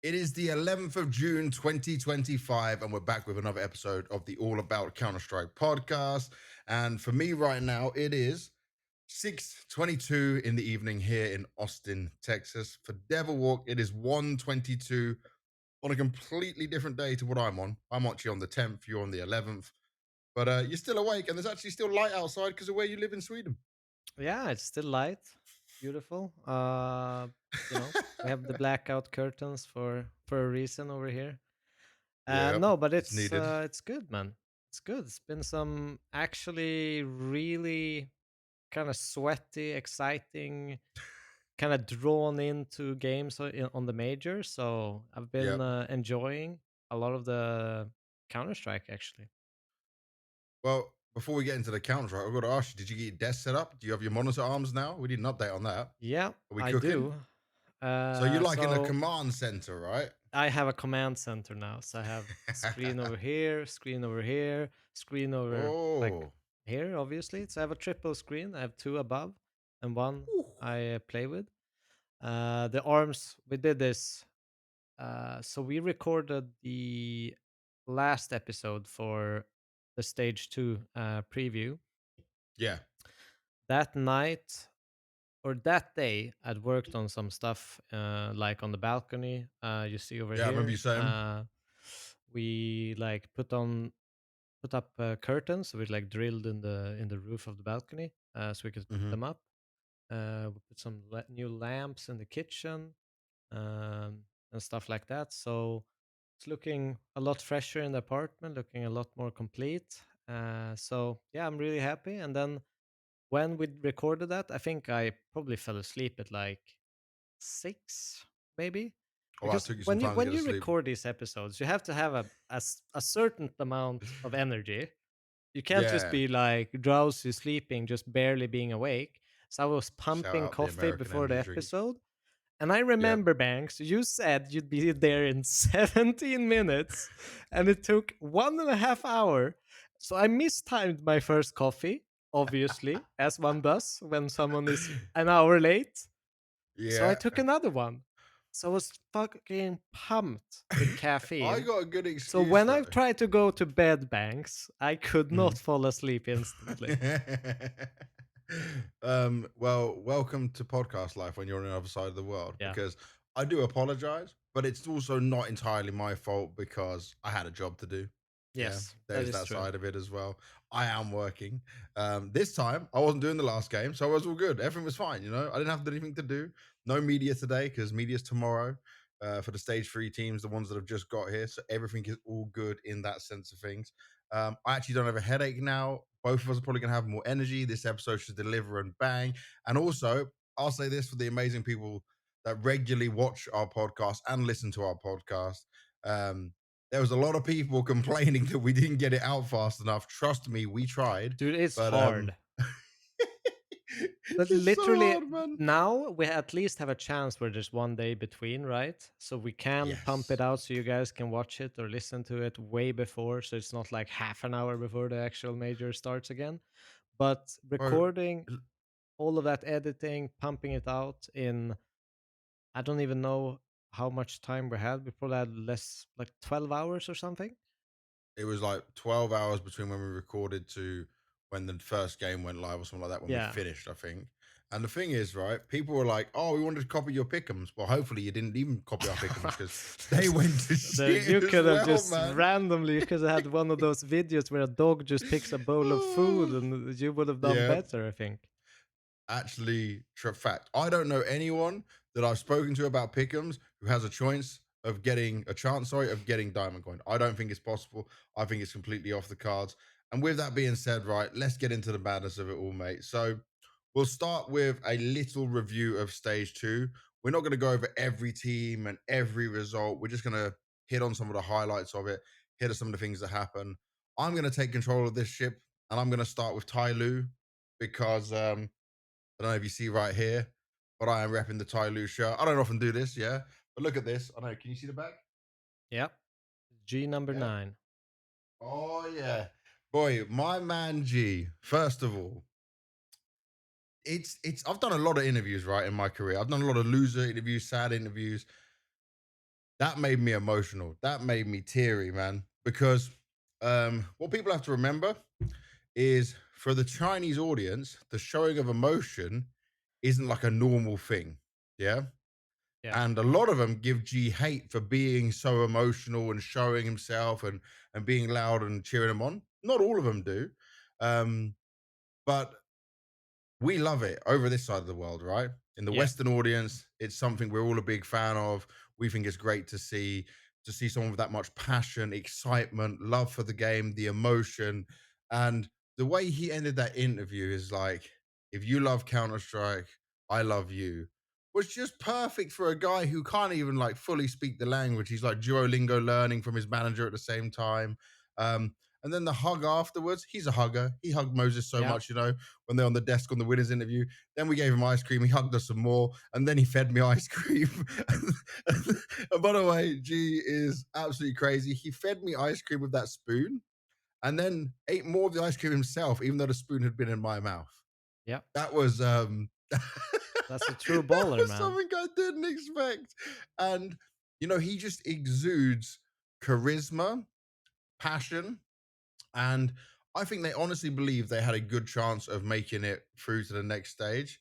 It is the 11th of June, 2025, and we're back with another episode of the All About Counter-Strike podcast. And for me right now, it is 6:22 in the evening here in Austin, Texas. For Devil Walk, it is 1:22 on a completely different day to what I'm on. I'm actually on the 10th, you're on the 11th. But you're still awake, and there's actually still light outside because of where you live in Sweden. Yeah, it's still light, beautiful. We have the blackout curtains for a reason over here. Yep, No, but it's needed. it's good, man. It's good. It's been some actually really kind of sweaty, exciting, kind of drawn into games on the major. So I've been Yep. enjoying a lot of the Counter Strike actually. Well, before we get into the counter, I've got to ask you, did you get your desk set up? Do you have your monitor arms now? We need an update on that. Yeah, Are we I cooking? do. So you're like in a So command center, right? I have a command center now. So I have screen over here, screen over here, screen over like Oh. here, obviously. So I have a triple screen. I have two above and one Ooh. I play with. The arms, we did this. So we recorded the last episode for the stage two preview. Yeah. That night or that day, I'd worked on some stuff like on the balcony. You see over Yeah, I remember here. you saying. We like put up curtains. So we like drilled in the roof of the balcony so we could put Hmm. them up. We put some new lamps in the kitchen and stuff like that. So it's looking a lot fresher in the apartment, looking a lot more complete. So yeah, I'm really happy. And then when we recorded that, I think I probably fell asleep at like 6 maybe, Oh, I because took you some time to when get to you sleep. record these episodes you have to have a certain amount of energy. You can't just Yeah. be like drowsy sleeping, just barely being awake. So I was Shout pumping out the coffee American before the energy drink. episode, and I Yep. remember, Banks, you said you'd be there in 17 minutes, and it took 1.5 hours. So I mistimed my first coffee, obviously, as one does when someone is an hour late. So I Yeah. took another one. So I was fucking pumped with I caffeine. got a good So excuse when I though. tried to go to bed, Banks, I could Mhm. not fall asleep instantly. Well, welcome to podcast life when you're on the other side of the world Yeah. because I do apologize, but it's also not entirely my fault because I had a job to do. Yeah, Yes, that there's is that true. side of it as well. I am working. This time I wasn't doing the last game, so I was all good. Everything was fine. I didn't have anything to do. No media today because media's tomorrow for the stage three teams, the ones that have just got here. So everything is all good in that sense of things. I actually don't have a headache now. Both of us are probably going to have more energy. This episode should deliver and bang. And also, I'll say this for the amazing people that regularly watch our podcast and listen to our podcast. Um, there was a lot of people complaining that we didn't get it out fast enough. Trust me, we tried, Dude, it's but hard. But it's so literally, hard, man. now we at least have a chance where there's one day between, right? So we can pump it Yes, out so you guys can watch it or listen to it way before. So it's not like half an hour before the actual major starts again. But bro. recording all of that editing, pumping it out in, I don't even know how much time we had. We probably had less, like 12 hours or something. It was like 12 hours between when we recorded to when the first game went live or something like that when we Yeah. finished, I think. And the thing is, right, people were like, oh, we wanted to copy your pick'ems. Well, hopefully you didn't even copy our pick'ems because they went to shit You as could have well, just man. randomly, you could have had one of those videos where a dog just picks a bowl of food and you would have done Yeah, better, I think. actually, fact. I don't know anyone that I've spoken to about pick'ems who has a chance of getting diamond coin. I don't think it's possible. I think it's completely off the cards. And with that being said, right, let's get into the madness of it all, mate. So we'll start with a little review of stage two. We're not going to go over every team and every result. We're just going to hit on some of the highlights of it, hit on some of the things that happen. I'm going to take control of this ship, and I'm going to start with Tai Lu because I don't know if you see right here, but I am repping the Tai Lu shirt. I don't often do this, yeah, but look at this. I know. Can you see the back? Yep. G number Yeah. 9. Oh yeah, boy, my man G. First of all, it's. I've done a lot of interviews right in my career. I've done a lot of loser interviews, sad interviews. that made me emotional. That made me teary, man. Because what people have to remember is for the Chinese audience, the showing of emotion isn't like a normal thing. Yeah. Yeah, And a lot of them give G hate for being so emotional and showing himself and being loud and cheering him on. Not all of them do. Um, but we love it over this side of the world, right? In the yeah, Western audience, it's something we're all a big fan of. We think it's great to see someone with that much passion, excitement, love for the game, the emotion, and the way he ended that interview is like, if you love Counter Strike, I love you. Was just perfect for a guy who can't even like fully speak the language. He's like Duolingo learning from his manager at the same time. Um, and then the hug afterwards, he's a hugger. He hugged Moses so yeah, much, when they're on the desk on the winners interview. Then we gave him ice cream. He hugged us some more, and then he fed me ice cream. And by the way, G is absolutely crazy. He fed me ice cream with that spoon, and then ate more of the ice cream himself, even though the spoon had been in my mouth. yeah. That was that That's a true baller, was man. something I didn't expect. And he just exudes charisma, passion, and I think they honestly believe they had a good chance of making it through to the next stage.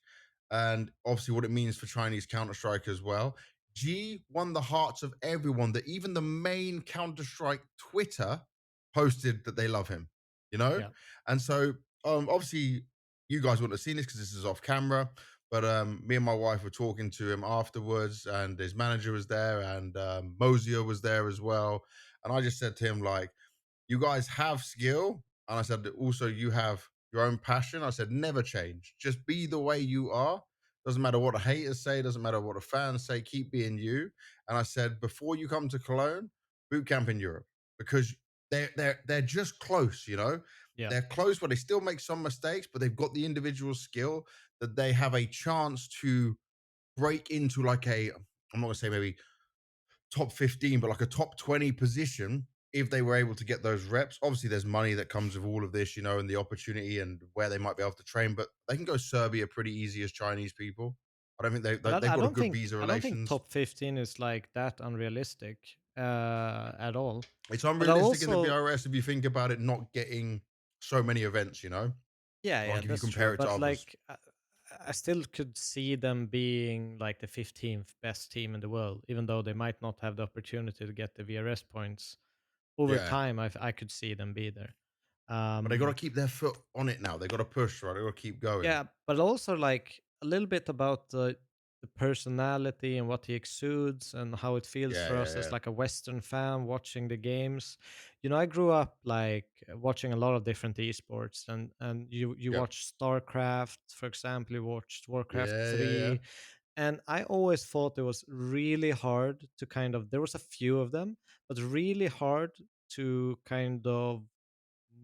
And obviously, what it means for Chinese Counter Strike as well. G won the hearts of everyone, that even the main Counter Strike Twitter posted that they love him, you know? Yeah, And so, obviously, you guys wouldn't have seen this because this is off camera. But me and my wife were talking to him afterwards, and his manager was there, and Mosier was there as well. And I just said to him, like, you guys have skill. And I said that also you have your own passion. I said, never change. Just be the way you are. Doesn't matter what the haters say, doesn't matter what the fans say, keep being you. And I said, before you come to Cologne, boot camp in Europe. Because they're just close, yeah. They're close, but they still make some mistakes, but they've got the individual skill that they have a chance to break into like I'm not gonna say maybe top 15, but like a top 20 position if they were able to get those reps. Obviously, there's money that comes with all of this, and the opportunity and where they might be able to train, but they can go Serbia pretty easy as Chinese people. I don't think But they've got a good visa I don't think relations. top 15 is like that unrealistic at all. It's But I unrealistic in the also, BRS if you think about it, not getting so many events, yeah, yeah, like if you that's true. compare it to But others. like, I still could see them being like the 15th best team in the world, even though they might not have the opportunity to get the VRS points over Yeah. time. I could see them be there. But they got to Um, keep their foot on it now. They got to push, right? They got to keep going. Yeah, but also like a little bit about the personality and what he exudes and how it feels Yeah, for yeah, us as yeah. like a Western fan watching the games. You know, I grew up like watching a lot of different esports, and you Yeah. watch StarCraft, for example, you watched Warcraft Yeah, yeah, yeah. 3, and I always thought it was really hard to kind of, there was a few of them, but really hard to kind of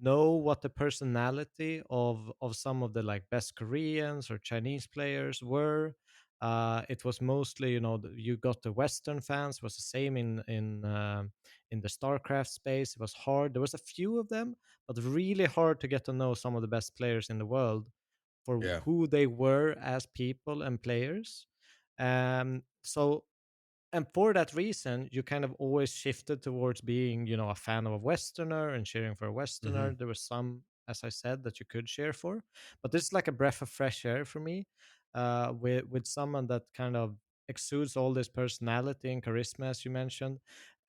know what the personality of some of the like best Koreans or Chinese players were. It was mostly, you got the Western fans. Was the same in the StarCraft space. It was hard. There was a few of them, but really hard to get to know some of the best players in the world for Yeah. who they were as people and players. So, and for that reason, you kind of always shifted towards being, a fan of a Westerner and cheering for a Westerner. Hmm. There was some, as I said, that you could cheer for, but this is like a breath of fresh air for me, with someone that kind of exudes all this personality and charisma, as you mentioned,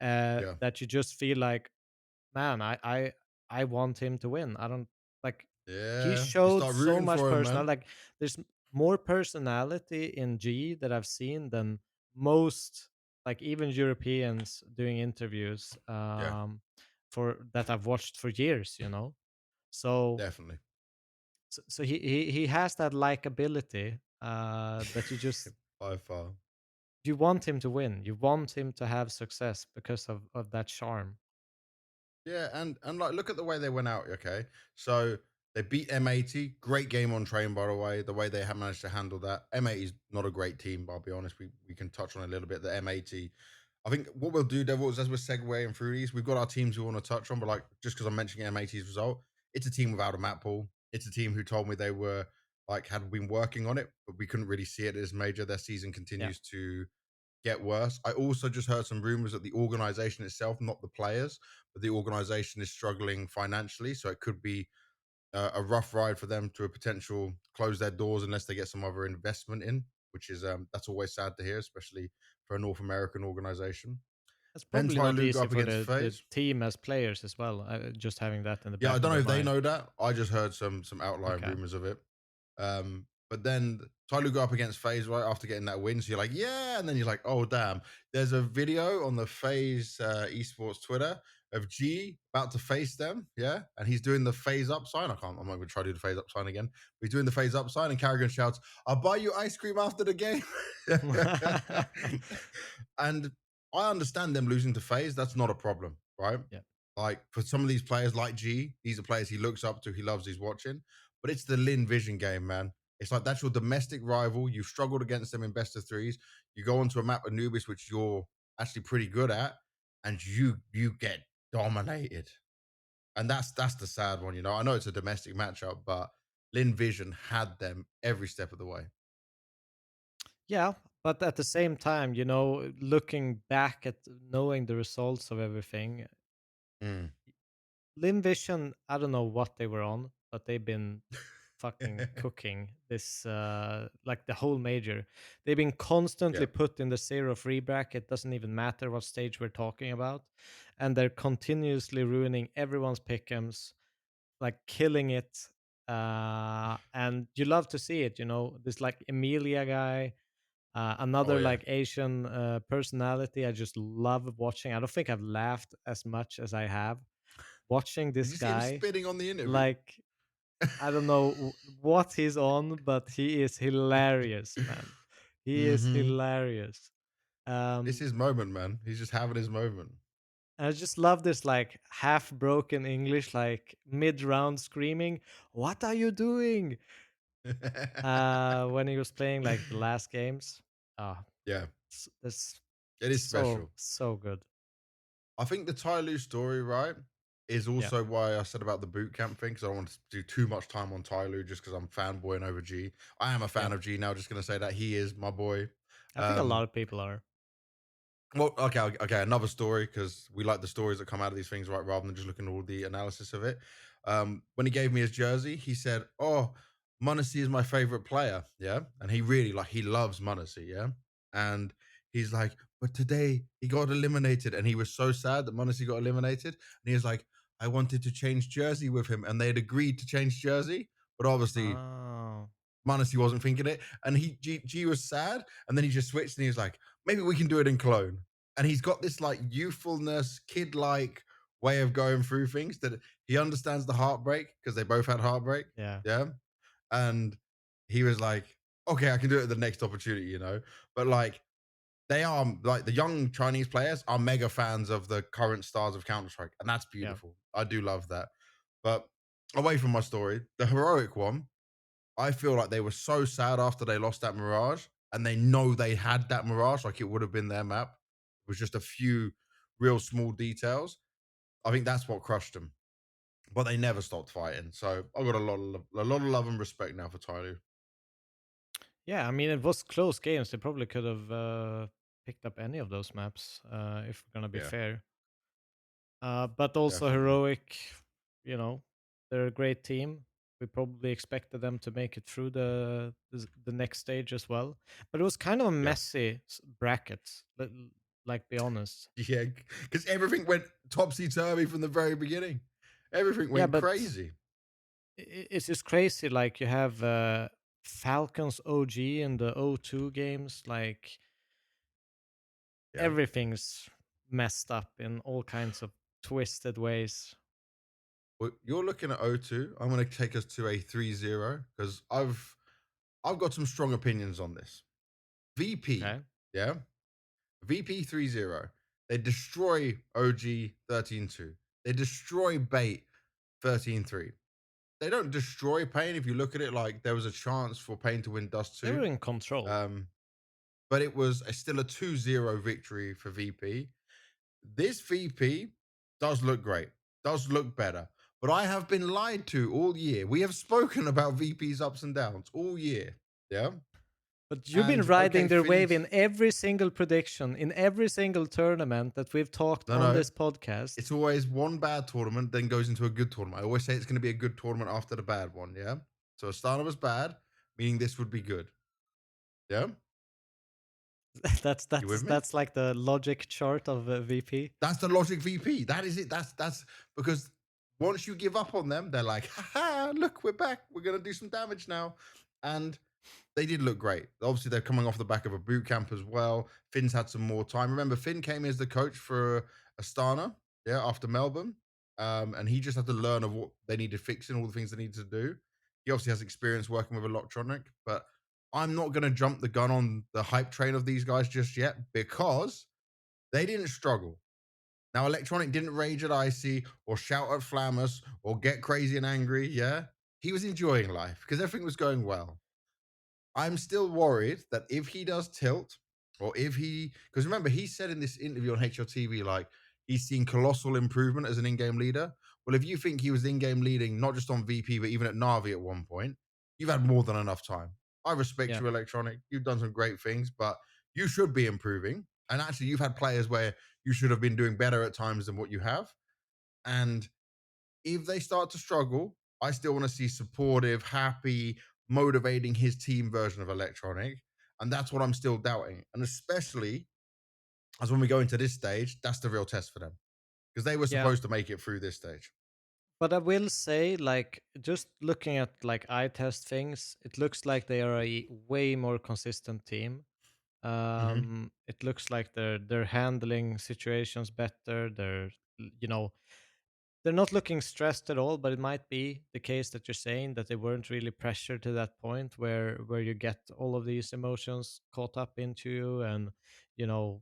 Yeah. that you just feel like, man, I want him to win. I don't like. He Yeah. You showed start so rooting much for him, personal. man. Like, there's more personality in G that I've seen than most, like even Europeans doing interviews, Yeah. for that I've watched for years. So Definitely. so he has that likability, that By far. you want him to win. You want him to have success because of that charm. Yeah, and like look at the way they went out, okay? So they beat M80, great game on train, by the way. The way they have managed to handle that. M80 is not a great team, but I'll be honest. We can touch on a little bit the M80. I think what we'll do, Devils, as we're segueing through these, we've got our teams we want to touch on, but like just because I'm mentioning M80's result, it's a team without a map pool. It's a team who told me they were like had been working on it, but we couldn't really see it as major. Their season Yeah. continues to get worse. I also just heard some rumors that the organization itself, not the players, but the organization is struggling financially. So it could be a rough ride for them to a potential close their doors unless they get some other investment in, which is that's always sad to hear, especially for a North American organization. That's Then probably Ty not Lue go easy up for against the FaZe. team as players as well. Just having that in the Yeah, I back don't of know their if they mind. know that. I just heard some outlying Okay. rumors of it. But then Tyloo go up against FaZe right after getting that win. So you're like, yeah, and then you're like, oh damn. There's a video on the FaZe esports Twitter of G about to face them, yeah, and he's doing the FaZe up sign. I'm not gonna try to do the FaZe up sign again. But he's doing the FaZe up sign, and Carrigan shouts, "I'll buy you ice cream after the game." And I understand them losing to FaZe. That's not a problem, right? Yeah. Like for some of these players, like G, these are players he looks up to, he loves, he's watching. But it's the Lin Vision game, man. It's like that's your domestic rival. You've struggled against them in best of threes. You go onto a map of Anubis, which you're actually pretty good at, and you get dominated. And that's the sad one, you know. I know it's a domestic matchup, but Lin Vision had them every step of the way. Yeah, but at the same time, looking back at knowing the results of everything, Mm. Limvision, I don't know what they were on, but they've been fucking cooking this like the whole major. They've been constantly Yeah. put in the zero free bracket, doesn't even matter what stage we're talking about. And they're continuously ruining everyone's pick'ems, like killing it. And you love to see it, this like Emilia guy, Oh another yeah. like Asian personality I just love watching. I don't think I've laughed as much as I have watching Did this you see him guy. spitting on the interview? Like, I don't know what he's on, but he is hilarious, man. He is Mm-hmm. hilarious. It's Um, his moment, man. He's just having his moment. I just love this like half broken English, like mid round screaming, "What are you doing?" When he was playing like the last games. Ah, Yeah, it's it is so special. so good. I think the Ty Lue story, right, is Yeah, also why I said about the boot camp thing because I don't want to do too much time on Ty Lue just because I'm fanboying over G. I am a yeah. fan of G now. Just gonna say that he is my boy. I think a Um, lot of people are. Well, okay. Another story because we like the stories that come out of these things, right? Rather than just looking at all the analysis of it. When he gave me his jersey, he said, "Oh, Munacy is my favorite player." Yeah, and he really like he loves Munacy. Yeah, and he's like, "But today he got eliminated," and he was so sad that Munacy got eliminated. And he was like, "I wanted to change jersey with him," and they had agreed to change jersey, but obviously Oh, Manus, wasn't thinking it, and G was sad, and then he just switched, and he was like, "Maybe we can do it in clone." And he's got this like youthfulness, kid-like way of going through things that he understands the heartbreak because they both had heartbreak, yeah, yeah. And he was like, "Okay, I can do it at the next opportunity," you know. But like, they are like the young Chinese players are mega fans of the current stars of Counter Strike, and that's yeah, beautiful. I do love that. But away from my story, the heroic one I feel like they were so sad after they lost that Mirage, and they know they had that Mirage, like it would have been their map. It was just a few real small details. I think that's what crushed them. But they never stopped fighting. So I've got a lot of love and respect now for Tyloo. yeah. I mean, it was close games. They probably could have picked up any of those maps, if we're gonna be Yeah, fair. But also definitely. heroic. They're a great team. We probably expected them to make it through the next stage as well. But it was kind of a Yeah. messy bracket. Like, be honest. Yeah, because everything went topsy turvy from the very beginning. Everything Yeah, went but crazy. it's just crazy. Like you have Falcons OG in the O2 games. Like Yeah. everything's messed up in all kinds of twisted ways. Well, you're looking at O2. I'm going to take us to a 3-0 because I've got some strong opinions on this. VP, Okay. yeah? VP 3-0. They destroy OG 13-2. They destroy Bait 13-3. They don't destroy Pain if you look at it like there was a chance for Pain to win Dust They 2. were in control. Um, but it was still a 2-0 victory for VP. This VP does look great, does look better. But I have been lied to all year. We have spoken about VP's ups and downs all year. Yeah. But you've been And riding okay, their wave Finn's in every single prediction, in every single tournament that we've talked no, on no. this podcast. It's always one bad tournament, then goes into a good tournament. I always say it's going to be a good tournament after the bad one. Yeah. So Astana was bad, meaning this would be good. Yeah. that's You with that's me? that's like the logic chart of VP. That's the logic VP. That is it. That's because once you give up on them, they're like, ha, look, we're back. We're gonna do some damage now. And they did look great. Obviously, they're coming off the back of a boot camp as well. Finn's had some more time. Remember, Finn came as the coach for Astana, yeah, after Melbourne. And he just had to learn of what they needed fixing, all the things they needed to do. He obviously has experience working with Electronic, but I'm not going to jump the gun on the hype train of these guys just yet because they didn't struggle. Now, Electronic didn't rage at Icy or shout at Flammus or get crazy and angry. Yeah. He was enjoying life because everything was going well. I'm still worried that if he does tilt, or if he, because remember, he said in this interview on HLTV, like he's seen colossal improvement as an in game leader. Well, if you think he was in game leading, not just on VP, but even at Navi at one point, you've had more than enough time. I respect Yeah, you, Electronic. You've done some great things, but you should be improving. And actually, you've had players where you should have been doing better at times than what you have. And if they start to struggle, I still want to see supportive, happy, motivating his team version of Electronic. And that's what I'm still doubting. And especially as when we go into this stage, that's the real test for them because they were yeah. supposed to make it through this stage. But I will say, like, just looking at like eye test things, it looks like they are a way more consistent team. Mm-hmm. It looks like they're handling situations better. You know, they're not looking stressed at all. But it might be the case that you're saying that they weren't really pressured to that point where you get all of these emotions caught up into you, and you know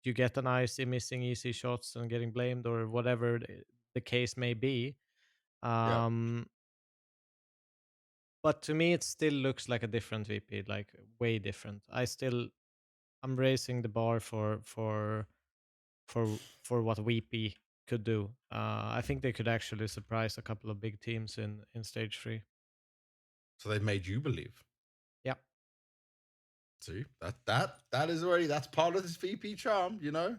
you get an icy missing easy shots and getting blamed or whatever the case may be. Yeah. Um, but to me, it still looks like a different VP, like way different. I'm raising the bar for what VP could do. I think they could actually surprise a couple of big teams in stage three. So they've made you believe. Yeah, See, that is already that's part of this VP charm, you know?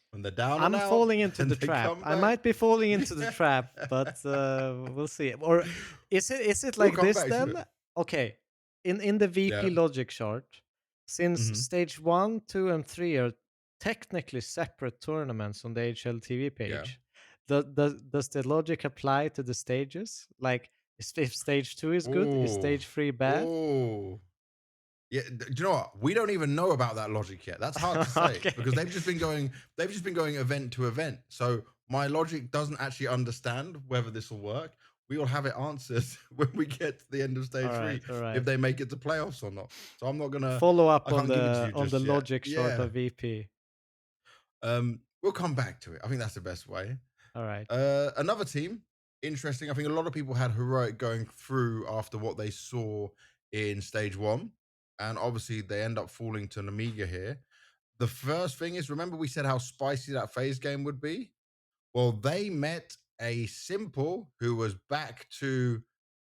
When they're down and I'm out falling into and the they trap. come I back. might be falling into the trap, but we'll see. Or is it We'll like come this back to then? it. Okay, in the VP Yeah. logic chart, since Hmm. stage 1, 2, and 3 are technically separate tournaments on the HLTV Yeah. page, does the logic apply to the stages? Like, if stage 2 is good, is Oh. stage 3 bad? Oh. Yeah, do you know what? We don't even know about that logic yet. That's hard to say because Okay. they've just been going event to event. So my logic doesn't actually understand whether this will work. We will have it answered when we get to the end of All stage right, three all if right. they make it to playoffs or not. So Follow up I on can't give it to the you on the just yet. logic chart Yeah. of VP. We'll come back to it. I think that's the best way. All right. Another team, interesting. I think a lot of people had heroic going through after what they saw in stage one, and obviously they end up falling to Namiga here. The first thing is, remember we said how spicy that phase game would be. Well, they met a simple who was back to,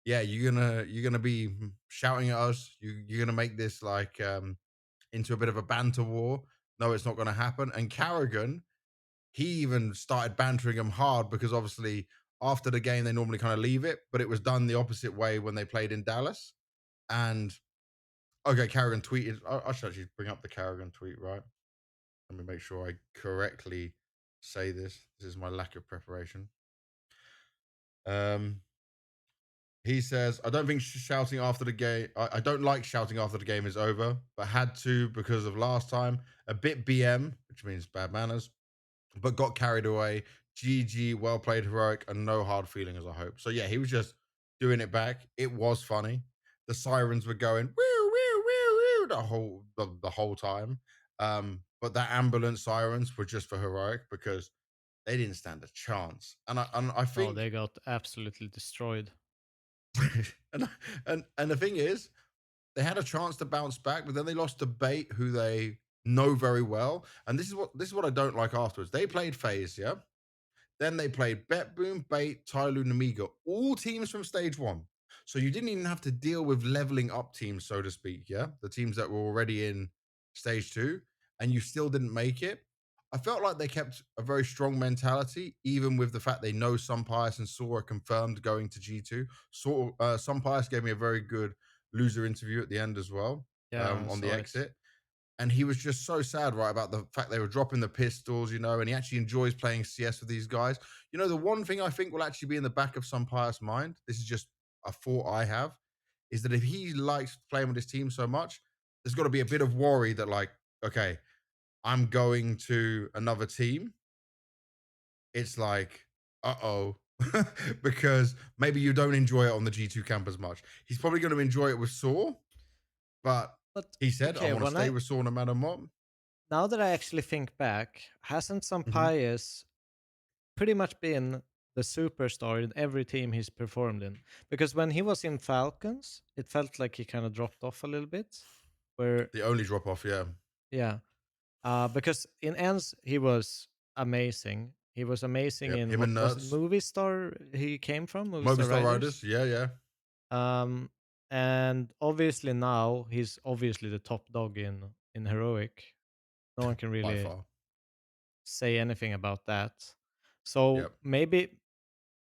yeah, you're gonna be shouting at us. You're gonna make this like into a bit of a banter war. No, it's not gonna happen. And Carrigan, he even started bantering him hard because obviously after the game they normally kind of leave it, but it was done the opposite way when they played in Dallas. And okay, Carrigan tweeted. I should actually bring up the Carrigan tweet, right? Let me make sure I correctly say this. This is my lack of preparation. Um, he says, I don't think shouting after the game, I don't like shouting after the game is over, but had to because of last time. A bit BM, which means bad manners, but got carried away. GG, well played, heroic, and no hard feelings, I hope. So yeah, he was just doing it back. It was funny. The sirens were going woo woo woo woo the whole time. But that ambulance sirens were just for heroic because they didn't stand a chance. And I Oh, think they got absolutely destroyed. and and the thing is, they had a chance to bounce back, but then they lost to Bait, who they know very well. And this is what I don't like afterwards. They played FaZe, yeah. Then they played Bet Boom, Bait, Tyloo, Namiga, all teams from stage one. So you didn't even have to deal with leveling up teams, so to speak. Yeah. The teams that were already in stage two, and you still didn't make it. I felt like they kept a very strong mentality, even with the fact they know some Pius and Saw are confirmed going to G2. Some Pius gave me a very good loser interview at the end as well, Yeah, I on the saw it. exit. And he was just so sad, right, about the fact they were dropping the pistols, and he actually enjoys playing CS with these guys. The one thing I think will actually be in the back of some Pius mind, this is just a thought I have, is that if he likes playing with his team so much, there's got to be a bit of worry that, like, okay, I'm going to another team. It's like, uh-oh, because maybe you don't enjoy it on the G2 camp as much. He's probably going to enjoy it with Saw, but But he said, I okay, want to when stay I with Saw no matter what. now that I actually think back, hasn't Mhm. Sampaio pretty much been the superstar in every team he's performed in? Because when he was in Falcons, it felt like he kind of dropped off a little bit. Where The only drop off, yeah. yeah, because in ends he was amazing. He was amazing Yep, in him what and was it, Nerds. Movie Star he came from, Movie Star Movistar Riders. Riders, yeah, yeah, Um, and obviously now he's obviously the top dog in heroic. No one can by really far. say anything about that. So Yep, maybe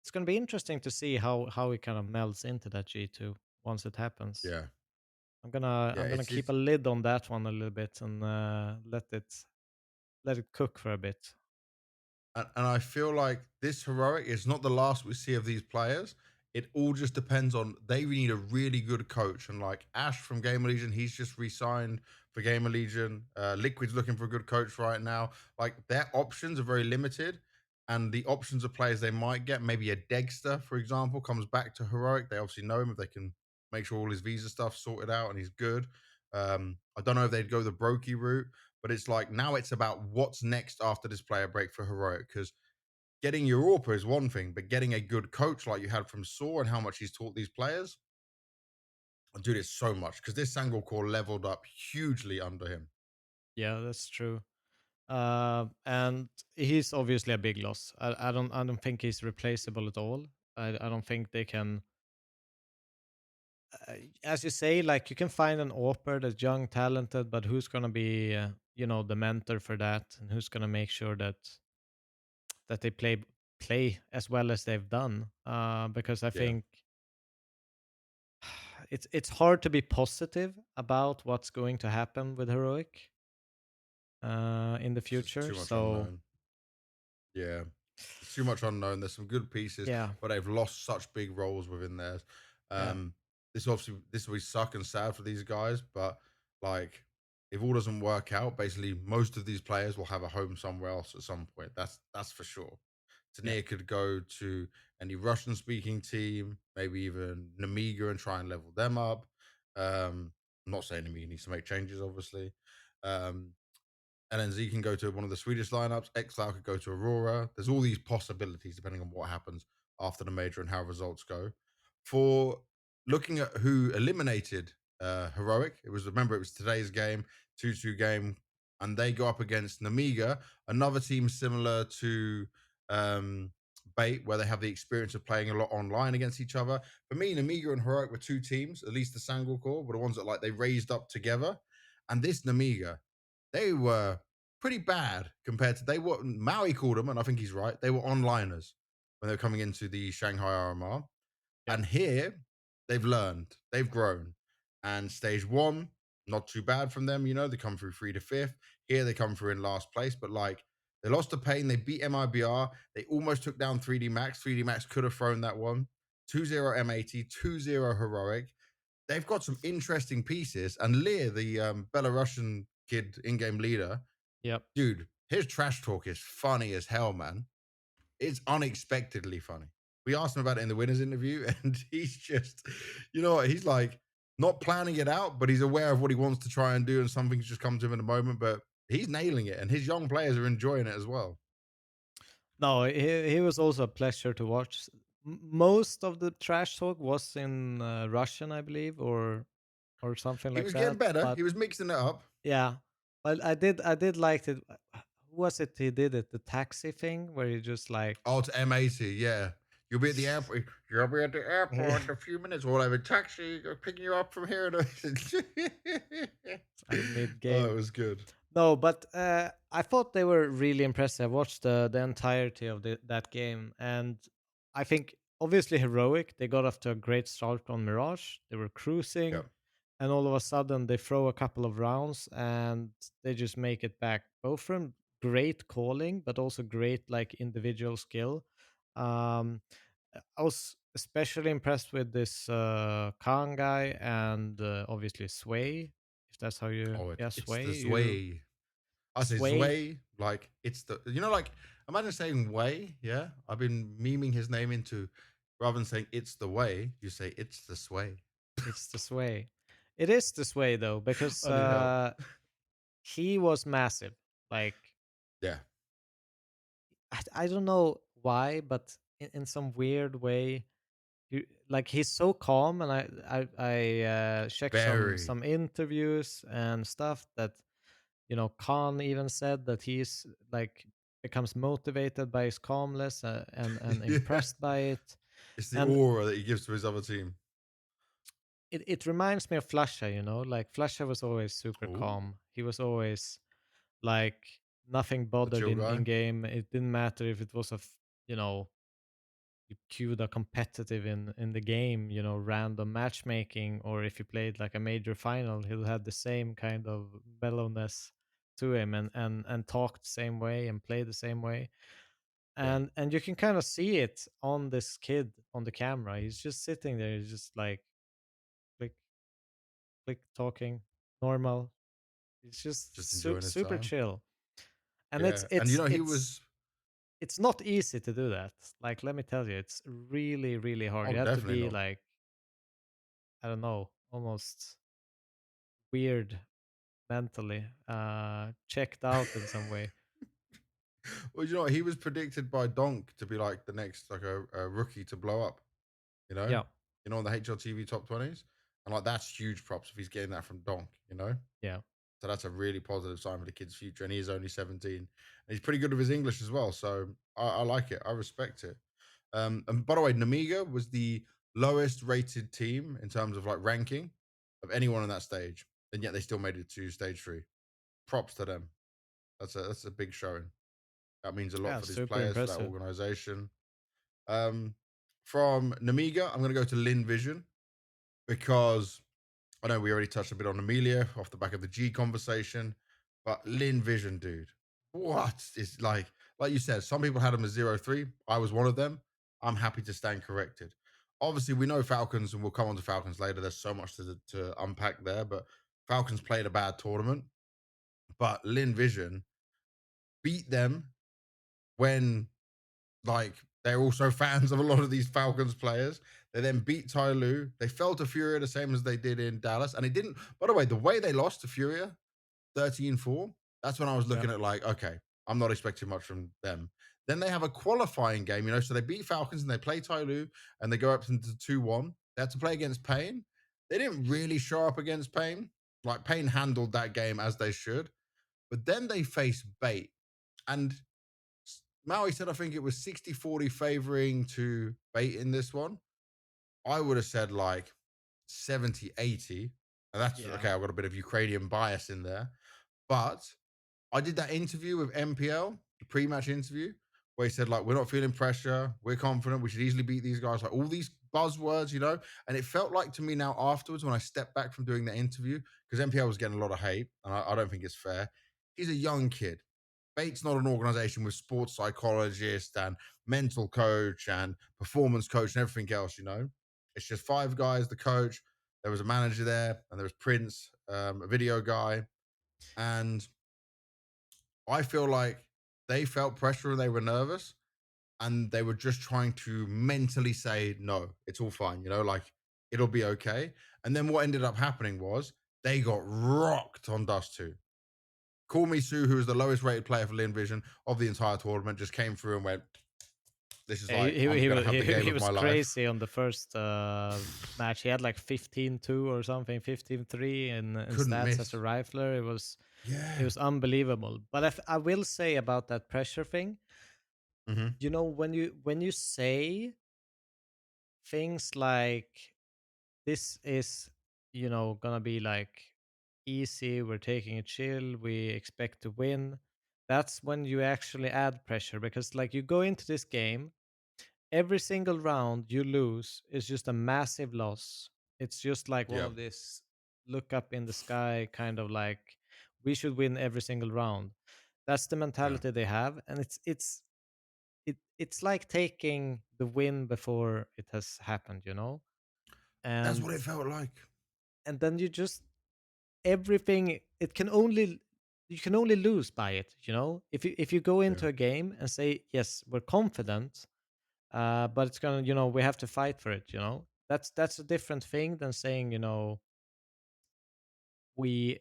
it's going to be interesting to see how it kind of melds into that G2 once it happens. yeah, yeah. I'm gonna It's keep a it's lid on that one a little bit and let it cook for a bit. and I feel like this heroic is not the last we see of these players. It all just depends on they need a really good coach. And like Ash from Gamer Legion, he's just re-signed for Gamer Legion. Liquid's looking for a good coach right now. Like their options are very limited. And the options of players they might get, maybe a Dexter, for example, comes back to heroic. They obviously know him if they can make sure all his visa stuff sorted out and he's good. I don't know if they'd go the Brokey route, but it's like now it's about what's next after this player break for heroic, because getting Europa is one thing, but getting a good coach like you had from Saw and how much he's taught these players, dude, it's so much because this Sangor core leveled up hugely under him. Yeah, that's true. And he's obviously a big loss. I don't think he's replaceable at all. I don't think they can. As you say, like you can find an Auper that's young, talented, but who's gonna be the mentor for that, and who's gonna make sure that they play as well as they've done? Because I Yeah, think it's hard to be positive about what's going to happen with heroic in the it's just future. too much So unknown. Yeah. It's too much unknown. There's some good pieces, yeah, but they've lost such big roles within theirs. yeah, Um, this will be suck and sad for these guys, but like if all doesn't work out, basically most of these players will have a home somewhere else at some point. That's for sure. yeah, Tania could go to any Russian speaking team, maybe even Namiga and try and level them up. I'm not saying Namiga needs to make changes, obviously. Um, LNZ can go to one of the Swedish lineups. Xcloud could go to Aurora. There's all these possibilities depending on what happens after the major and how results go. For looking at who eliminated Heroic, it was today's game, 2-2 game, and they go up against Namiga, another team similar to um, Bait, where they have the experience of playing a lot online against each other. For me, Namiga and Heroic were two teams, at least the Sangor core, were the ones that like they raised up together. And this Namiga, they were pretty bad compared to they were Maui called them, and I think he's right. They were onliners when they were coming into the Shanghai RMR. yeah. And here they've learned, they've grown. And stage one, not too bad from them, they come through 3 to 5th. Here they come through in last place, but like they lost to Pain, they beat MIBR, they almost took down 3D Max. 3D Max could have thrown that one. 2-0 M80, 2-0 Heroic. They've got some interesting pieces. And Lear, the Belarusian kid in-game leader, Yep. dude, his trash talk is funny as hell, man. It's unexpectedly funny. We asked him about it in the winners interview, and he's just, he's like not planning it out, but he's aware of what he wants to try and do, and something's just come to him in a moment. But he's nailing it, and his young players are enjoying it as well. No, he was also a pleasure to watch. Most of the trash talk was in Russian, I believe, or something He like was getting that. better. But He was mixing it up. yeah, but I did like it. Who was it? He did it the taxi thing where he just like Oh, to M80, yeah. You'll be at the airport. You'll be at the airport in a few minutes or whatever. Taxi, picking you up from here. Like mid Oh, it game. was good. No, but I thought they were really impressive. I watched the entirety of that game, and I think obviously heroic. They got off to a great start on Mirage. They were Yeah, cruising, and all of a sudden they throw a couple of rounds and they just make it back. Both from great calling, but also great like individual skill. Um, I was especially impressed with this Khan guy and obviously Sway. If that's how you, oh, yeah, it's Sway. the You Zway. I say Sway. Zway, like it's the like imagine saying way, yeah. I've been memeing his name into rather than saying it's the way, you say it's the sway. It's the Sway. It is the Sway though, because I need help. he was massive. Like Yeah, I don't know why, but in some weird way, like he's so calm, and I checked very. some interviews and stuff that Khan even said that he's like becomes motivated by his calmness and Yeah, impressed by it. it's the And aura that he gives to his other team. it reminds me of Flasha, like Flasha was always super Oh, calm. He was always like nothing the bothered chill in guy. game. It didn't matter if it was you know you queued a competitive in the game, random matchmaking, or if you played like a major final, he'll have the same kind of mellowness to him, and talk the same way and play the same way. Yeah, And you can kind of see it on this kid on the camera. He's just sitting there, he's just like click click talking normal. It's just just enjoying his super time. chill. And Yeah, and he was. it's not easy to do that. Like, let me tell you, it's really really hard. Oh, You have to definitely be not. like, I don't know, almost weird mentally, checked out in some way. Well, you know what? He was predicted by Donk to be like the next like a rookie to blow up. You know, Yeah, on the HLTV top 20s, and like that's huge props if he's getting that from Donk. yeah. So that's a really positive sign for the kid's future, and he is only 17, and he's pretty good with his English as well. So I like it. I respect it. And by the way, Namiga was the lowest rated team in terms of like ranking of anyone on that stage, and yet they still made it to stage three. Props to them. That's a big showing. That means a lot Yeah, for these super players, for that impressive. organization. Um, from Namiga, I'm going to go to Lin Vision because I know we already touched a bit on Amelia off the back of the G conversation, but Lin Vision, dude, what is like you said, some people had him as 0-3. I was one of them. I'm happy to stand corrected. Obviously, we know Falcons, and we'll come on to Falcons later. There's so much to unpack there, but Falcons played a bad tournament. But Lin Vision beat them when like they're also fans of a lot of these Falcons players. They then beat Ty Lue. They fell to Furia the same as they did in Dallas. And it didn't, by the way, the way they lost to Furia 13-4, that's when I was Yeah. looking at like, okay, I'm not expecting much from them. Then they have a qualifying game, so they beat Falcons and they play Ty Lue and they go up into 2-1. They had to play against Payne. They didn't really show up against Payne. Like Payne handled that game as they should. But then they face Bait. And Maui said, I think it was 60-40 favoring to Bait in this one. I would have said like 70-80. And that's Yeah. okay. I've got a bit of Ukrainian bias in there. But I did that interview with MPL, the pre-match interview, where he said, like, we're not feeling pressure, we're confident, we should easily beat these guys, like all these buzzwords. And it felt like to me now afterwards when I stepped back from doing that interview, because MPL was getting a lot of hate, and I don't think it's fair. He's a young kid. Bates not an organization with sports psychologist and mental coach and performance coach and everything else. It's just five guys, the coach, there was a manager there, and there was Prince, a video guy, and I feel like they felt pressure and they were nervous and they were just trying to mentally say, no, it's all fine, like it'll be okay. And then what ended up happening was they got rocked on Dust 2. Call Me Sue, who was the lowest rated player for Lin Vision of the entire tournament, just came through and went, this is Yeah, like, I'm going to have the game he of was my life. crazy on the first match. He had like 15-2 or something, 15-3 in Couldn't stats as a miss. rifler. It Yeah. was unbelievable. But I will say about that pressure thing, Hmm. when you say things like this is, gonna be like easy, we're taking it chill, we expect to win. That's when you actually add pressure, because like you go into this game, every single round you lose is just a massive loss. It's just like one Yeah, of this look up in the sky kind of like, we should win every single round. That's the yeah. mentality they have, and it's like taking the win before it has happened. That's and what it felt like. and then you just, everything, it can only, you can only lose by it. If you go Yeah. into a game and say yes, we're confident, but it's gonna, we have to fight for it. That's a different thing than saying, we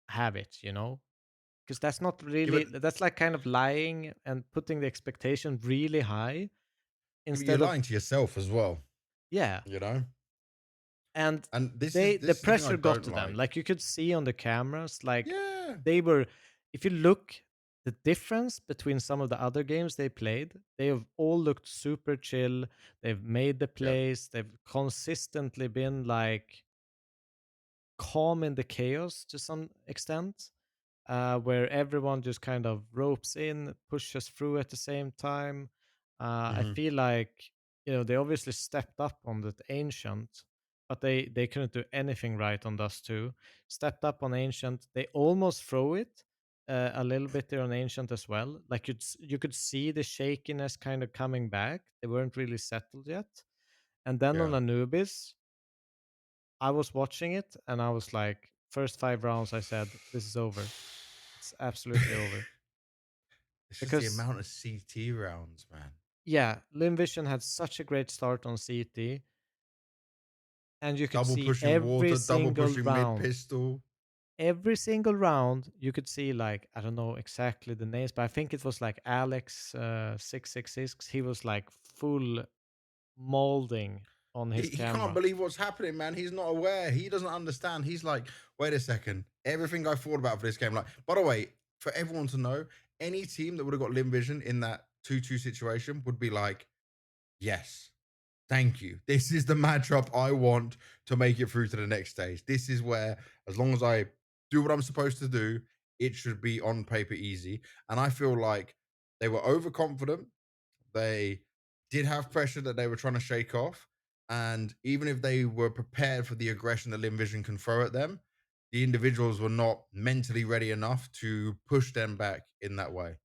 have it. Because that's not Yeah, really, but that's like kind of lying and putting the expectation really high you're instead of, lying to yourself as well, yeah. you know? And And this is the this is the thing I pressure got don't to them, like. like you could see on the cameras, like Yeah, they were, if you look, the difference between some of the other games they played, they have all looked super chill, they've made the yeah. plays, they've consistently been like calm in the chaos to some extent, where everyone just kind of ropes in, pushes through at the same time. I Mhm. feel like, they obviously stepped up on that ancient, but they couldn't do anything right on Dust 2. Stepped up on ancient, they almost throw it a little bit there on ancient as well. Like you could see the shakiness kind of coming back. They weren't really settled yet. And then on Yeah. Anubis, I was watching it and I was like, first 5 rounds, I said, this is over. It's absolutely over. It's just the Because, amount of CT rounds, man. yeah, Limvision had such a great start on CT, and you could Double see pushing water, double every single pushing mid round, pistol. you could see, like, I don't know exactly the names, but I think it was like Alex 666. He was like full molding on his He can't camera. believe what's happening, man. He's not aware. He doesn't understand. He's like, wait a second. Everything I thought about for this game. Like, by the way, for everyone to know, any team that would have got Lim Vision in that 2-2 situation would be like, yes, thank you. This is the matchup I want to make it through to the next stage. This is where, as long as I do what I'm supposed to do, it should be on paper easy. And I feel like they were overconfident. They did have pressure that they were trying to shake off. And even if they were prepared for the aggression that Lim Vision can throw at them, the individuals were not mentally ready enough to push them back in that way.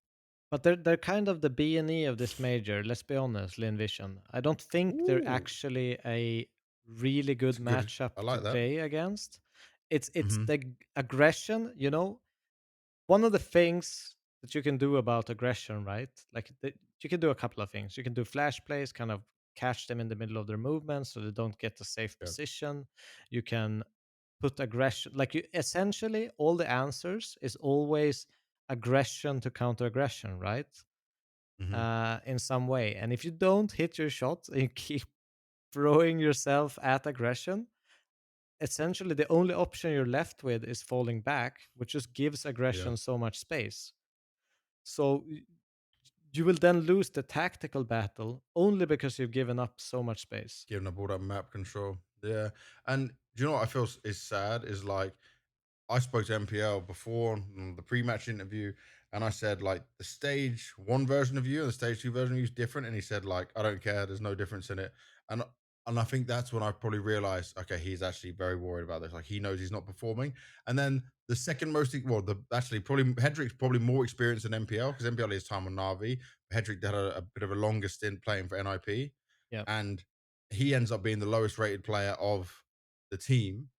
But they're kind of the B&E of this major, let's be honest, Lin Vision. I don't think they're Ooh, actually a really good it's good. matchup I to like that. play against. It's Hmm. the aggression. One of the things that you can do about aggression, right? Like you can do a couple of things. You can do flash plays, kind of catch them in the middle of their movement so they don't get a safe Yeah. position. You can put aggression, like you essentially, all the answers is always aggression to counter aggression, right? Hmm. In some way. And if you don't hit your shot and you keep throwing yourself at aggression, essentially the only option you're left with is falling back, which just gives Yeah. aggression so much space. So you will then lose the tactical battle only because you've given up so much space. Giving up all that map control. Yeah. And do you know what I feel is sad is like I spoke to MPL before the pre-match interview, and I said like the stage one version of you and the stage two version of you is different, and he said like I don't care, there's no difference in it, and I think that's when I probably realized okay, he's actually very worried about this. Like he knows he's not performing, and then the second most well, the actually probably Hedrick's probably more experienced than MPL because MPL is time on Navi. Hedrick had a bit of a longer stint playing for NIP, Yeah. and he ends up being the lowest rated player of the team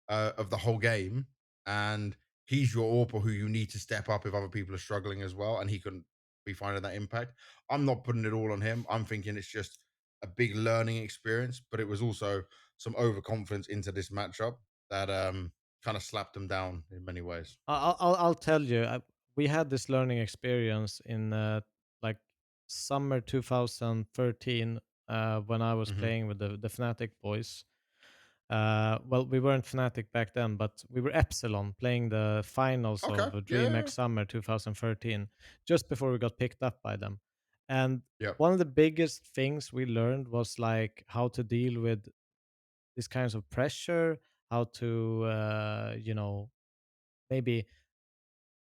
of the whole game, and he's your AWPer who you need to step up if other people are struggling as well, and he couldn't be finding that impact. I'm not putting it all on him. I'm thinking it's just a big learning experience, but it was also some overconfidence into this matchup that kind of slapped him down in many ways. I'll tell you, we had this learning experience in like summer 2013 when I was Hmm. playing with the Fnatic boys. Well, we weren't Fnatic back then, but we were Epsilon playing the finals of Okay, yeah, DreamHack Summer 2013, just before we got picked up by them. And Yep. one of the biggest things we learned was like how to deal with these kinds of pressure, how to maybe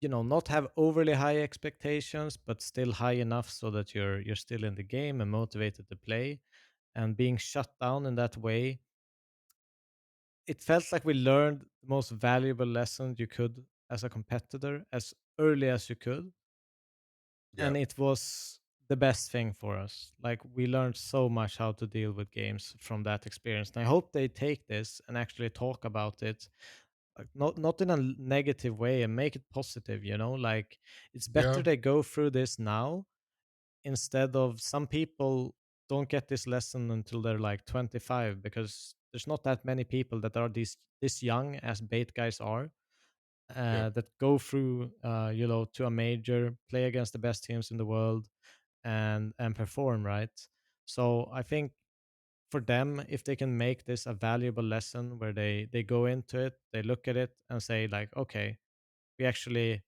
not have overly high expectations but still high enough so that you're still in the game and motivated to play. And being shut down in that way, it felt like we learned the most valuable lesson you could as a competitor as early as you could, and Yep. it was the best thing for us. Like, we learned so much how to deal with games from that experience, and I hope they take this and actually talk about it, like, not in a negative way, and make it positive, like, it's better Yeah. they go through this now, instead of some people don't get this lesson until they're like 25, because there's not that many people that are this young as bait guys are, Yep. that go through to a major, play against the best teams in the world, and perform, right? So I think for them, if they can make this a valuable lesson where they go into it, they look at it and say like, okay, we actually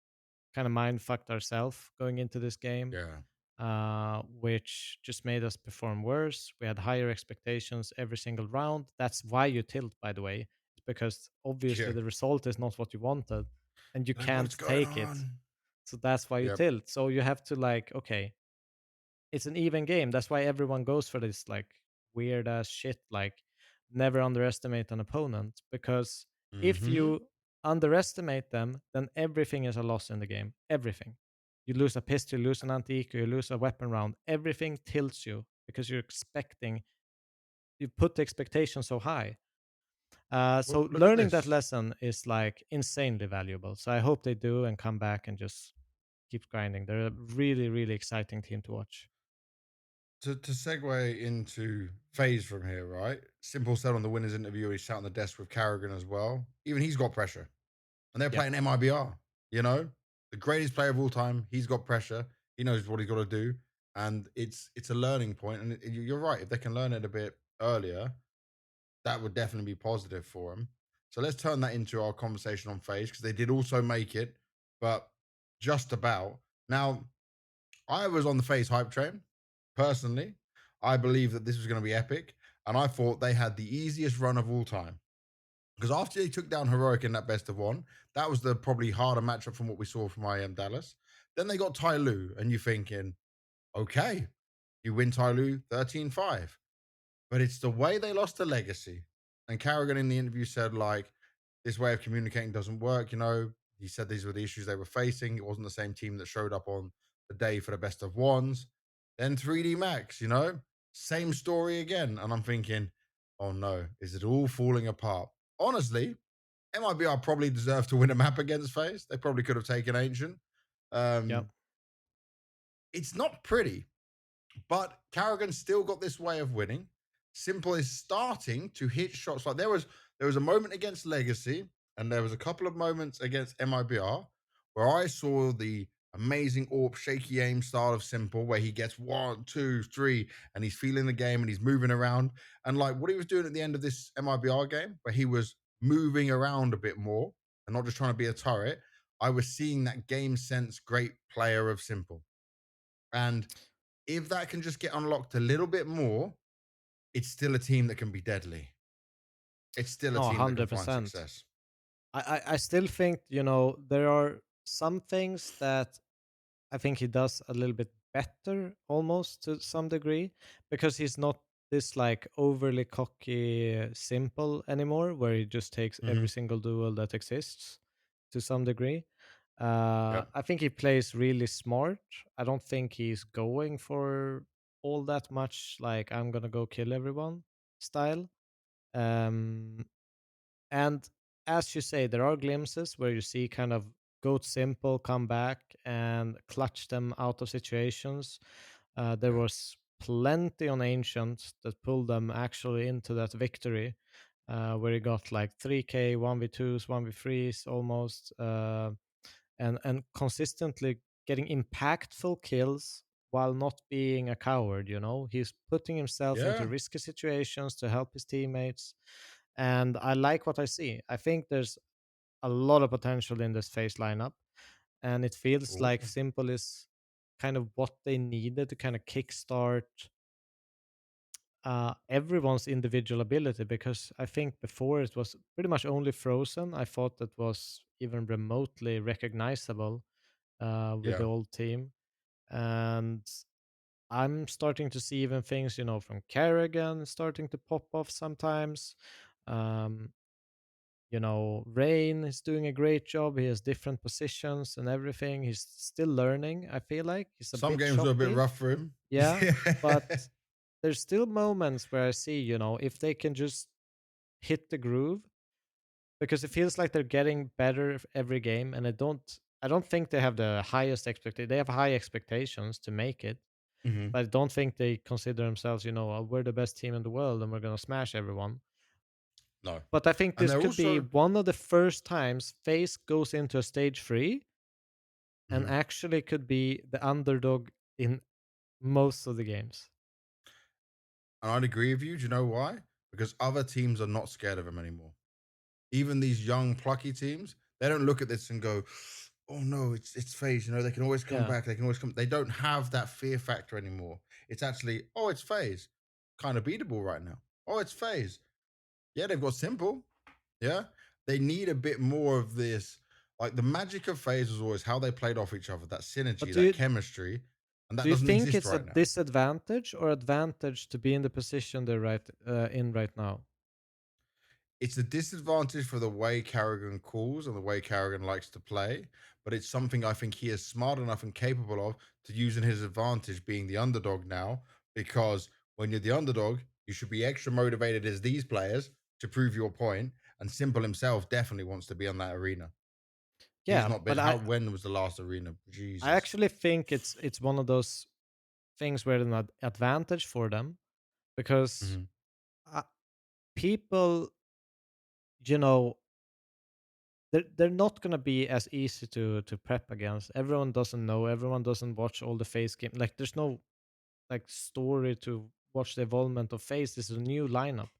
kind of mind fucked ourselves going into this game, Yeah. which just made us perform worse. We had higher expectations every single round. That's why you tilt, by the way, because obviously Yeah. the result is not what you wanted and you Like, what's can't going take it. on? So that's why you Yep. tilt. So you have to, like, okay, it's an even game. That's why everyone goes for this like weird ass shit, like never underestimate an opponent. Because if Mm-hmm. you underestimate them, then everything is a loss in the game. Everything. You lose a pistol, you lose an anti-eco, you lose a weapon round. Everything tilts you because you put the expectation so high. Well, So look at learning that this. lesson is like insanely valuable. So I hope they do and come back and just keep grinding. They're a really, really exciting team to watch. To segue into phase from here, right? Simple said on the winners interview, he sat on the desk with Carrigan as well. Even he's got pressure. And they're Yeah. playing MIBR, you know? The greatest player of all time. He's got pressure. He knows what he's got to do. And it's a learning point. And you're right. If they can learn it a bit earlier, that would definitely be positive for him. So let's turn that into our conversation on phase because they did also make it, but just about. Now, I was on the phase hype train personally. I believe that this was going to be epic, and I thought they had the easiest run of all time. Because after they took down Heroic in that best of one, that was the probably harder matchup from what we saw from IM Dallas. Then they got Ty Lue, and you're thinking, okay, you win Ty Lue 13-5. But it's the way they lost to Legacy. And Carrigan in the interview said, like, this way of communicating doesn't work. You know, he said these were the issues they were facing. It wasn't the same team that showed up on the day for the best of ones. Then 3D Max, same story again. And I'm thinking, oh no, is it all falling apart? Honestly, MIBR probably deserved to win a map against FaZe. They probably could have taken Ancient. Yep. Um, it's not pretty. But Carrigan still got this way of winning. Simple is starting to hit shots. Like there was a moment against Legacy, and there was a couple of moments against MIBR where I saw the amazing AWP shaky aim style of Simple, where he gets one, two, three, and he's feeling the game and he's moving around. And like what he was doing at the end of this MIBR game, where he was moving around a bit more and not just trying to be a turret, I was seeing that game sense great player of Simple. And if that can just get unlocked a little bit more, it's still a team that can be deadly. It's still a No, team that can find 100%. success. I still think, there are some things that I think he does a little bit better, almost to some degree, because he's not this like overly cocky simple anymore, where he just takes every Mhm. single duel that exists to some degree. Yep. I think he plays really smart. I don't think he's going for all that much like I'm gonna go kill everyone style. Um, and as you say, there are glimpses where you see kind of Goat Simple come back and clutch them out of situations. There Yeah. was plenty on Ancient that pulled them actually into that victory, where he got like 3K, 1v2s, 1v3s almost, and consistently getting impactful kills while not being a coward. He's putting himself into Yeah. risky situations to help his teammates, and I like what I see. I think there's a lot of potential in this phase lineup, and it feels like Ooh. Simple is. kind of what they needed to kind of kickstart everyone's individual ability, because I think before it was pretty much only Frozen. I thought that was even remotely recognizable with the Yeah. old team. And I'm starting to see even things, from Kerrigan starting to pop off sometimes. Um, Rain is doing a great job. He has different positions and everything. He's still learning, I feel like. He's a Some bit games were a bit choppy. rough for him. Yeah. But Yeah. there's still moments where I see, if they can just hit the groove, because it feels like they're getting better every game. And I don't think they have the highest expectation. They have high expectations to make it, Mhm. but I don't think they consider themselves, we're the best team in the world and we're going to smash everyone. No. But I think And this they're could be also one of the first times FaZe goes into a stage 3 and mhm. actually could be the underdog in most of the games. And I'd agree with you. Do you know why? Because other teams are not scared of him anymore. Even these young, plucky teams, they don't look at this and go, "Oh no, it's FaZe. You know, they can always come Yeah. back. They can always come." They don't have that fear factor anymore. It's actually, "Oh, it's FaZe. Kind of beatable right now. Oh, it's FaZe. Yeah, they've got simple. Yeah, they need a bit more of this. Like the magic of FaZe was always how they played off each other, that But synergy, do that you chemistry, and do that you doesn't think exist it's a right now. disadvantage or advantage to be in the position they're in right now? It's a disadvantage for the way Carrigan calls and the way Carrigan likes to play, but it's something I think he is smart enough and capable of to use in his advantage being the underdog now. Because when you're the underdog, you should be extra motivated as these players to prove your point. And Simple himself definitely wants to be on that arena. He's Yeah, not been. but How? I When was the last arena? I Jesus. actually think it's one of those things where an advantage for them, because Mhm. uh, people, you know, they're not gonna be as easy to prep against. Everyone doesn't know. Everyone doesn't watch all the face game. Like there's no like story to watch the evolvement of face. This is a new lineup,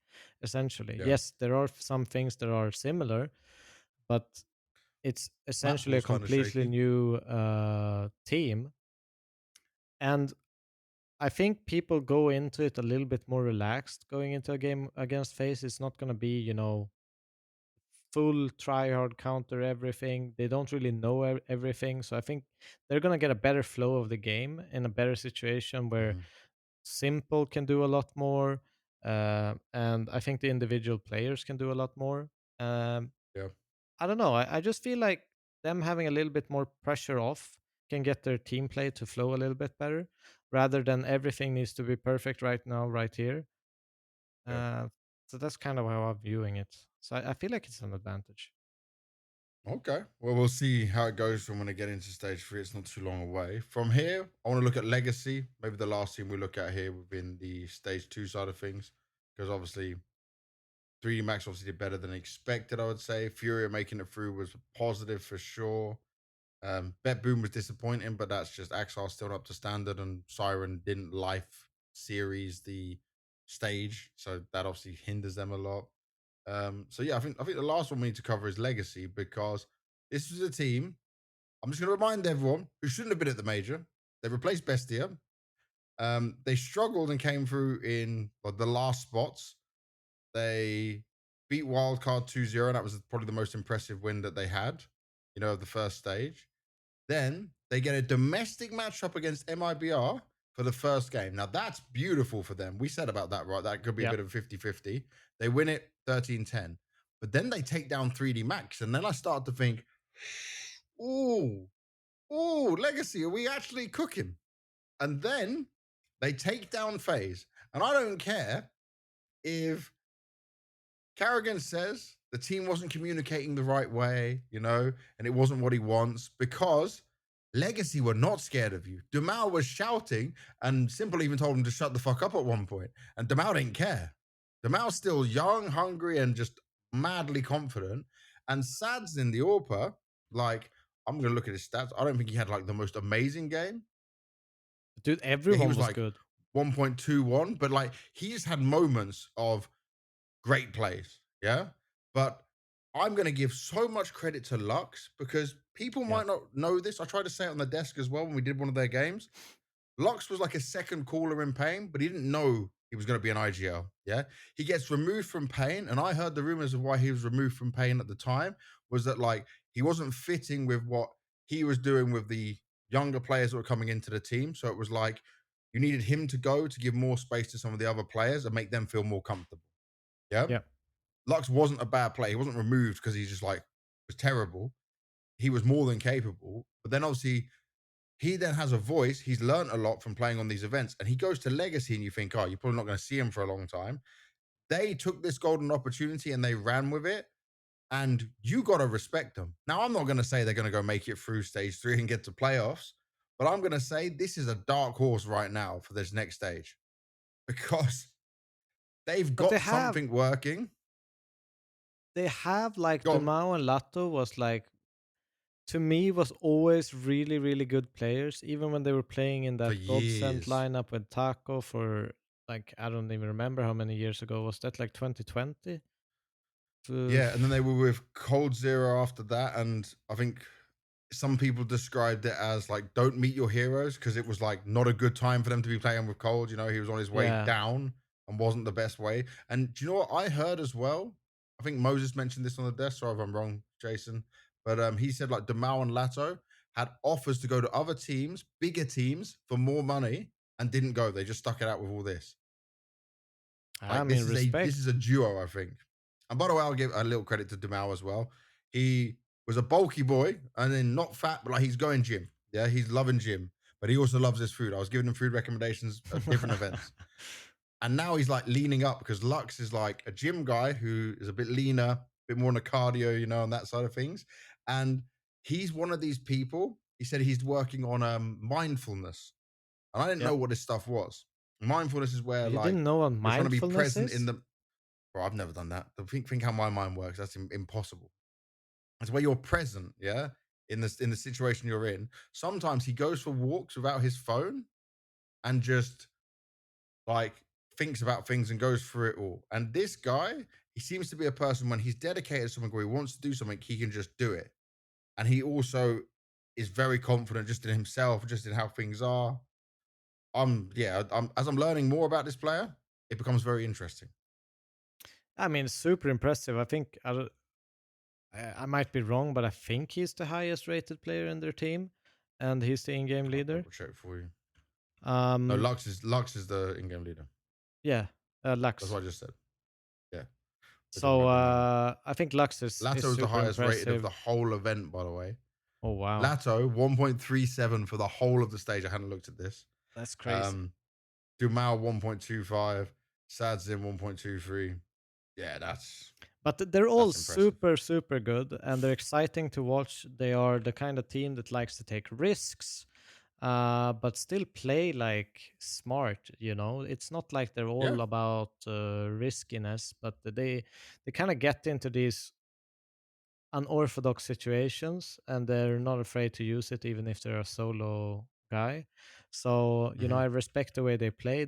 essentially. Yeah. Yes, there are some things that are similar, but it's Map essentially a pool's kind of completely shaky. new team. And I think people go into it a little bit more relaxed going into a game against face. It's not going to be, full try hard counter everything. They don't really know everything. So I think they're going to get a better flow of the game in a better situation where Mhm. Simple can do a lot more. And I think the individual players can do a lot more. Um, Yeah. I don't know. I just feel like them having a little bit more pressure off can get their team play to flow a little bit better, rather than everything needs to be perfect right now, right here. Yeah. Uh, so that's kind of how I'm viewing it. So I feel like it's an advantage. Okay. Well, we'll see how it goes from when they get into stage 3. It's not too long away. From here, I want to look at legacy. Maybe the last team we look at here within the stage 2 side of things. Because obviously, 3D Max obviously did better than expected, I would say. Furia making it through was positive for sure. Bet Boom was disappointing, but that's just Axar still not up to standard, and Siren didn't life series the stage, so that obviously hinders them a lot. So yeah, I think the last one we need to cover is legacy because this was a team. I'm just going to remind everyone who shouldn't have been at the major. They replaced Bestia. They struggled and came through in the last spots. They beat Wildcard 2-0, and that was probably the most impressive win that they had, of the first stage. Then they get a domestic matchup against MIBR for the first game. Now that's beautiful for them. We said about that, right? That could be a Yeah. bit of a 50-50. They win it 13-10. But then they take down 3D Max. And then I start to think, ooh, ooh, Legacy, are we actually cooking? And then they take down FaZe. And I don't care if Carrigan says the team wasn't communicating the right way, and it wasn't what he wants because Legacy were not scared of you. Dumal was shouting, and Simple even told him to shut the fuck up at one point, and Dumal didn't care. Dumal's still young, hungry, and just madly confident. And Sads in the AWPA, like, I'm going to look at his stats. I don't think he had like the most amazing game. Dude, Yeah, he everyone was was like good. 1.21, but like he just had moments of great plays. Yeah. But I'm going to give so much credit to Lux because people Yeah. might not know this. I tried to say it on the desk as well when we did one of their games. Lux was like a second caller in pain, but he didn't know he was going to be an IGL. Yeah. He gets removed from pain. And I heard the rumors of why he was removed from pain at the time was that like he wasn't fitting with what he was doing with the younger players that were coming into the team. So it was like you needed him to go to give more space to some of the other players and make them feel more comfortable. Yeah. Yeah. Lux wasn't a bad player. He wasn't removed because he's just like was terrible. He was more than capable. But then obviously he then has a voice. He's learned a lot from playing on these events, and he goes to Legacy, and you think, oh, you're probably not going to see him for a long time. They took this golden opportunity and they ran with it, and you got to respect them. Now, I'm not going to say they're going to go make it through stage 3 and get to playoffs, but I'm going to say this is a dark horse right now for this next stage because they've But got something working. they have like Go on. Dumao and Lato was like, to me, was always really, really good players, even when they were playing in For that Godsend years. lineup with Taco for like, I don't even remember how many years ago. Was that like 2020? Yeah, and then they were with Cold Zero after that, and I think some people described it as like don't meet your heroes because it was like not a good time for them to be playing with Cold. You know, he was on his way Yeah. down and wasn't the best way. And do you know what I heard as well? I think Moses mentioned this on the desk. Sorry if I'm wrong, Jason, but he said like Demau and Lato had offers to go to other teams, bigger teams, for more money, and didn't go. They just stuck it out with all this. I Like mean, this respect. is a duo, I think. And by the way, I'll give a little credit to Demau as well. He was a bulky boy and then not fat, but like he's going gym. Yeah, he's loving gym, but he also loves his food. I was giving him food recommendations at different events. And now he's like leaning up because Lux is like a gym guy who is a bit leaner, a bit more on the cardio, you know, on that side of things. And he's one of these people. He said he's working on mindfulness. And I didn't know Yep. what this stuff was. Mindfulness is where You like didn't know what you're trying to be mindfulness present in is? the Bro, I've never done that. Think how my mind works. That's impossible. It's where you're present, yeah, in the situation you're in. Sometimes he goes for walks without his phone and just like thinks about things and goes through it all. And this guy, he seems to be a person when he's dedicated to something or he wants to do something, he can just do it. And he also is very confident just in himself, just in how things are. As I'm learning more about this player, it becomes very interesting. I mean, super impressive. I think I might be wrong, but I think he's the highest rated player in their team, and he's the in-game I'll leader. double check for you. No, Um, Lux is the in-game leader. yeah, That's Lux. what I just said. Yeah, looking him So up right now. I think Lux is Lato is the super highest rated of impressive. the whole event, by the way. Oh wow, Lato 1.37 for the whole of the stage. I hadn't looked at this. that's crazy. Um, Dumao 1.25, Sadzin 1.23. Yeah, They're all that's impressive. super, super good, and they're exciting to watch. They are the kind of team that likes to take risks, but still play like smart. You know, it's not like they're Yeah. all about riskiness, but they kind of get into these unorthodox situations and they're not afraid to use it even if they're a solo guy. So you know, Hmm. I respect the way they play.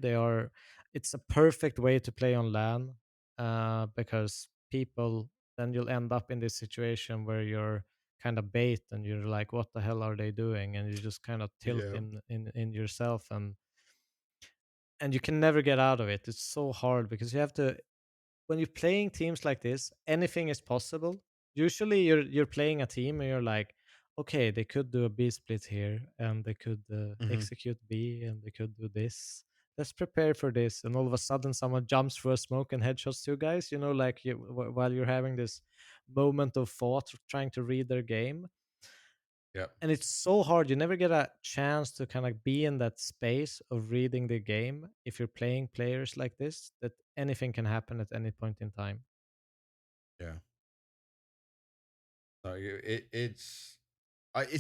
It's a perfect way to play on LAN, because people, then you'll end up in this situation where you're kind of bait and you're like, what the hell are they doing, and you just kind of tilt Yeah. in yourself, and you can never get out of it. It's so hard because you have to, when you're playing teams like this, anything is possible. Usually, you're playing a team and you're like, okay, they could do a B split here, and they could Hmm. execute B, and they could do this. Let's prepare for this, and all of a sudden, someone jumps through a smoke and headshots two guys. You know, like while you're having this moment of thought, trying to read their game, Yeah. and it's so hard. You never get a chance to kind of be in that space of reading the game if you're playing players like this. That anything can happen at any point in time. Yeah. No, it's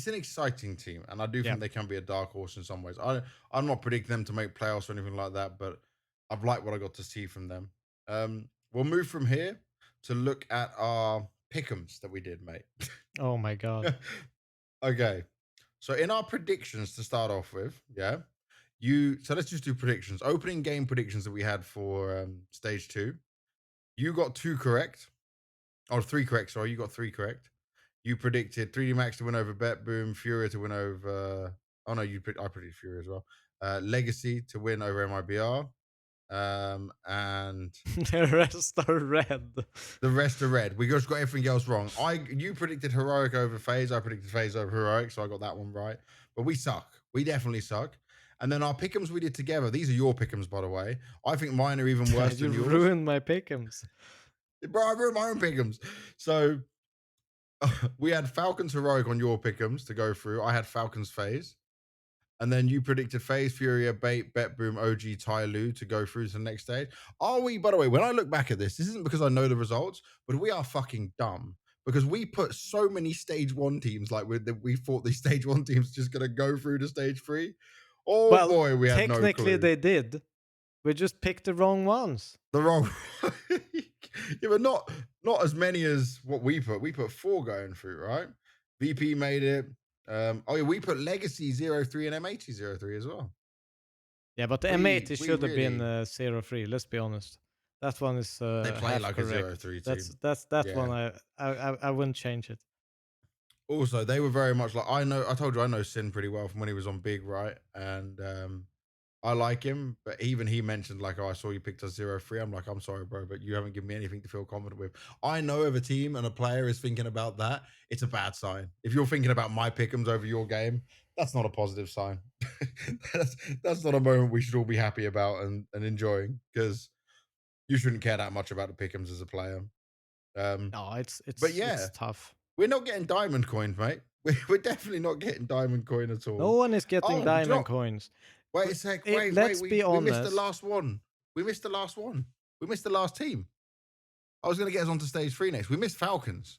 an exciting team, and I do Yeah. think they can be a dark horse in some ways. I'm not predicting them to make playoffs or anything like that, but I've liked what I got to see from them. We'll move from here to look at our pick'ems that we did, mate. Oh my god. Okay, so in our predictions to start off with, yeah, so let's just do predictions. Opening game predictions that we had for stage 2. You got 2 correct. Oh, three correct. Sorry, you got three correct. You predicted 3D Max to win over Bet Boom, Furia to win over. Oh no, I predicted Furia as well. Legacy to win over MIBR. And The rest are red. the rest are red. We just got everything else wrong. You predicted heroic over phase. I predicted phase over heroic, so I got that one right. But we suck. We definitely suck. And then our pickums we did together. These are your pickums, by the way. I think mine are even worse You than yours. ruined my pick'ems. Bro, I ruined my own pickums. So we had Falcons heroic on your pickums to go through. I had Falcons phase. And then you predicted FaZe, Furia, Bait, Bet Boom, OG, Ty Lue to go through to the next stage. Are we, by the way, when I look back at this isn't because I know the results, but we are fucking dumb because we put so many stage one teams, like we thought these stage one teams just going to go through to stage three. Oh Well, boy, we had no technically clue. they did. We just picked the wrong ones. The wrong. Yeah, but not as many as what we put. We put four going through, right? VP made it. Oh yeah, we put Legacy 03 and M80 03 as well. Yeah, but the We M80 we should have been really 0-3. Let's be honest. That one is they play half like a zero correct. three That's team. that one. Yeah. I wouldn't change it. Also, they were very much like I told you I know Sin pretty well from when he was on Big, right? And I like him, but even he mentioned like, "Oh, I saw you picked us 0-3." I'm like, "I'm sorry, bro, but you haven't given me anything to feel confident with." I know if a team and a player is thinking about that, it's a bad sign. If you're thinking about my pickums over your game, that's not a positive sign. that's that's not a moment we should all be happy about and enjoying because you shouldn't care that much about the pickums as a player. Um, No, but it's yeah, tough. we're not getting diamond coins, mate. We're definitely not getting diamond coin at No all. one is getting Oh, do you know diamond what? coins. Wait a sec. Wait. Let's be We missed the honest. last one. We missed the last one. We missed the last team. I was going to get us onto stage three next. We missed Falcons.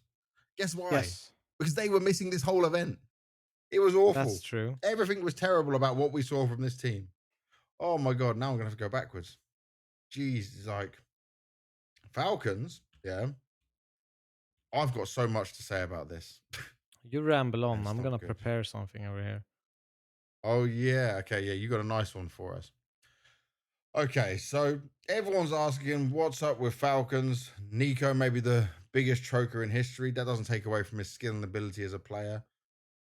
Guess why? Yes, Because they were missing this whole event. It was that's awful. true. Everything was terrible about what we saw from this team. Oh my god! Now I'm going to have to go backwards. Jeez, it's like Falcons. Yeah, I've got so much to say about this. You ramble on. It's I'm not gonna good. prepare something over here. Oh yeah. Okay. Yeah, you got a nice one for us. Okay, so everyone's asking what's up with Falcons. Nico, maybe the biggest choker in history. That doesn't take away from his skill and ability as a player.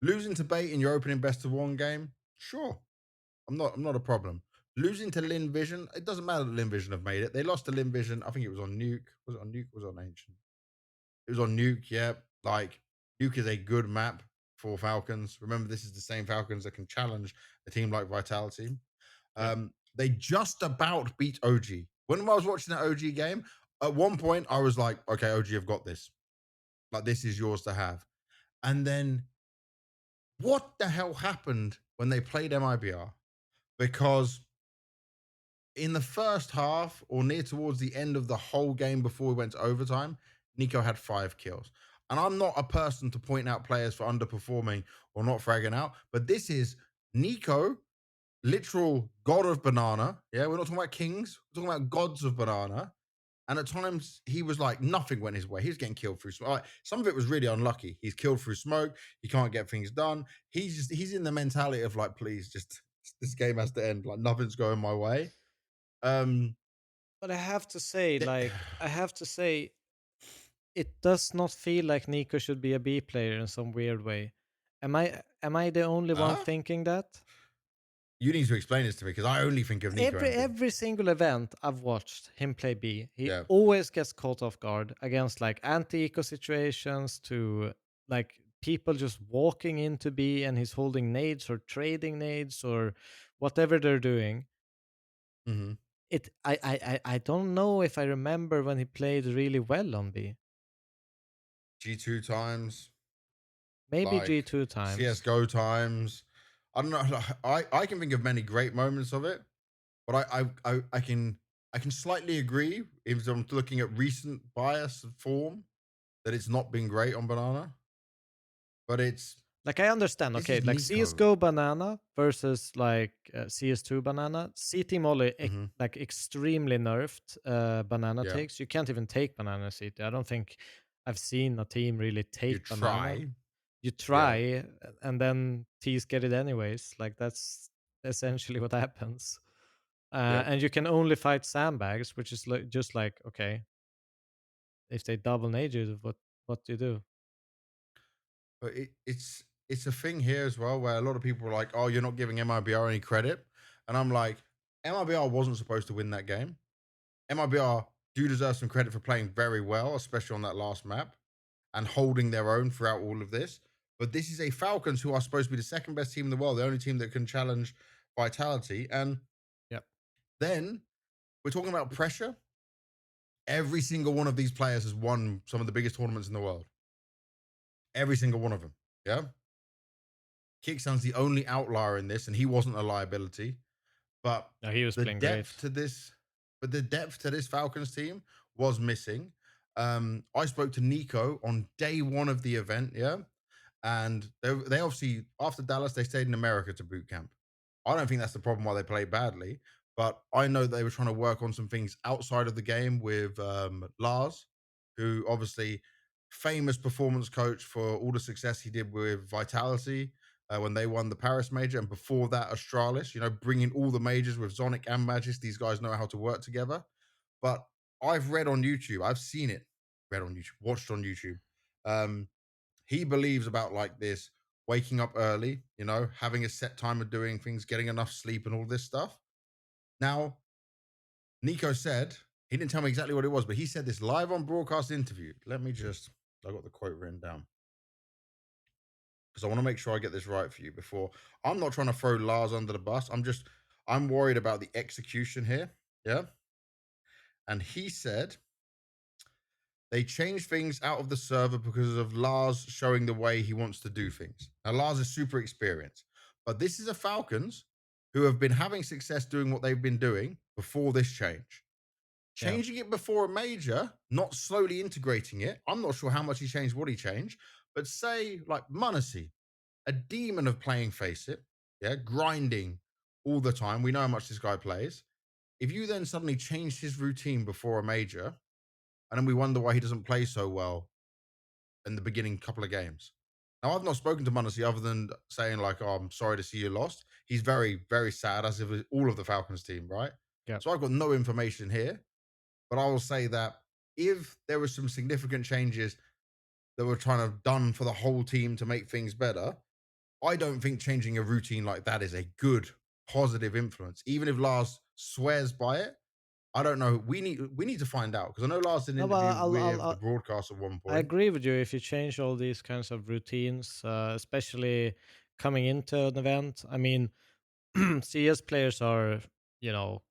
Losing to Bait in your opening best of one game, sure. I'm not a problem. Losing to Lin Vision, it doesn't matter that Lin Vision have made it. They lost to Lin Vision. I think it was on Nuke. Was it on Nuke? Was it on Ancient? It was on Nuke, yeah. Like Nuke is a good map for Falcons. Remember, this is the same Falcons that can challenge a team like Vitality. Yeah. They just about beat OG. When I was watching that OG game, at one point I was like, okay, OG have got this. Like, this is yours to have. And then what the hell happened when they played MIBR? Because in the first half or near towards the end of the whole game before we went to overtime, Nico had 5 kills. And I'm not a person to point out players for underperforming or not fragging out, but this is Nico, literal god of banana. Yeah, we're not talking about kings, we're talking about gods of banana. And at times he was like nothing went his way. He was getting killed through smoke. Like, some of it was really unlucky. He's killed through smoke. He can't get things done. He's in the mentality of like, please, just this game has to end. Like nothing's going my way. Um, But I have to say, th- it does not feel like Nico should be a B player in some weird way. Am I the only one huh? thinking that? You need to explain this to me because I only think of Nico MP. Every single event I've watched him play B, he Yeah. always gets caught off guard against like anti-eco situations to like people just walking into B and he's holding nades or trading nades or whatever they're doing. Hmm. I don't know if I remember when he played really well on B. G2 times, Maybe like G2 times. CS:GO times. I don't know. I can think of many great moments of it, but I can slightly agree if I'm looking at recent bias and form that it's not been great on Banana, but Like I understand, it's okay, just like Nico. CS:GO banana versus like CS2 banana. CT Molly Hmm. like extremely nerfed banana Yeah, takes. You can't even take banana CT. I don't think I've seen a team really you take banana. try. You Yeah, try and then T's get it anyways. Like that's essentially what happens. yep. And you can only fight sandbags, which is just like okay, if they double nade you, what do you do? But it's a thing here as well where a lot of people are like, "Oh, you're not giving MIBR any credit," and I'm like, MIBR wasn't supposed to win that game. MIBR do deserve some credit for playing very well, especially on that last map and holding their own throughout all of this. But this is a Falcons who are supposed to be the second best team in the world, the only team that can challenge Vitality. And Yep. then we're talking about pressure. Every single one of these players has won some of the biggest tournaments in the world. Every single one of them. Yeah. Kicksan's the only outlier in this, and he wasn't a liability. But No, he was the playing depth great. to this, but the depth to this Falcons team was missing. I spoke to Nico on day one of the event, yeah, and they obviously after Dallas they stayed in America to boot camp. I don't think that's the problem why they played badly, but I know they were trying to work on some things outside of the game with Lars, who obviously famous performance coach for all the success he did with Vitality when they won the Paris major, and before that Astralis. You know, bringing all the majors with Zonic and Magis. These guys know how to work together. But I've read on YouTube, I've seen it, read on YouTube, watched on YouTube. Um, he believes about like this waking up early, you know, having a set time of doing things, getting enough sleep, and all this stuff. Now, Nico said, he didn't tell me exactly what it was, but he said this live on broadcast interview. Let me just, I got the quote written down because I want to make sure I get this right for you before. I'm not trying to throw Lars under the bus. I'm worried about the execution here. Yeah. And he said, they changed things out of the server because of Lars showing the way he wants to do things. Now, Lars is super experienced, but this is a Falcons who have been having success doing what they've been doing before this change. Yeah. Changing it before a major, not slowly integrating it. I'm not sure how much he changed, what he changed, but say like Munacy, a demon of playing face it, yeah, grinding all the time. We know how much this guy plays. If you then suddenly change his routine before a major, and then we wonder why he doesn't play so well in the beginning couple of games. Now, I've not spoken to Munacy other than saying, like, oh, I'm sorry to see you lost. He's very, very sad, as if all of the Falcons team, right? Yep. So I've got no information here, but I will say that if there were some significant changes that were trying to done for the whole team to make things better, I don't think changing a routine like that is a good, positive influence. Even if Lars swears by it, I don't know. We need to find out because I know Lars did an No, but interview with the broadcast at one I point. agree with you. If you change all these kinds of routines, especially coming into an event, I mean, CS players are, you know,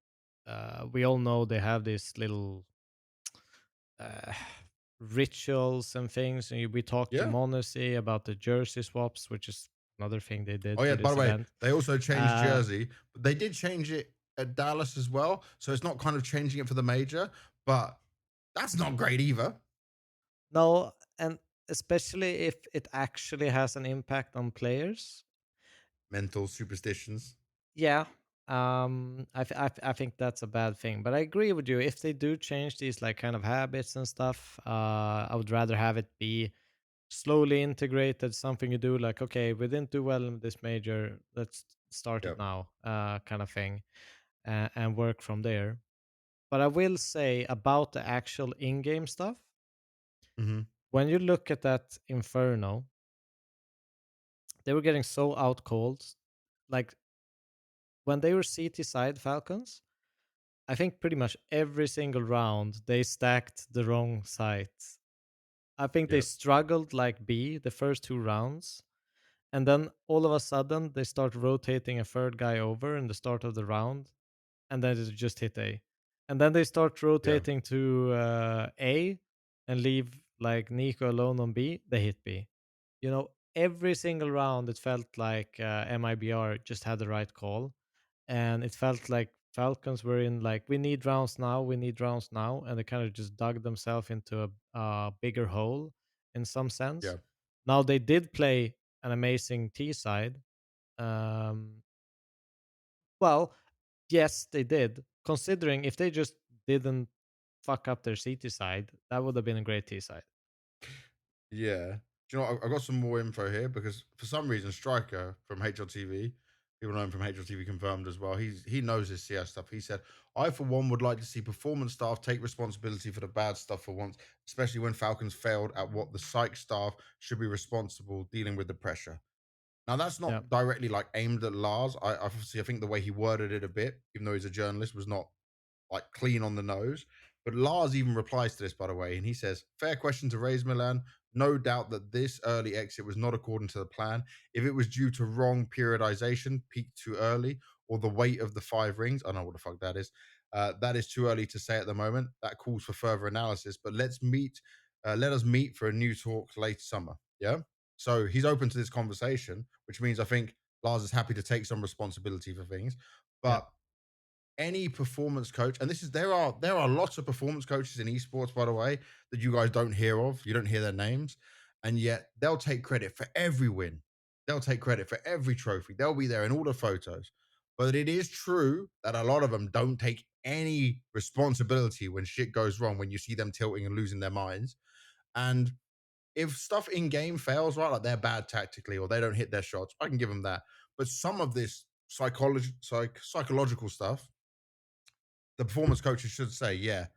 we all know they have these little uh, rituals and things. And we talked to Yeah. Monacy about the jersey swaps, which is another thing they Oh did yeah. for By this the way, event. they also changed Uh, jersey, but they did change it at Dallas as well. So it's not kind of changing it for the major, but that's not great either. no, and especially if it actually has an impact on players. Mental superstitions. Yeah, I think that's a bad thing. But I agree with you. If they do change these like kind of habits and stuff, I would rather have it be slowly integrated. Something you do like, okay, we didn't do well in this major. Let's start it Yep. now, kind of thing, and work from there. But I will say about the actual in-game stuff. Hmm. When you look at that Inferno, they were getting so out cold. Like when they were CT side Falcons, I think pretty much every single round they stacked the wrong sites. I think they Yep. struggled like B the first two rounds, and then all of a sudden they start rotating a third guy over in the start of the round, and then it just hit A. And then they start Yeah. rotating to A and leave like Nico alone on B. They hit B. You know, every single round it felt like MIBR just had the right call, and it felt like Falcons were in like we need rounds now, and they kind of just dug themselves into a bigger hole in some sense. Yeah. Now they did play an amazing T side. Um, well, yes, they did. Considering if they just didn't fuck up their CT side, that would have been a great T side. Yeah. Do you know what? I got some more info here because for some reason Striker from HLTV People know him from HLTV Confirmed as well. He knows his CS stuff. He said, "I for one would like to see performance staff take responsibility for the bad stuff for once, especially when Falcons failed at what the psych staff should be responsible dealing with the pressure." Now that's Yeah, not directly like aimed at Lars. I think the way he worded it a bit, even though he's a journalist, was not like clean on the nose. But Lars even replies to this, by the way, and he says, "Fair question to raise, Milan. No doubt that this early exit was not according to the plan. If it was due to wrong periodization, peaked too early, or the weight of the five rings, I don't know what the fuck that is. That is too early to say at the moment. That calls for further analysis. But let's meet. Let us meet for a new talk late summer. Yeah." So he's open to this conversation, which means I think Lars is happy to take some responsibility for things, yeah. but any performance coach, and this is there are lots of performance coaches in esports, by the way, that you guys don't hear of. You don't hear their names, and yet they'll take credit for every win. They'll take credit for every trophy. They'll be there in all the photos. But it is true that a lot of them don't take any responsibility when shit goes wrong, when you see them tilting and losing their minds. And if stuff in game fails, right, like they're bad tactically or they don't hit their shots, I can give them that. But some of this psychological stuff, the performance coaches should say, "Yeah,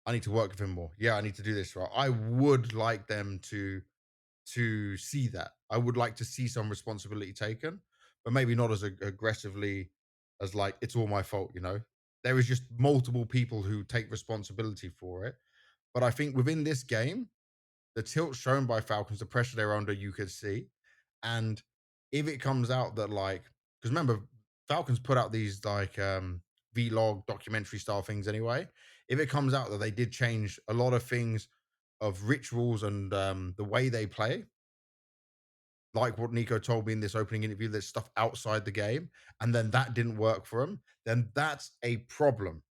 I need to work with him more. Yeah, I need to do this right." I would like them to see that. I would like to see some responsibility taken, but maybe not as aggressively as like it's all my fault. There is just multiple people who take responsibility for it. But I think within this game, the tilt shown by Falcons, the pressure they're under, you could see. And if it comes out that like, because remember, Falcons put out these like vlog documentary style things anyway. If it comes out that they did change a lot of things of rituals and the way they play, like what Nico told me in this opening interview, there's stuff outside the game, and then that didn't work for them, then that's a problem.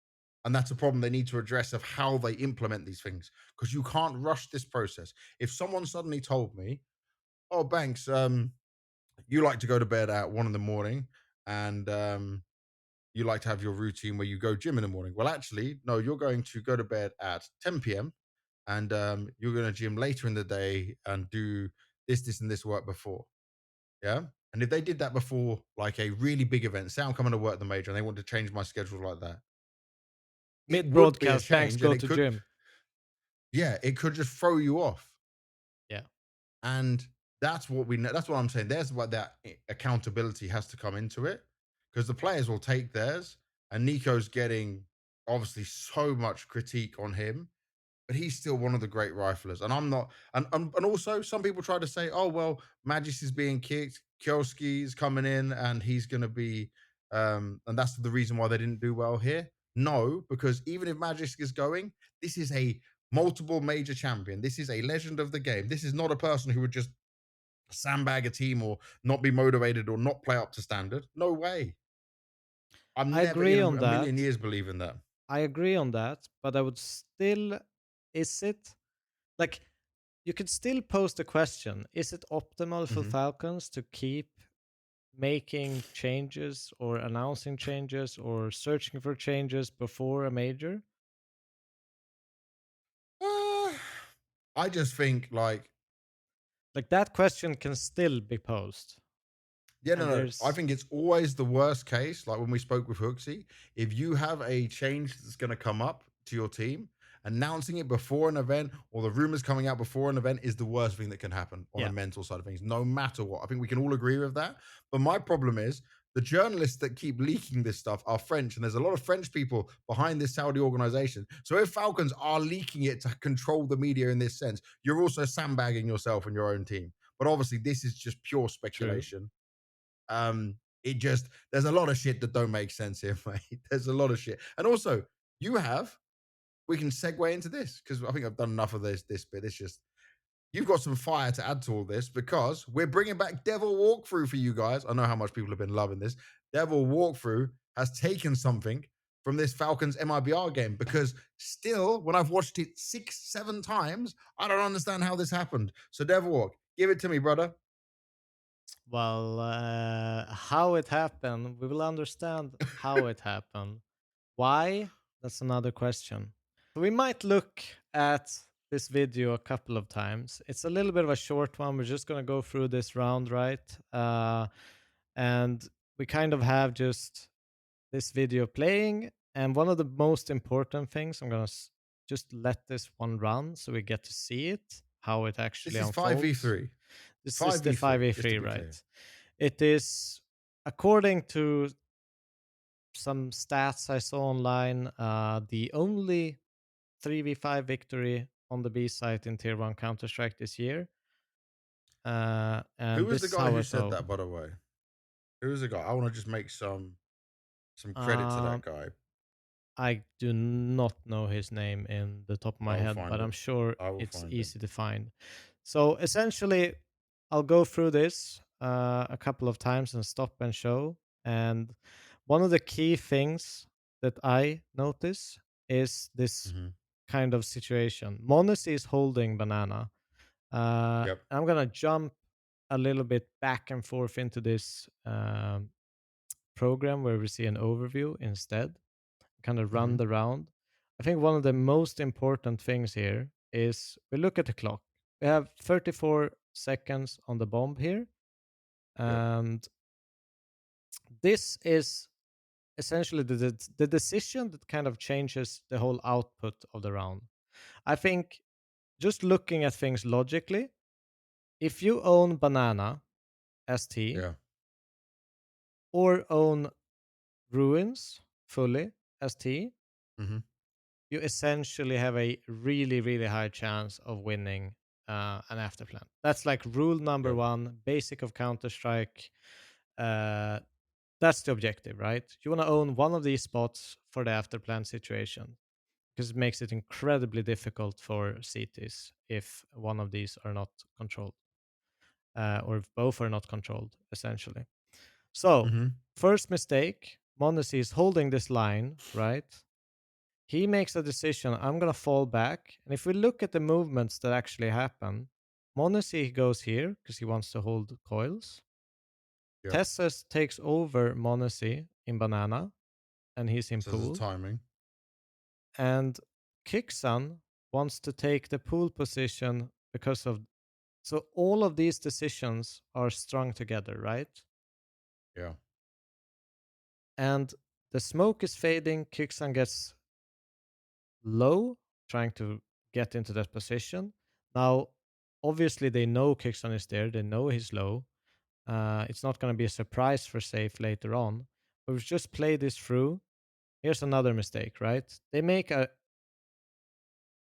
And that's a problem they need to address of how they implement these things. Because you can't rush this process. If someone suddenly told me, "Oh, Banks, you like to go to bed at 1 in the morning and you like to have your routine where you go gym in the morning." Well, actually, no, you're going to go to bed at 10 p.m. and you're going to gym later in the day and do this, and this work before. Yeah. And if they did that before like a really big event, say I'm coming to work the major and they want to change my schedule like that, it Mid would be a broadcast, Banks change and go it to could, gym. yeah, it could just throw you off. Yeah, And that's what we know. That's what I'm saying. There's what that accountability has to come into it because the players will take theirs. And Nico's getting obviously so much critique on him, but he's still one of the great riflers. And I'm not. And also, some people try to say, "Oh well, Magis is being kicked. Kielski's coming in, and he's going to be, and that's the reason why they didn't do well here." No, because even if Magisk is going, this is a multiple major champion. This is a legend of the game. This is not a person who would just sandbag a team or not be motivated or not play up to standard. No way. I'm I never agree in on a million that. years believing that. I agree on that, but I would still, is it like, you could still post a question. Is it optimal for Mhm. Falcons to keep making changes or announcing changes or searching for changes before a major? Uh, I just think like, Like, that question can still be posed. yeah, no, And no. I there's, think it's always the worst case. Like when we spoke with Hooksy, if you have a change that's going to come up to your team, announcing it before an event or the rumors coming out before an event is the worst thing that can happen on a yeah, mental side of things, no matter what. I think we can all agree with that. But my problem is the journalists that keep leaking this stuff are French, and there's a lot of French people behind this Saudi organization. So if Falcons are leaking it to control the media in this sense, you're also sandbagging yourself and your own team. But obviously, this is just pure true. speculation. It just there's a lot of shit that don't make sense here, mate. There's a lot of shit. And also, you have we can segue into this because I think I've done enough of this bit. It's just you've got some fire to add to all this because we're bringing back Devil Walkthrough for you guys. I know how much people have been loving this. Devil Walkthrough has taken something from this Falcons MIBR game because still, when I've watched it 6, 7 times, I don't understand how this happened. So, Devil Walk, give it to me, brother. Well, how it happened, we will understand how it happened. Why? That's another question. So we might look at this video a couple of times. It's a little bit of a short one. We're just going to go through this round, right? And we kind of have just this video playing, and one of the most important things, I'm gonna just let this one run so we get to see it, how it This actually is unfolds. 5v3. This is the 5v3, just to 5v3, be clear. right? It is, according to some stats I saw online, the only 3v5 victory on the B site in Tier 1 Counter Strike this year. Who And was this the is guy how who it said go. that, by the way? Who was the guy? I want to just make some credit to that Um, guy. I do not know his name in the top of my I will head, find but I'm him. sure I will it's find him. easy to find. So essentially, I'll go through this a couple of times and stop and show. And one of the key things that I notice is this Hmm. kind of situation. Monacy is holding banana. Yep. I'm gonna jump a little bit back and forth into this program where we see an overview instead, kind of Hmm. run the round. I think one of the most important things here is we look at the clock. We have 34 seconds on the bomb here, Yep. and this is essentially the decision that kind of changes the whole output of the round. I think just looking at things logically, if you own banana ST Yeah. or own ruins fully ST, Hmm. you essentially have a really, really high chance of winning an afterplan. That's like rule number Yep. one, basic of Counter Strike. Uh, that's the objective, right? You want to own one of these spots for the afterplan situation because it makes it incredibly difficult for CTs if one of these are not controlled, or if both are not controlled, essentially. So, Hmm. first mistake, Mondesi is holding this line, right? He makes a decision, I'm going to fall back. And if we look at the movements that actually happen, Mondesi goes here because he wants to hold coils. Yep. Tessus takes over Mondesi in banana and he's in So there's pool. timing. And Kixan wants to take the pool position because of. So all of these decisions are strung together, right? Yeah. And the smoke is fading. Kixan gets low, trying to get into that position. Now, obviously, they know Kixan is there. They know he's low. It's not going to be a surprise for Safe later on. But we've just played this through. Here's another mistake, right? They make a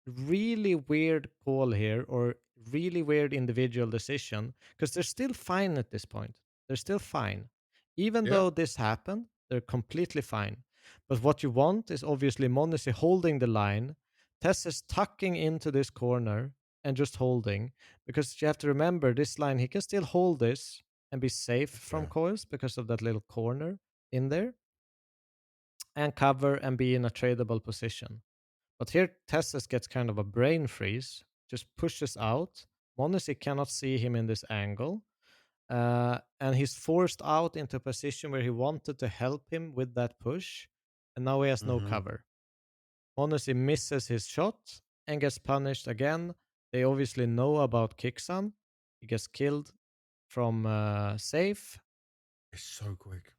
really weird call here or really weird individual decision because they're still fine at this point. They're still fine. Even Yeah. though this happened, they're completely fine. But what you want is obviously Monesi holding the line, Tess is tucking into this corner and just holding because you have to remember this line, he can still hold this and be safe from Yeah. coils because of that little corner in there and cover and be in a tradable position. But here, Tessus gets kind of a brain freeze, just pushes out. Monesi cannot see him in this angle. And he's forced out into a position where he wanted to help him with that push. And now he has no Hmm. cover. Monesi misses his shot and gets punished again. They obviously know about Kixan. He gets killed from safe. It's so quick.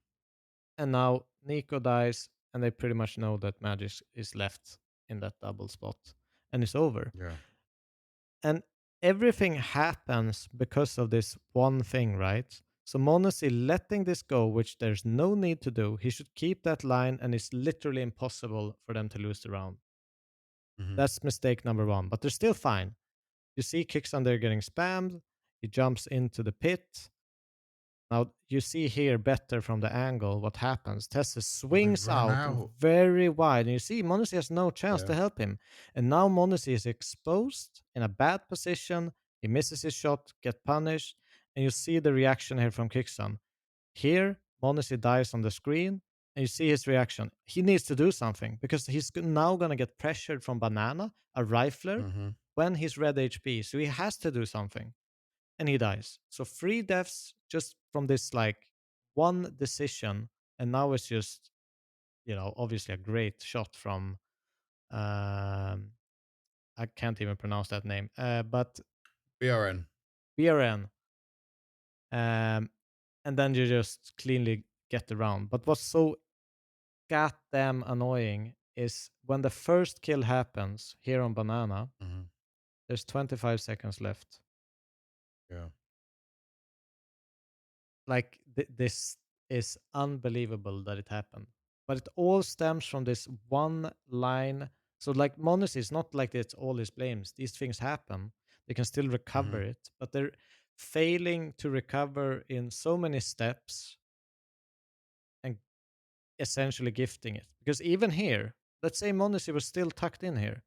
And now Nico dies, and they pretty much know that Magic is left in that double spot. And it's over. Yeah. And everything happens because of this one thing, right? So Monesi letting this go, which there's no need to do. He should keep that line, and it's literally impossible for them to lose the round. Hmm. That's mistake number one, but they're still fine. You see Kicks on there getting spammed. He jumps into the pit. Now you see here better from the angle what happens. Tessa Oh, they swings ran out out. very wide, and you see Monesi has no chance Yeah. to help him. And now Monesi is exposed in a bad position. He misses his shot, get punished, and you see the reaction here from Kixon. Here, Monesi dies on the screen, and you see his reaction. He needs to do something because he's now going to get pressured from Banana, a rifler, Hmm. when he's red HP. So he has to do something and he dies. So three deaths just from this like one decision, and now it's just obviously a great shot from um I can't even pronounce that name, but BRN. BRN, um, and then you just cleanly get around. But what's so goddamn annoying is when the first kill happens here on banana, Mhm. there's 25 seconds left. Yeah. Like this is unbelievable that it happened. But it all stems from this one line. So like Monacy is not like it's all his blames. These things happen. They can still recover Mhm. it, but they're failing to recover in so many steps and essentially gifting it. Because even here, let's say Monacy was still tucked in here.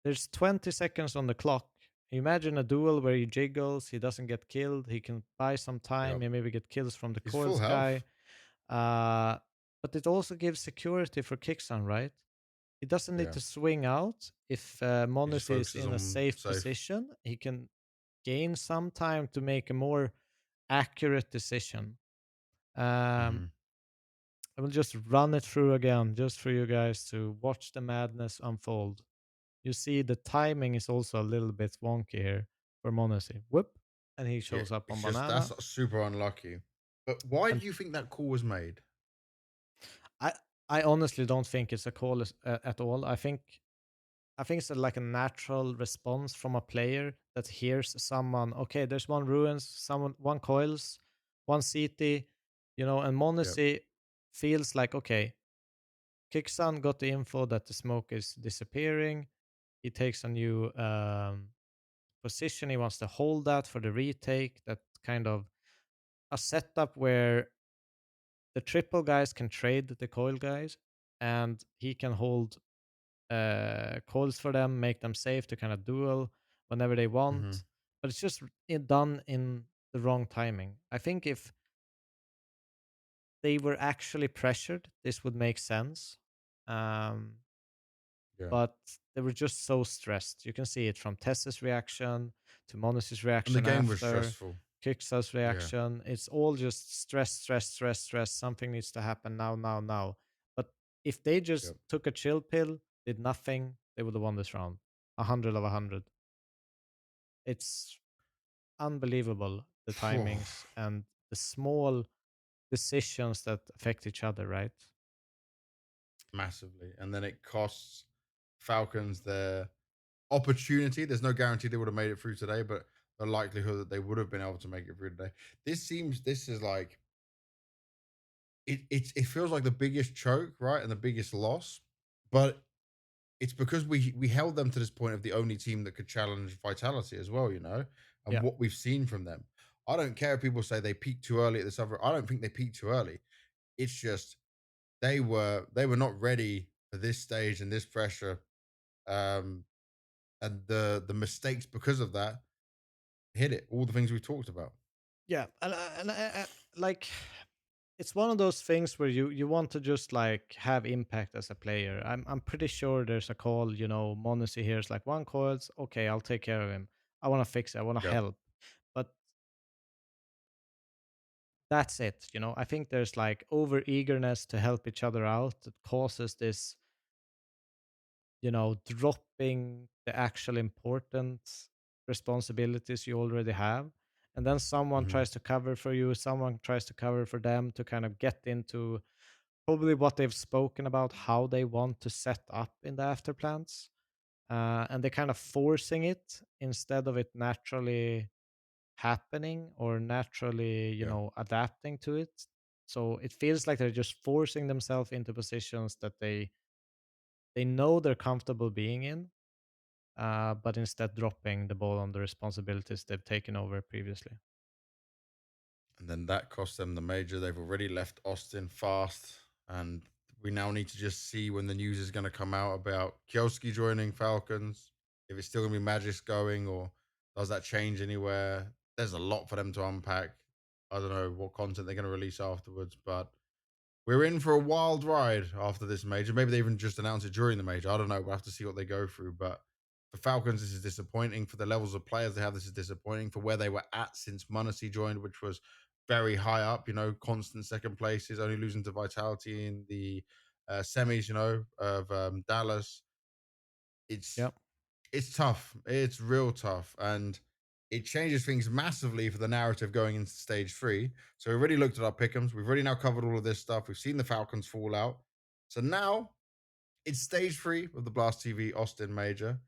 There's 20 seconds on the clock. Imagine a duel where he jiggles, he doesn't get killed, he can buy some time, Yep. he maybe get kills from the He's full coils health. guy. Uh, but it also gives security for Kicksan, right? He doesn't need Yeah. to swing out. If He just Monacy is focuses in a on safe safe. position, he can gain some time to make a more accurate decision. Um, Mhm. I will just run it through again, just for you guys to watch the madness unfold. You see, the timing is also a little bit wonky here for Monacy. Whoop, and he Yeah. shows up It's on just banana. that's super unlucky. But why And do you think that call was made? I, I honestly don't think it's a call at all. I think it's like a natural response from a player that hears someone. Okay, there's one ruins, someone one coils, one CT, and Yep. Monacy feels like okay. Kicksan got the info that the smoke is disappearing. He takes a new position. He wants to hold that for the retake. That kind of a setup where the triple guys can trade the coil guys, and he can hold coils for them, make them safe to kind of duel whenever they Mhm. want. But it's just done in the wrong timing. I think if they were actually pressured, this would make sense. Um, Yeah. but they were just so stressed. You can see it from Tessa's reaction to Monacy's And the reaction game was after, stressful. Kixa's Yeah. reaction. It's all just stress, stress, stress, stress. Something needs to happen now, now, now. But if they just Yep. took a chill pill, did nothing, they would have won this round. 100 of 100. It's unbelievable the Phew. timings and the small decisions that affect each other, right? Massively. And then it costs Falcons their opportunity. There's no guarantee they would have made it through today, but the likelihood that they would have been able to make it through today. This is like it feels like the biggest choke, right? And the biggest loss. But it's because we held them to this point of the only team that could challenge Vitality as well, and Yeah. what we've seen from them. I don't care if people say they peaked too early at this other. I don't think they peaked too early. It's just they were not ready for this stage and this pressure. Um, and the mistakes because of that hit it. All the things we talked about. Yeah. Like, it's one of those things where you want to just like have impact as a player. I'm pretty sure there's a call, Monacy here's like one coils, okay, I'll take care of him. I want to fix it, I want to Yep. help. But that's it, I think there's like over eagerness to help each other out that causes this, dropping the actual important responsibilities you already have. And then someone Hmm. tries to cover for you, someone tries to cover for them to kind of get into probably what they've spoken about, how they want to set up in the after plans. And they're kind of forcing it instead of it naturally happening or naturally, Yeah. adapting to it. So it feels like they're just forcing themselves into positions that they know they're comfortable being in, but instead dropping the ball on the responsibilities they've taken over previously. And then that cost them the major. They've already left Austin fast. And we now need to just see when the news is going to come out about Kielski joining Falcons. If it's still going to be Magis going, or does that change anywhere? There's a lot for them to unpack. I don't know what content they're going to release afterwards, but we're in for a wild ride after this major. Maybe they even just announce it during the major. I don't know. We'll have to see what they go through. But for Falcons, this is disappointing. For the levels of players they have, this is disappointing. For where they were at since Munacy joined, which was very high up, constant second places, only losing to Vitality in the semis, of Dallas. It's Yep. it's tough. It's real tough. And it changes things massively for the narrative going into stage three. So we already looked at our pickums. We've already now covered all of this stuff. We've seen the Falcons fall out. So now it's stage three of the Blast TV Austin Major.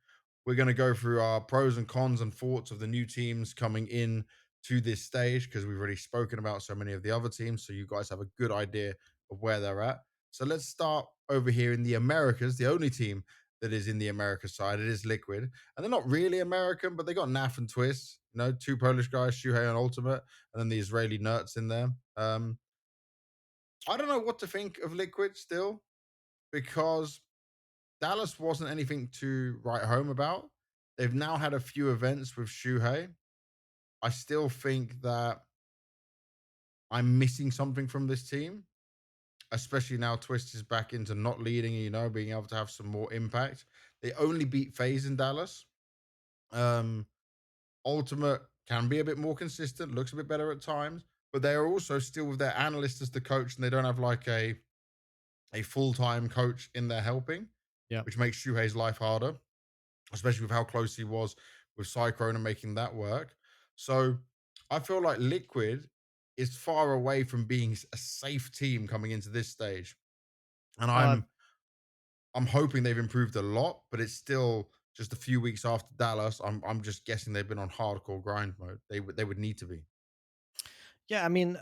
We're going to go through our pros and cons and thoughts of the new teams coming in to this stage because we've already spoken about so many of the other teams. So you guys have a good idea of where they're at. So let's start over here in the Americas. The only team that is in the America side, it is Liquid. And they're not really American, but they got Naf and Twist, two Polish guys, Shuhei and Ultimate, and then the Israeli nerds in there. I don't know what to think of Liquid still because Dallas wasn't anything to write home about. They've now had a few events with Shuhei. I still think that I'm missing something from this team, especially now Twist is back into not leading, being able to have some more impact. They only beat FaZe in Dallas. Um, Ultimate can be a bit more consistent, looks a bit better at times, but they are also still with their analyst as the coach, and they don't have like a full-time coach in there helping, Yeah. which makes Shuhei's life harder, especially with how close he was with Cyclone and making that work. So I feel like Liquid is far away from being a safe team coming into this stage. And Uh, I'm hoping they've improved a lot, but it's still just a few weeks after Dallas. I'm just guessing they've been on hardcore grind mode. They would need to be. yeah, I mean,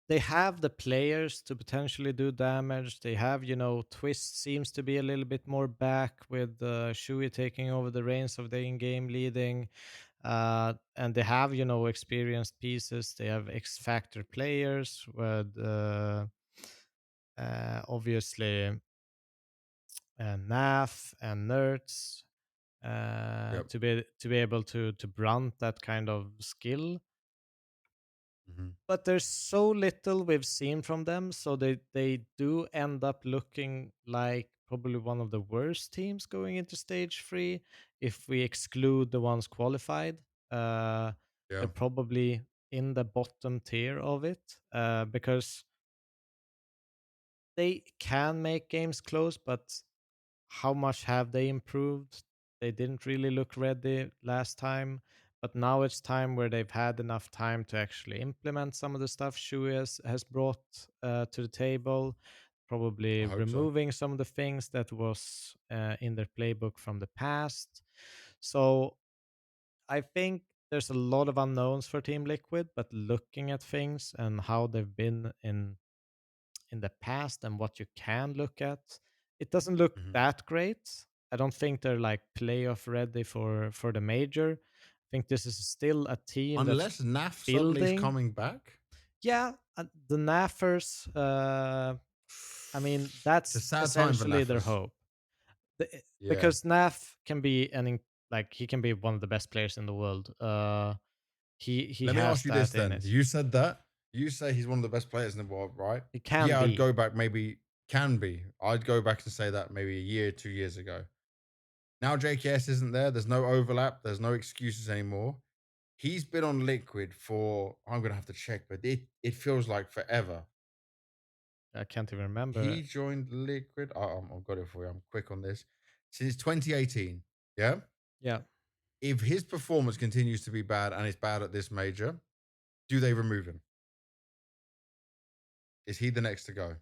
they have the players to potentially do damage. They have, Twist seems to be a little bit more back with Shui taking over the reins of the in-game leading. And they have, experienced pieces. They have X Factor players with obviously NAF and Nerds Yep. to be able to brunt that kind of skill. Mhm. But there's so little we've seen from them, so they do end up looking like probably one of the worst teams going into stage three. If we exclude the ones qualified, uh, they're Yeah. probably in the bottom tier of it because they can make games close, but how much have they improved? They didn't really look ready last time, but now it's time where they've had enough time to actually implement some of the stuff Shui has brought to the table, I probably hope so. removing some of the things that was in their playbook from the past. So I think there's a lot of unknowns for Team Liquid, but looking at things and how they've been in the past and what you can look at, it doesn't look Mhm. that great. I don't think they're like playoff ready for the major. I think this is still a team that's Unless NAF suddenly is building. coming back. Yeah, the Naffers. I mean, It's a that's sad time for essentially their NAFers. hope. Yeah. Because Naff can be like he can be one of the best players in the world. He Let me has ask you this that in then. it. You said that. You say he's one of the best players in the world, right? He can Yeah, I'd be. go back maybe can be. I'd go back and say that maybe a year, 2 years ago. Now JKS isn't there. There's no overlap. There's no excuses anymore. He's been on Liquid for I'm gonna have to check, but it feels like forever. I can't even remember. He joined Liquid. I've got it for you. I'm quick on this. Since 2018. Yeah. Yeah. If his performance continues to be bad and it's bad at this major, do they remove him? Is he the next to go?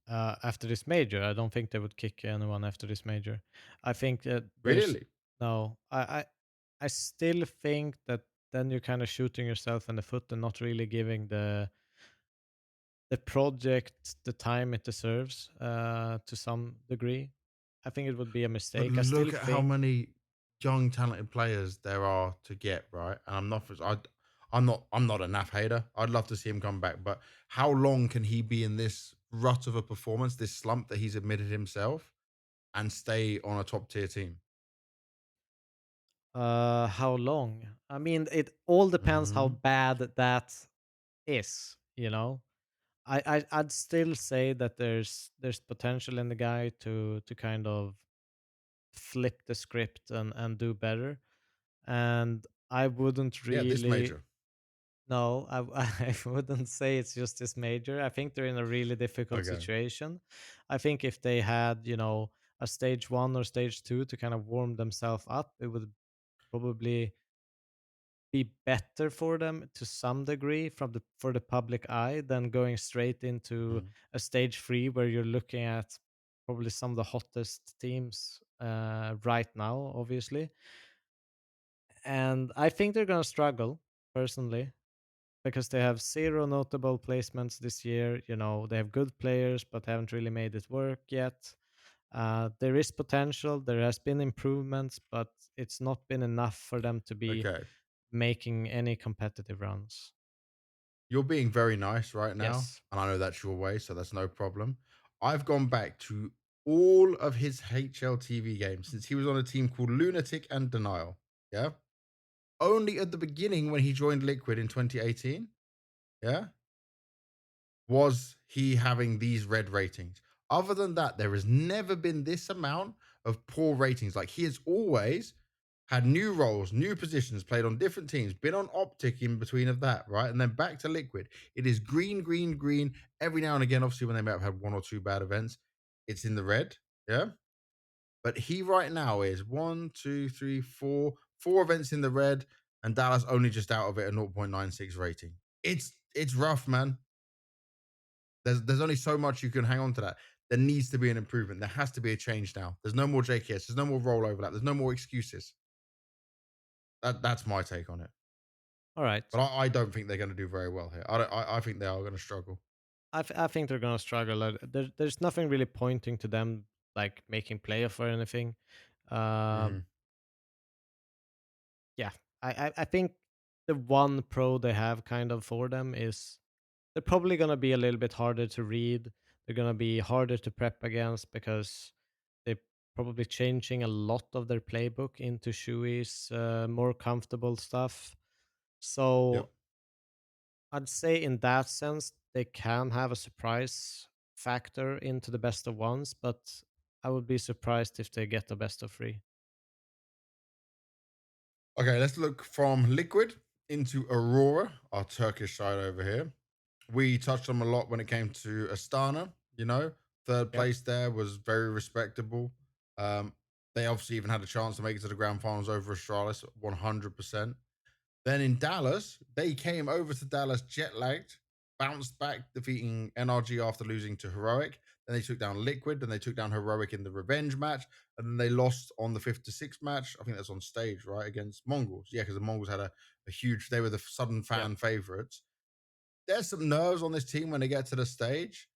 After this major. I don't think they would kick anyone after this major. I think that there's Really? no. I still think that then you're kind of shooting yourself in the foot and not really giving the project the time it deserves to some degree. I think it would be a But mistake. I still look at how think many young talented players there are to get, right? And I'm not a NAF hater. I'd love to see him come back, but how long can he be in this rut of a performance, this slump that he's admitted himself, and stay on a top tier team? how long. I mean, it all depends how Mhm. bad that is. I'd still say that there's potential in the guy to kind of flip the script and do better. And I wouldn't Yeah, this really. major. No, I wouldn't say it's just this major. I think they're in a really difficult Okay. situation. I think if they had, a stage one or stage two to kind of warm themselves up, it would. probably be better for them to some degree from the for the public eye than going straight into Mhm. a stage 3 where you're looking at probably some of the hottest teams right now, obviously. And I think they're going to struggle personally because they have zero notable placements this year. You know, they have good players, but haven't really made it work yet. There is potential, there has been improvements, but it's not been enough for them to be Okay. making any competitive runs. You're being very nice right now, Yes. and I know that's your way, so that's no problem. I've gone back to all of his HLTV games since he was on a team called Lunatic and Denial. Yeah. Only at the beginning when he joined Liquid in 2018. Yeah. Was he having these red ratings. Other than that, there has never been this amount of poor ratings. Like he has always had new roles, new positions, played on different teams, been on Optic in between of that, right? And then back to Liquid. It is green, green, green. Every now and again, obviously, when they might have had one or two bad events, it's in the red. Yeah. But he right now is one, two, three, four events in the red, and Dallas only just out of it a 0.96 rating. It's rough, man. There's only so much you can hang on to that. There needs to be an improvement. There has to be a change now. There's no more JKS. There's no more roll overlap. There's no more excuses. That's my take on it. All right. But I don't think they're going to do very well here. I think they are going to struggle. I think they're gonna struggle. There's nothing really pointing to them like making playoff or anything. Um, Hmm. yeah, I think the one pro they have kind of for them is they're probably gonna be a little bit harder to read. They're gonna be harder to prep against because they're probably changing a lot of their playbook into Shui's more comfortable stuff. Yep. So I'd say in that sense, they can have a surprise factor into the best of ones, but I would be surprised if they get the best of three. Okay, let's look from Liquid into Aurora, our Turkish side over here. We touched on them a lot when it came to Astana. Third Yep. place there was very respectable. Um, they obviously even had a chance to make it to the grand finals over Astralis, 100%. Then in Dallas, they came over to Dallas jet lagged, bounced back, defeating NRG after losing to Heroic. Then they took down Liquid, and they took down Heroic in the revenge match, and then they lost on the 5-6 match. I think that's on stage, right? Against Mongols. Yeah, because the Mongols had a huge, they were the sudden Yep. fan favorites. There's some nerves on this team when they get to the stage.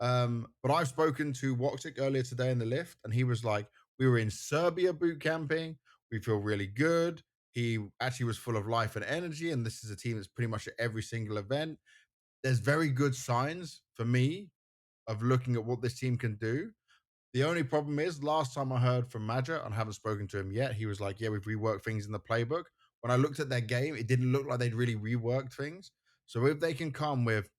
But I've spoken to Woxic earlier today in the lift, and he was like, "We were in Serbia boot camping. We feel really good." He actually was full of life and energy, and this is a team that's pretty much at every single event. There's very good signs for me of looking at what this team can do. The only problem is, last time I heard from Madja, and I haven't spoken to him yet, he was like, "Yeah, we've reworked things in the playbook." When I looked at their game, it didn't look like they'd really reworked things. So if they can come with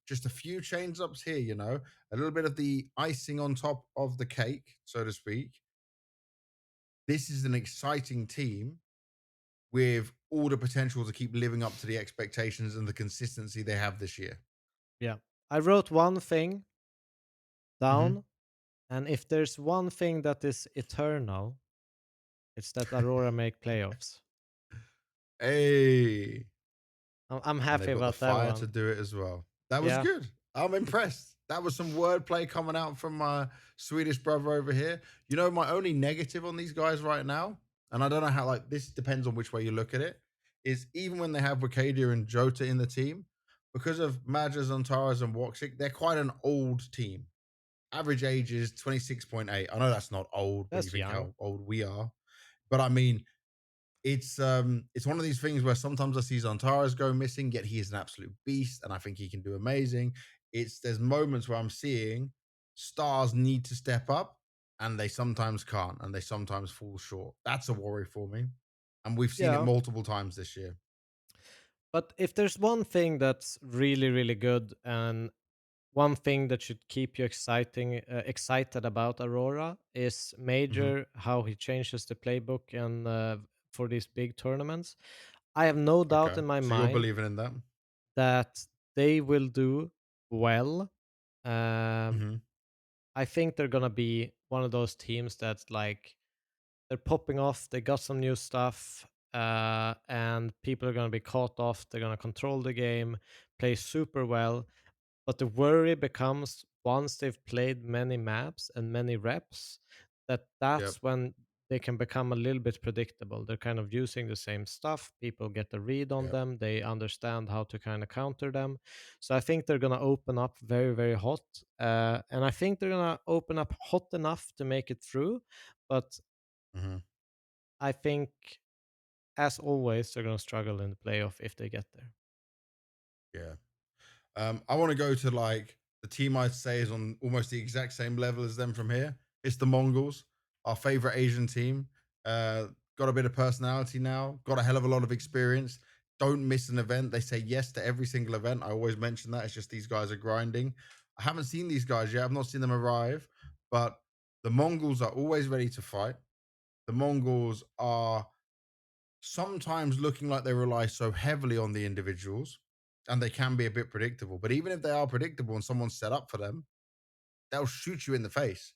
just a few change ups here, a little bit of the icing on top of the cake, so to speak. This is an exciting team with all the potential to keep living up to the expectations and the consistency they have this year. Yeah. I wrote one thing Hmm. down, and if there's one thing that is eternal, it's that Aurora make playoffs. Hey, I'm and they've happy got the about that fire to one. do it as well. That was Yeah. good. I'm impressed. That was some wordplay coming out from my Swedish brother over here. My only negative on these guys right now, and I don't know how, like, this depends on which way you look at it, is even when they have Wakadia and Jota in the team, because of Madras, Antaras, and Woxic, they're quite an old team. Average age is 26.8. I know that's not old when you That's think young. how old we are, but I mean, it's one of these things where sometimes I see Zantaras go missing, yet he is an absolute beast, and I think he can do amazing. There's moments where I'm seeing stars need to step up, and they sometimes can't, and they sometimes fall short. That's a worry for me, and we've seen it Yeah. multiple times this year. But if there's one thing that's really, really good and one thing that should keep you excited about Aurora is Hmm. Major, how he changes the playbook and for these big tournaments. I have no doubt Okay, in my so you're mind believing in that? that they will do well. Um, Hmm. I think they're gonna be one of those teams that's like they're popping off. They got some new stuff, and people are going to be caught off. They're going to control the game, play super well. But the worry becomes once they've played many maps and many reps, Yep. that's when they can become a little bit predictable. They're kind of using the same stuff. People get a read on Yep. them. They understand how to kind of counter them. So I think they're going to open up very, very hot. And I think they're going to open up hot enough to make it through. But Hmm. I think, as always, they're going to struggle in the playoff if they get there. Yeah. I want to go to like the team I'd say is on almost the exact same level as them from here. It's the Mongols, our favorite Asian team. Uh, got a bit of personality now, got a hell of a lot of experience. Don't miss an event. They say yes to every single event. I always mention that. It's just these guys are grinding. I haven't seen these guys yet. I've not seen them arrive, but the Mongols are always ready to fight. The Mongols are sometimes looking like they rely so heavily on the individuals and they can be a bit predictable. But even if they are predictable and someone's set up for them, they'll shoot you in the face.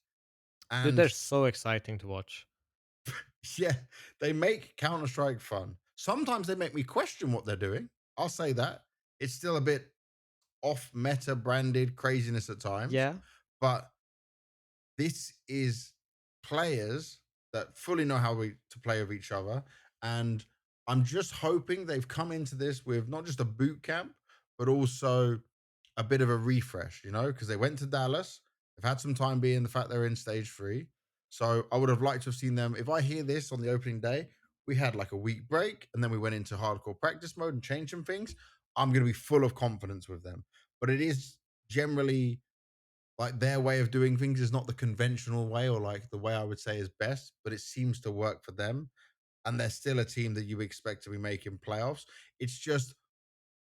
Dude, they're And so exciting to watch. yeah, they make Counter Strike fun. Sometimes they make me question what they're doing. I'll say that. It's still a bit off meta branded craziness at times. Yeah. But this is players that fully know how to play with each other. And I'm just hoping they've come into this with not just a boot camp, but also a bit of a refresh, because they went to Dallas. They've had some time being the fact they're in stage 3. So I would have liked to have seen them. If I hear this on the opening day, we had like a week break and then we went into hardcore practice mode and changed some things. I'm going to be full of confidence with them. But it is generally like their way of doing things is not the conventional way or like the way I would say is best, but it seems to work for them. And they're still a team that you expect to be making playoffs. It's just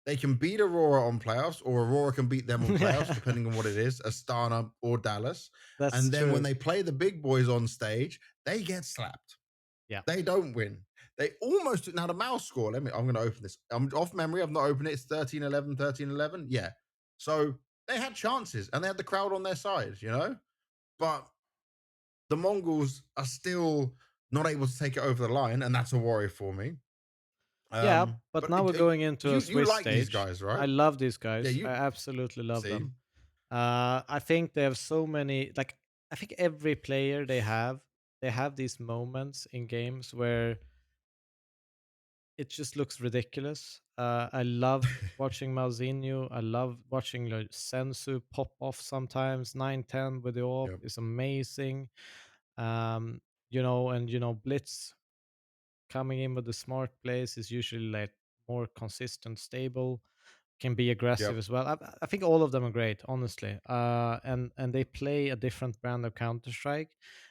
they can beat Aurora on playoffs, or Aurora can beat them on playoffs, Yeah, depending on what it is, Astana or Dallas. that's And then when true. they play the big boys on stage, they get slapped. Yeah. They don't win. They almost now the mouse score. I'm gonna open this. I'm off memory. I've not opened it. It's 13-11, 13-11. Yeah. So they had chances and they had the crowd on their side. But the Mongols are still not able to take it over the line, and that's a worry for me. Yeah, but But now we're going into a you Swiss like these stage. guys, I right? love these Yeah, guys. I you absolutely love see. them. I think they have so many, like, I think every player they have these moments in games where it just looks ridiculous. I love watching Malzinho. I love watching like Sensu pop off sometimes. 9-10 with the AWP Yep. is amazing. Um, and Blitz coming in with the smart plays is usually like more consistent, stable, can be aggressive Yep. as well. I think all of them are great, honestly. And they play a different brand of Counter Strike,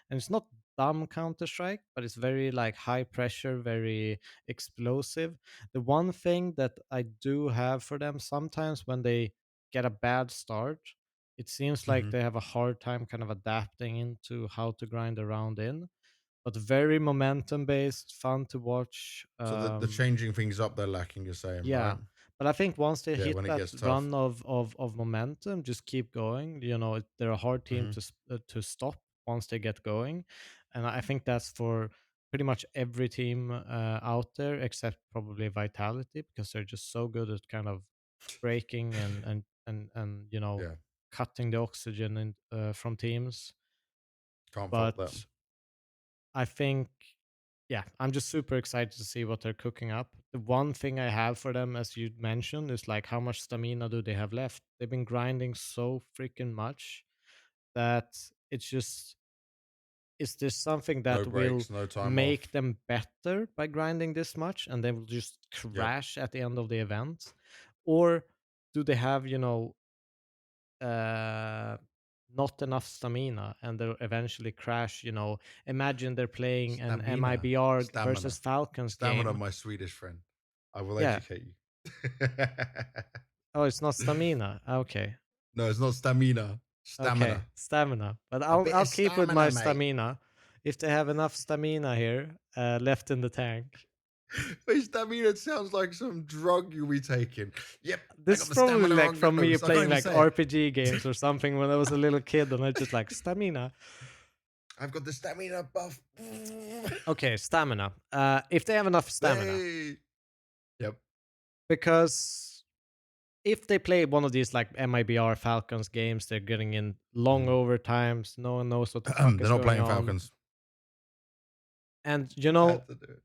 and it's not dumb Counter Strike, but it's very like high pressure, very explosive. The one thing that I do have for them sometimes when they get a bad start, it seems like Mhm. they have a hard time kind of adapting into how to grind around in, but very momentum based, fun to watch. So the changing things up they're lacking, you're saying, right? Yeah, but I think once they Yeah, hit when it that gets tough. run of momentum, just keep going. They're a hard team Mhm. to stop once they get going, and I think that's for pretty much every team out there except probably Vitality, because they're just so good at kind of breaking and Yeah, cutting the oxygen from teams. can't fault But them. I think, yeah, I'm just super excited to see what they're cooking up. The one thing I have for them, as you mentioned, is like how much stamina do they have left? They've been grinding so freaking much that it's just, is there something No that will breaks, no time make off. them better by grinding this much and they will just Yep. crash at the end of the event? Or do they have, uh not enough stamina and they'll eventually crash? Imagine they're playing an Stamina. MIBR versus Stamina. Falcons Stamina, game. my Swedish friend. I will Yeah. educate you. Oh, it's not stamina. Okay. No, it's not stamina. Okay, Stamina. stamina. But A I'll bit I'll of keep with my stamina, mate. stamina. If they have enough stamina here left in the tank. Wait, stamina sounds like some drug you'll be taking. Yep, I This got is the probably stamina like on the from me loose. I can't playing even like say it. RPG games or something when I was a little kid and I just like stamina. I've got the stamina buff. Okay, stamina. If they have enough stamina, Hey. Yep. because if they play one of these like MIBR Falcons games, they're getting in long Mhm. overtimes. No one knows what the fuck They're is not going playing on. Falcons. And I had to do it.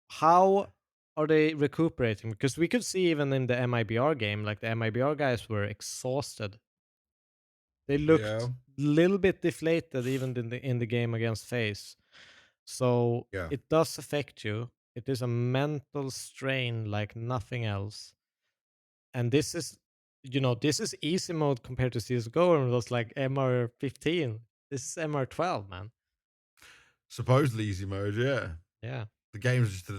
how are they recuperating? Because we could see even in the MIBR game, like the MIBR guys were exhausted. They Yeah. looked a little bit deflated even in the game against FaZe. So Yeah. it does affect you. It is a mental strain like nothing else. And this is easy mode compared to CSGO, and it was like MR15. This is MR12, man. Supposedly easy mode. Yeah. Yeah. The game's just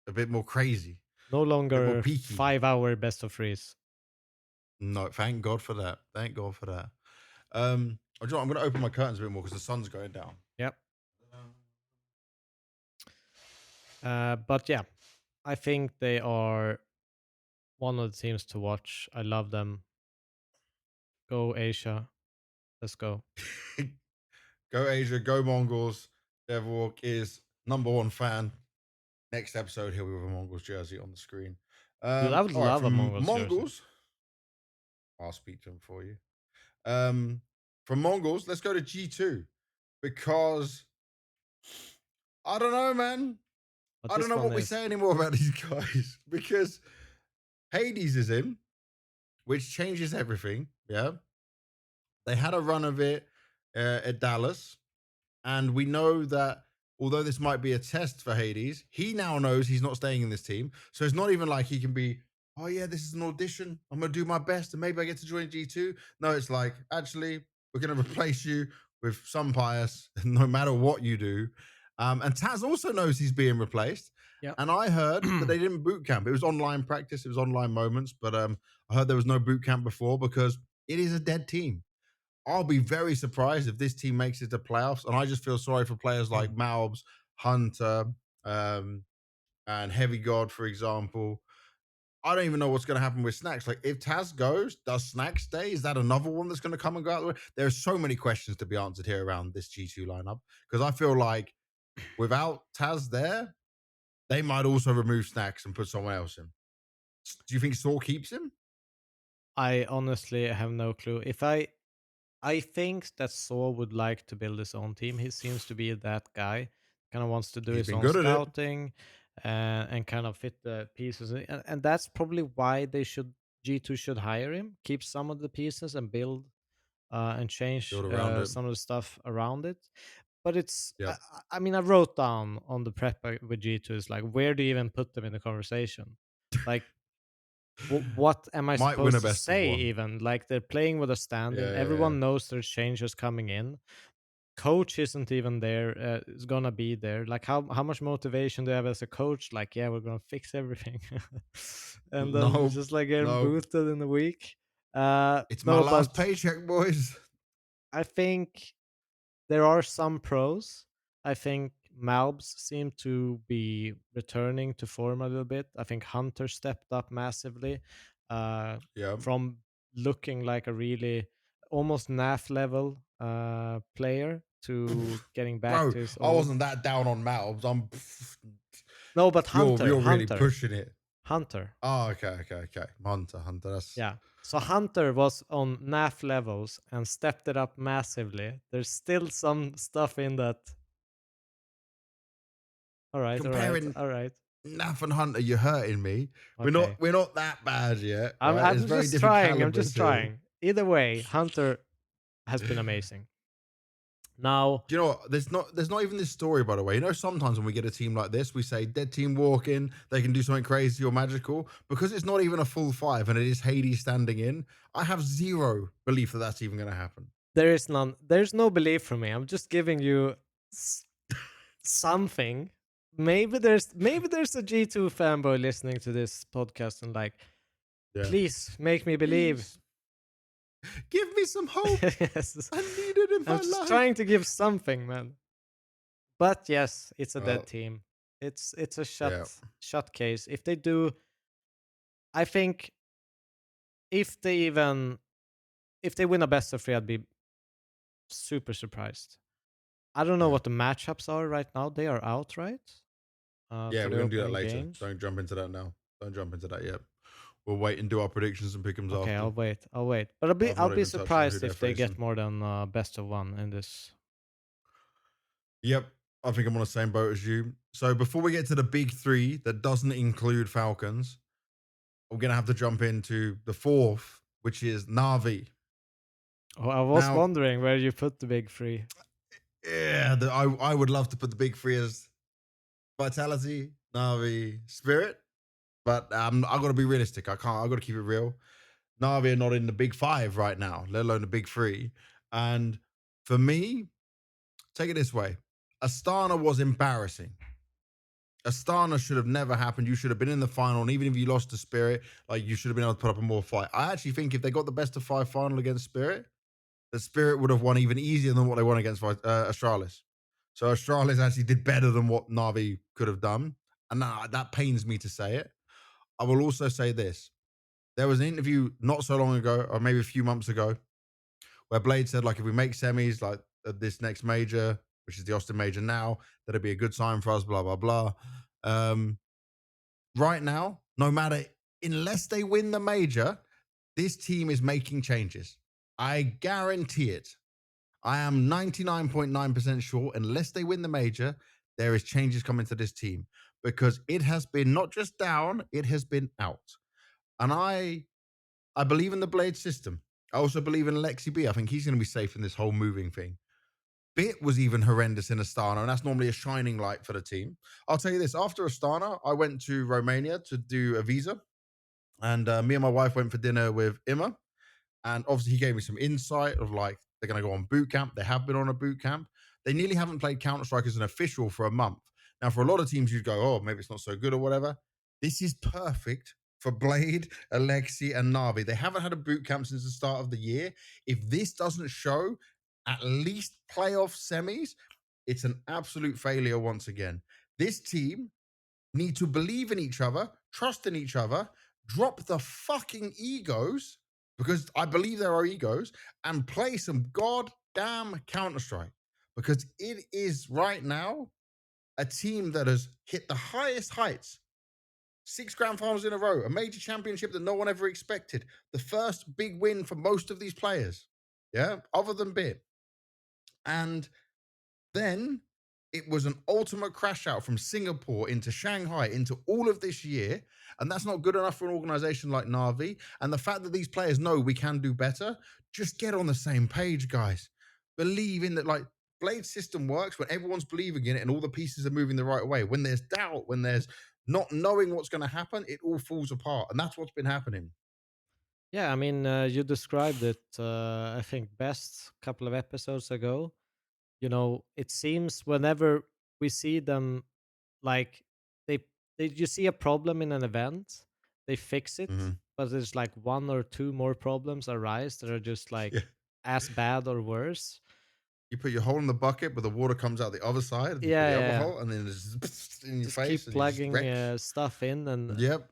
a bit more crazy, No a bit more longer peaky. 5 hour best of freeze. No, thank God for that. Thank God for that. Do you know what? I'm going to open my curtains a bit more because the sun's going down. Yep. But yeah, I think they are one of the teams to watch. I love them. Go Asia. Let's go. Go Asia, go Mongols. Devilwalk is number one fan. Next episode, he'll be with a Mongols jersey on the screen. Dude, I would All right, love a from Mongols jersey. Mongols, I'll speak to him for you. Um, from Mongols, let's go to G2 because I don't know, man. But I don't this know one what we is say anymore about these guys because Hades is in, which changes everything. Yeah, they had a run of it at Dallas. And we know that although this might be a test for Hades, he now knows he's not staying in this team. So it's not even like he can be, oh, yeah, this is an audition. I'm going to do my best and maybe I get to join G2. No, it's like, actually, we're going to replace you with some bias no matter what you do. And Taz also knows he's being replaced. yeah. And I heard that they didn't boot camp. It was online practice, it was online moments. But I heard there was no boot camp before because it is a dead team. I'll be very surprised if this team makes it to playoffs. And I just feel sorry for players like Malbs, Hunter, um, and Heavy God, for example. I don't even know what's going to happen with Snacks. Like, if Taz goes, does Snacks stay? Is that another one that's going to come and go out the way? There's so many questions to be answered here around this G2 lineup because I feel like without Taz there, they might also remove Snacks and put someone else in. Do you think Saw keeps him? I honestly have no clue. I think that Saw would like to build his own team. He seems to be that guy. Kind of wants to do He's his been own good at it. scouting and kind of fit the pieces. And that's probably why G2 should hire him, keep some of the pieces and build and change Build around it. some of the stuff around it. But Yep. I mean, I wrote down on the prep with G2 is like, where do you even put them in the conversation? Like, what am I Might win a supposed to best of say one. even? Like they're playing with a Yeah, stand-in. yeah, yeah. Everyone knows there's changes coming in. Coach isn't even there. Is gonna be there. Like how much motivation do you have as a coach? Like yeah, we're gonna fix everything, and then Nope. just like getting Nope. booted in a week. It's my No, last but paycheck, boys. I think there are some pros. I think Malbs seem to be returning to form a little bit. I think Hunter stepped up massively uh, Yeah. from looking like a really almost NAF level player to getting back Bro, to his I old. wasn't that down on Malbs. No, but You're Hunter, really Hunter, pushing it. Hunter. Oh, okay. Hunter. That's Yeah. So Hunter was on NAF levels and stepped it up massively. There's still some stuff in that. All right, all right, comparing all right. Naf and Hunter. You're hurting me. We're not. Okay. We're not that bad yet, I'm right? There's I'm very just different trying. I'm calibers just here. trying. Either way, Hunter has been amazing. Now, Do you know what? There's not even this story, by the way. You know, sometimes when we get a team like this, we say dead team walk in, they can do something crazy or magical. Because it's not even a full five and it is Hades standing in, I have zero belief that that's even going to happen. there is none. There's no belief from me. I'm just giving you s- something. Maybe there's a G2 fanboy listening to this podcast and like, Yeah. please make me believe. Please give me some hope. Yes. I need it in I'm my just life. trying to give something, man. But yes, it's a dead Well, team. It's a yeah. shut case. If they do, I think if they even if they win a best of three, I'd be super surprised. I don't know Yeah. what the matchups are right now. They are out, right? Yeah, For we're the gonna do that opening later. games. Don't jump into that now. Don't jump into that yet. We'll wait and do our predictions and pick'ems Okay, after. I'll wait. I'll wait. But I've I'll not be even touched on who surprised they're if they get facing. more than best of one in this. Yep, I think I'm on the same boat as you. So before we get to the big three that doesn't include Falcons, we're gonna have to jump into the fourth, which is Navi. Oh, I was Now, wondering where you put the big three. yeah, I would love to put the big three as Vitality, Navi, Spirit, but I gotta be realistic. I can't. I gotta keep it real. Navi are not in the big five right now, let alone the big three. And for me, take it this way: Astana was embarrassing. Astana should have never happened. You should have been in the final, and even if you lost to Spirit, like you should have been able to put up a more fight. I actually think if they got the best of five final against Spirit, that Spirit would have won even easier than what they won against Astralis. So Astralis actually did better than what Navi could have done, and that pains me to say it. I will also say this: there was an interview not so long ago, or maybe a few months ago, where Blade said, like, if we make semis, like at this next major, which is the Austin major now, that'd be a good sign for us. Blah blah blah. Um, right now, no matter, unless they win the major, this team is making changes. I guarantee it. I am 99.9% sure, unless they win the major, there is changes coming to this team because it has been not just down, it has been out. And I believe in the Blade system. I also believe in Lexi B. I think he's going to be safe in this whole moving thing. Bit was even horrendous in Astana, and that's normally a shining light for the team. I'll tell you this: after Astana, I went to Romania to do a visa, and me and my wife went for dinner with Imma. And obviously, he gave me some insight of like they're going to go on boot camp. They have been on a boot camp. They nearly haven't played Counter Strike as an official for a month. Now, for a lot of teams, you'd go, oh, maybe it's not so good or whatever. This is perfect for Blade, Alexi, and Navi. They haven't had a boot camp since the start of the year. If this doesn't show at least playoff semis, it's an absolute failure once again. This team need to believe in each other, trust in each other, drop the fucking egos, because I believe there are egos, and play some goddamn Counter Strike. Because it is right now a team that has hit the highest heights, six grand finals in a row, a major championship that no one ever expected, the first big win for most of these players. Yeah, other than Bit. And then it was an ultimate crash out from Singapore into Shanghai into all of this year. And that's not good enough for an organization like Navi. And the fact that these players know we can do better, just get on the same page, guys. Believe in that, like, Blade system works when everyone's believing in it and all the pieces are moving the right way. When there's doubt, when there's not knowing what's going to happen, it all falls apart. And that's what's been happening. Yeah, I mean, you described it, I think, best a couple of episodes ago. It seems whenever we see them, like they you see a problem in an event, they fix it, Mhm. but there's like one or two more problems arise that are just Yeah. like as bad or worse. You put your hole in the bucket, but the water comes out the other side, and you put Yeah, the yeah, other yeah. hole, and then it's just in your Just face, keep and you just plugging wreck. stuff in, and Yep.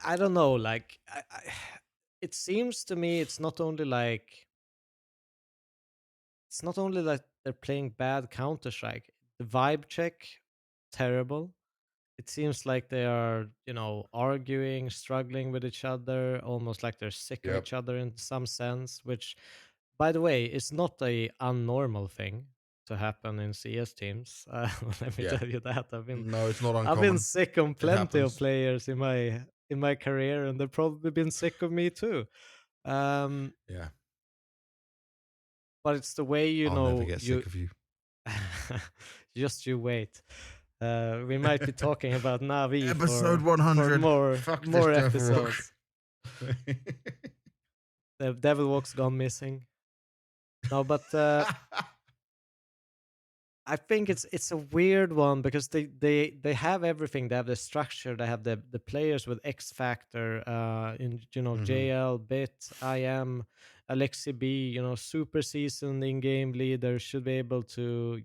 I don't know. Like, it seems to me it's not only that they're playing bad Counter Strike. The vibe check, terrible. It seems like they are, arguing, struggling with each other, almost like they're sick of Yep. each other in some sense, which, by the way, is not a unnormal thing to happen in CS teams. Let me Yeah. tell you that. No, it's not I've been uncommon. sick on It plenty of happens. players in my career, and they've probably been sick of me too. Um, Yeah. but it's the way, I'll never get sick of you. just you wait. We might be talking about Navi Episode for 100. more Fuck this more devil rook. episodes. The Devil Walk's gone missing. No, but I think it's a weird one because they have everything. They have the structure. They have the players with X Factor. In Mhm. JL, Bit, IM, Alexi B. Super seasoned in game leaders should be able to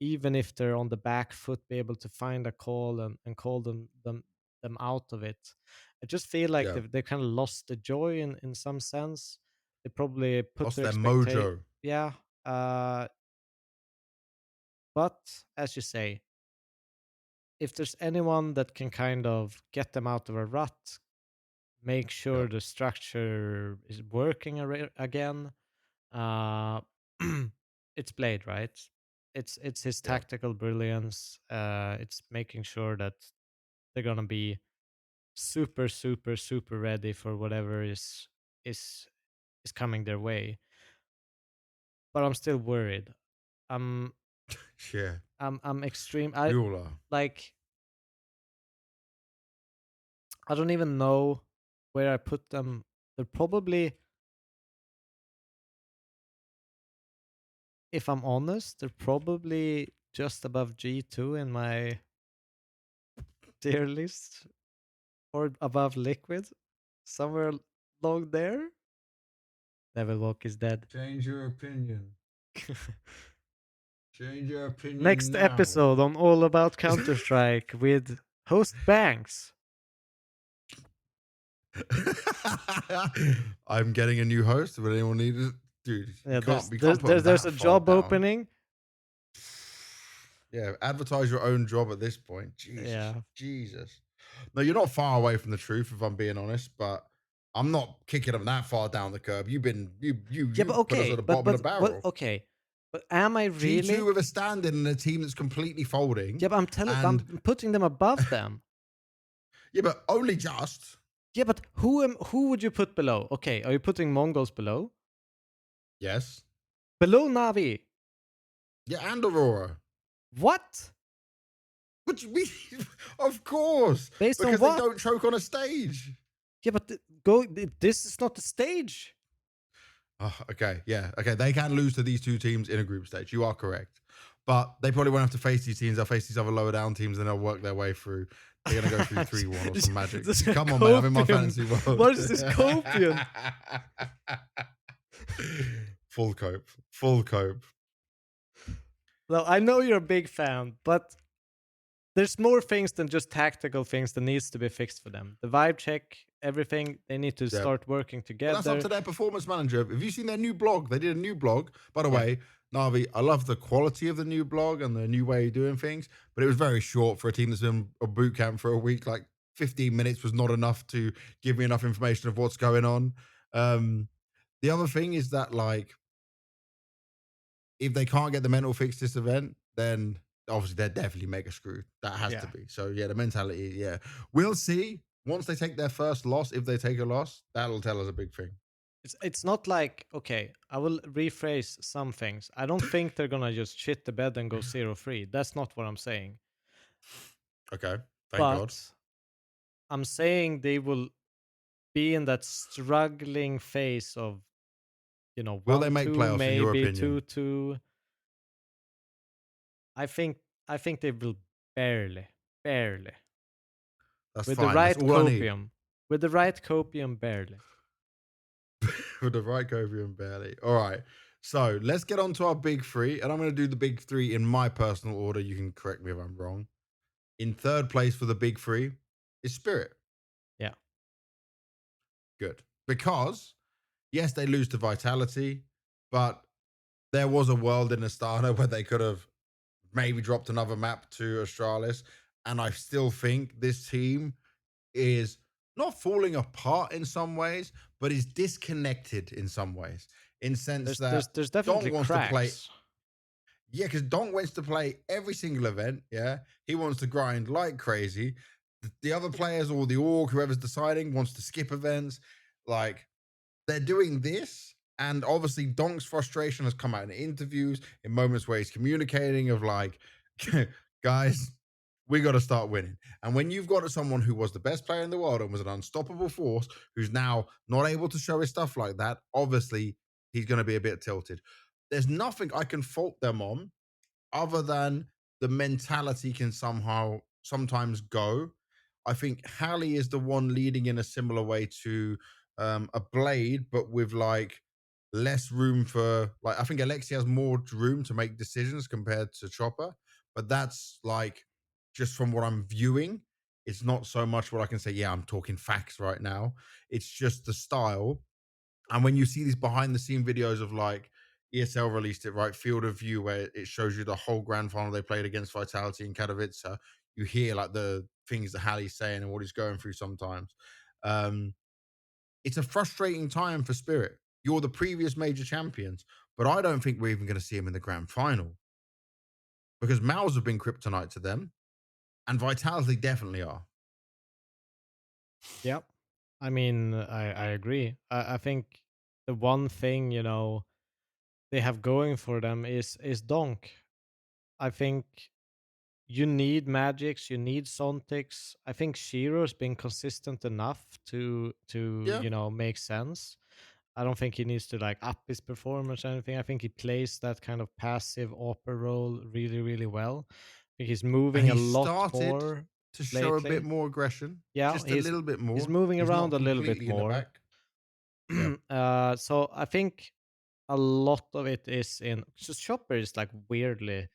even if they're on the back foot, be able to find a call and call them out of it. I just feel like Yeah. they kind of lost the joy in some sense. They probably put Lost their their expectation. mojo. Yeah. But as you say, if there's anyone that can kind of get them out of a rut, make Yeah, sure the structure is working again, uh, it's Blade, right? It's his yeah. tactical brilliance. It's making sure that they're gonna be super, super, super ready for whatever is is coming their way. But I'm still worried. I'm Yeah, I'm extreme. we all are. Like I don't even know where I put them. They're probably, if I'm honest, they're probably just above G2 in my tier list, or above Liquid, somewhere along there. Level Walk is dead. Change your opinion. Change your opinion Next now. episode on All About Counter Strike with host Banks. I'm getting a new host. Would anyone need it? Dude, you Yeah, can't you can't put them there's that a far job down. opening. Yeah, advertise your own job at this point. Jesus, Yeah, Jesus. No, you're not far away from the truth, if I'm being honest, but I'm not kicking them that far down the curb. yeah, but You put us at okay, the bottom of the but barrel. okay, but am I G2 really? with a stand in and a team that's completely folding. Yeah, but And I'm putting them above them. yeah, but only just. Yeah, but who would you put below? Okay, are you putting Mongols below? Yes. Below Navi? Yeah, and Aurora. What? What do you mean? Of course. Based on Because they what? don't choke on a stage. Yeah, but this is not the stage. Oh, okay, yeah, okay. They can lose to these two teams in a group stage. You are correct, but they probably won't have to face these teams. They'll face these other lower down teams, and they'll work their way through. They're gonna go through 3-1 or some magic. This Come on, man! I'm in my copium. fantasy world. What is this copium? Full cope, full cope. Well, I know you're a big fan, but there's more things than just tactical things that needs to be fixed for them. The vibe check, everything, they need to Yeah, start working but that's up together. to their performance manager. Have you seen their new blog? They did a new blog, by the Yeah. way. Navi, I love the quality of the new blog and the new way of doing things, but it was very short for a team that's been a boot camp for a week. Like 15 minutes was not enough to give me enough information of what's going on. Um, the other thing is that, like, if they can't get the mental fix this event, then obviously they're definitely mega screwed. That has to Yeah. be. So yeah, the mentality, yeah. We'll see. Once they take their first loss, if they take a loss, that'll tell us a big thing. It's not like, okay, I will rephrase some things. I don't think they're gonna just shit the bed and go 0-3. That's not what I'm saying. Okay. Thank God. But I'm saying they will be in that struggling phase of, Will they make 1-2, playoffs in your maybe opinion? 2-2. I think they will barely, barely. That's With the fine. That's right all I need. copium. With the right copium, barely. With the right Kobe and Bailey. All right. So let's get on to our big three. And I'm going to do the big three in my personal order. You can correct me if I'm wrong. In third place for the big three is Spirit. Yeah. Good. Because, yes, they lose to Vitality, but there was a world in Astana where they could have maybe dropped another map to Astralis. And I still think this team is not falling apart in some ways, but is disconnected in some ways. In sense that There's Donk definitely wants to play, cracks. yeah, because Donk wants to play every single event. Yeah, he wants to grind like crazy. The other players or the org, whoever's deciding, wants to skip events. Like they're doing this. And obviously, Donk's frustration has come out in interviews, in moments where he's communicating of like, guys, we got to start winning. And when you've got someone who was the best player in the world and was an unstoppable force, who's now not able to show his stuff like that, obviously he's going to be a bit tilted. There's nothing I can fault them on other than the mentality can somehow sometimes go. I think Hallie is the one leading in a similar way to a Blade, but with like less room for like I think Alexi has more room to make decisions compared to Chopper, but that's like just from what I'm viewing. It's not so much what I can say. Yeah, I'm talking facts right now. It's just the style and when you see these behind the scene videos of like, ESL released it, right? Field of View, where it shows you the whole grand final they played against Vitality in Katowice. You hear like the things that Hallie's saying and what he's going through sometimes. Um, it's a frustrating time for Spirit. You're the previous major champions, but I don't think we're even going to see him in the grand final because Mals have been kryptonite to them, and Vitality definitely are. Yep. I mean, I agree. I think the one thing, they have going for them is Donk. I think you need Magics, you need Sontics. I think Shiro's been consistent enough to Yeah, make sense. I don't think he needs to like up his performance or anything. I think he plays that kind of passive opera role really, really well. I think he's and moving a he lot started more to show a bit lately. more aggression, Yeah, just a he's little bit he's more. moving He's around not a little bit completely in the more. back. Yeah. So I think a lot of it is in just Chopper is like weirdly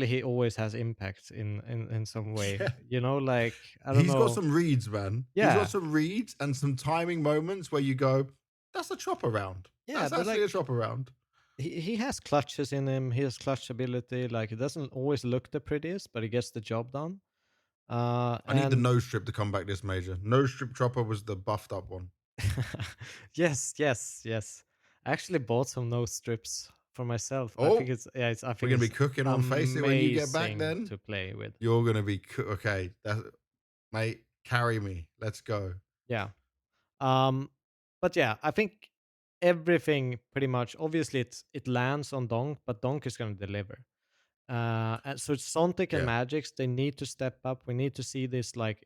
he always has impact in some way. Yeah. Like I don't He's got know. some reads, man. He's got Yeah. some reads and some timing moments where you go, "That's a chopper round. Yeah, That's they're actually a like chopper round." he has clutches in him. He has clutch ability. Like it doesn't always look the prettiest, but he gets the job done. I need the And nose strip to come back this major. Nose strip chopper was the buffed up one. yes, yes, yes. I actually bought some nose strips for myself. I think Oh, it's yeah, it's I we're think gonna be it's cooking on Face It when you get back. amazing Then to play with. you're gonna be okay. That's mate. Carry me. Let's go. Yeah. Um, but yeah, I think everything pretty much. Obviously, it lands on Donk, but Donk is going to deliver. And so Sontic and Yeah. Magix, they need to step up. We need to see this like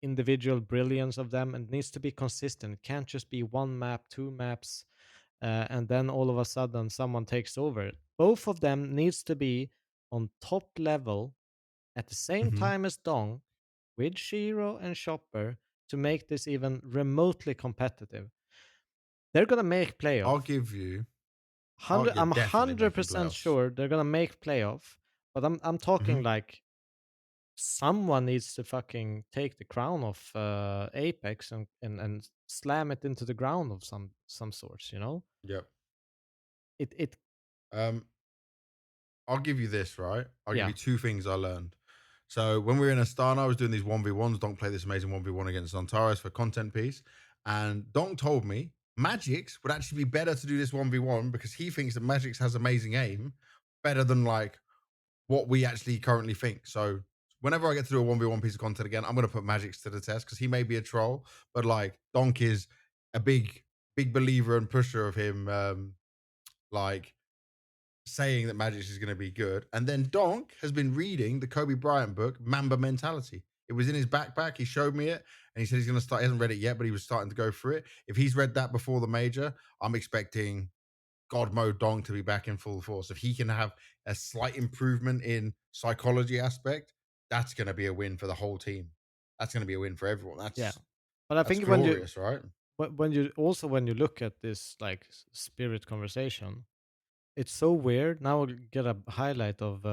individual brilliance of them, and it needs to be consistent. It can't just be one map, two maps, and then all of a sudden someone takes over. Both of them needs to be on top level at the same Hmm. time as Dong with Shiro and Chopper to make this even remotely competitive. They're gonna make I'll playoff. give you. Hundred, You're I'm definitely hundred making percent playoffs. sure they're gonna make playoff. But I'm talking Hmm. like someone needs to fucking take the crown of Apex and slam it into the ground of some sorts. Yep. It Um, I'll give you this, right? I'll give yeah. you two things I learned. So when we were in Astana, I was doing these 1v1s. Donk played this amazing 1v1 against Zantares for content piece. And Donk told me Magix would actually be better to do this 1v1 because he thinks that Magix has amazing aim, better than like what we actually currently think. So whenever I get to do a 1v1 piece of content again, I'm gonna put Magix to the test because he may be a troll, but like Donk is a big believer and pusher of him like saying that Magic is going to be good. And then Donk has been reading the Kobe Bryant book, Mamba Mentality. It was in his backpack. He showed me it and he said he's going to start. He hasn't read it yet, but he was starting to go through it. If he's read that before the major, I'm expecting God mode Donk to be back in full force. If he can have a slight improvement in psychology aspect, that's going to be a win for the whole team. That's going to be a win for everyone. Yeah. But I That's think when you glorious, right? when you look at this like spirit conversation, it's so weird. Now we'll get a highlight of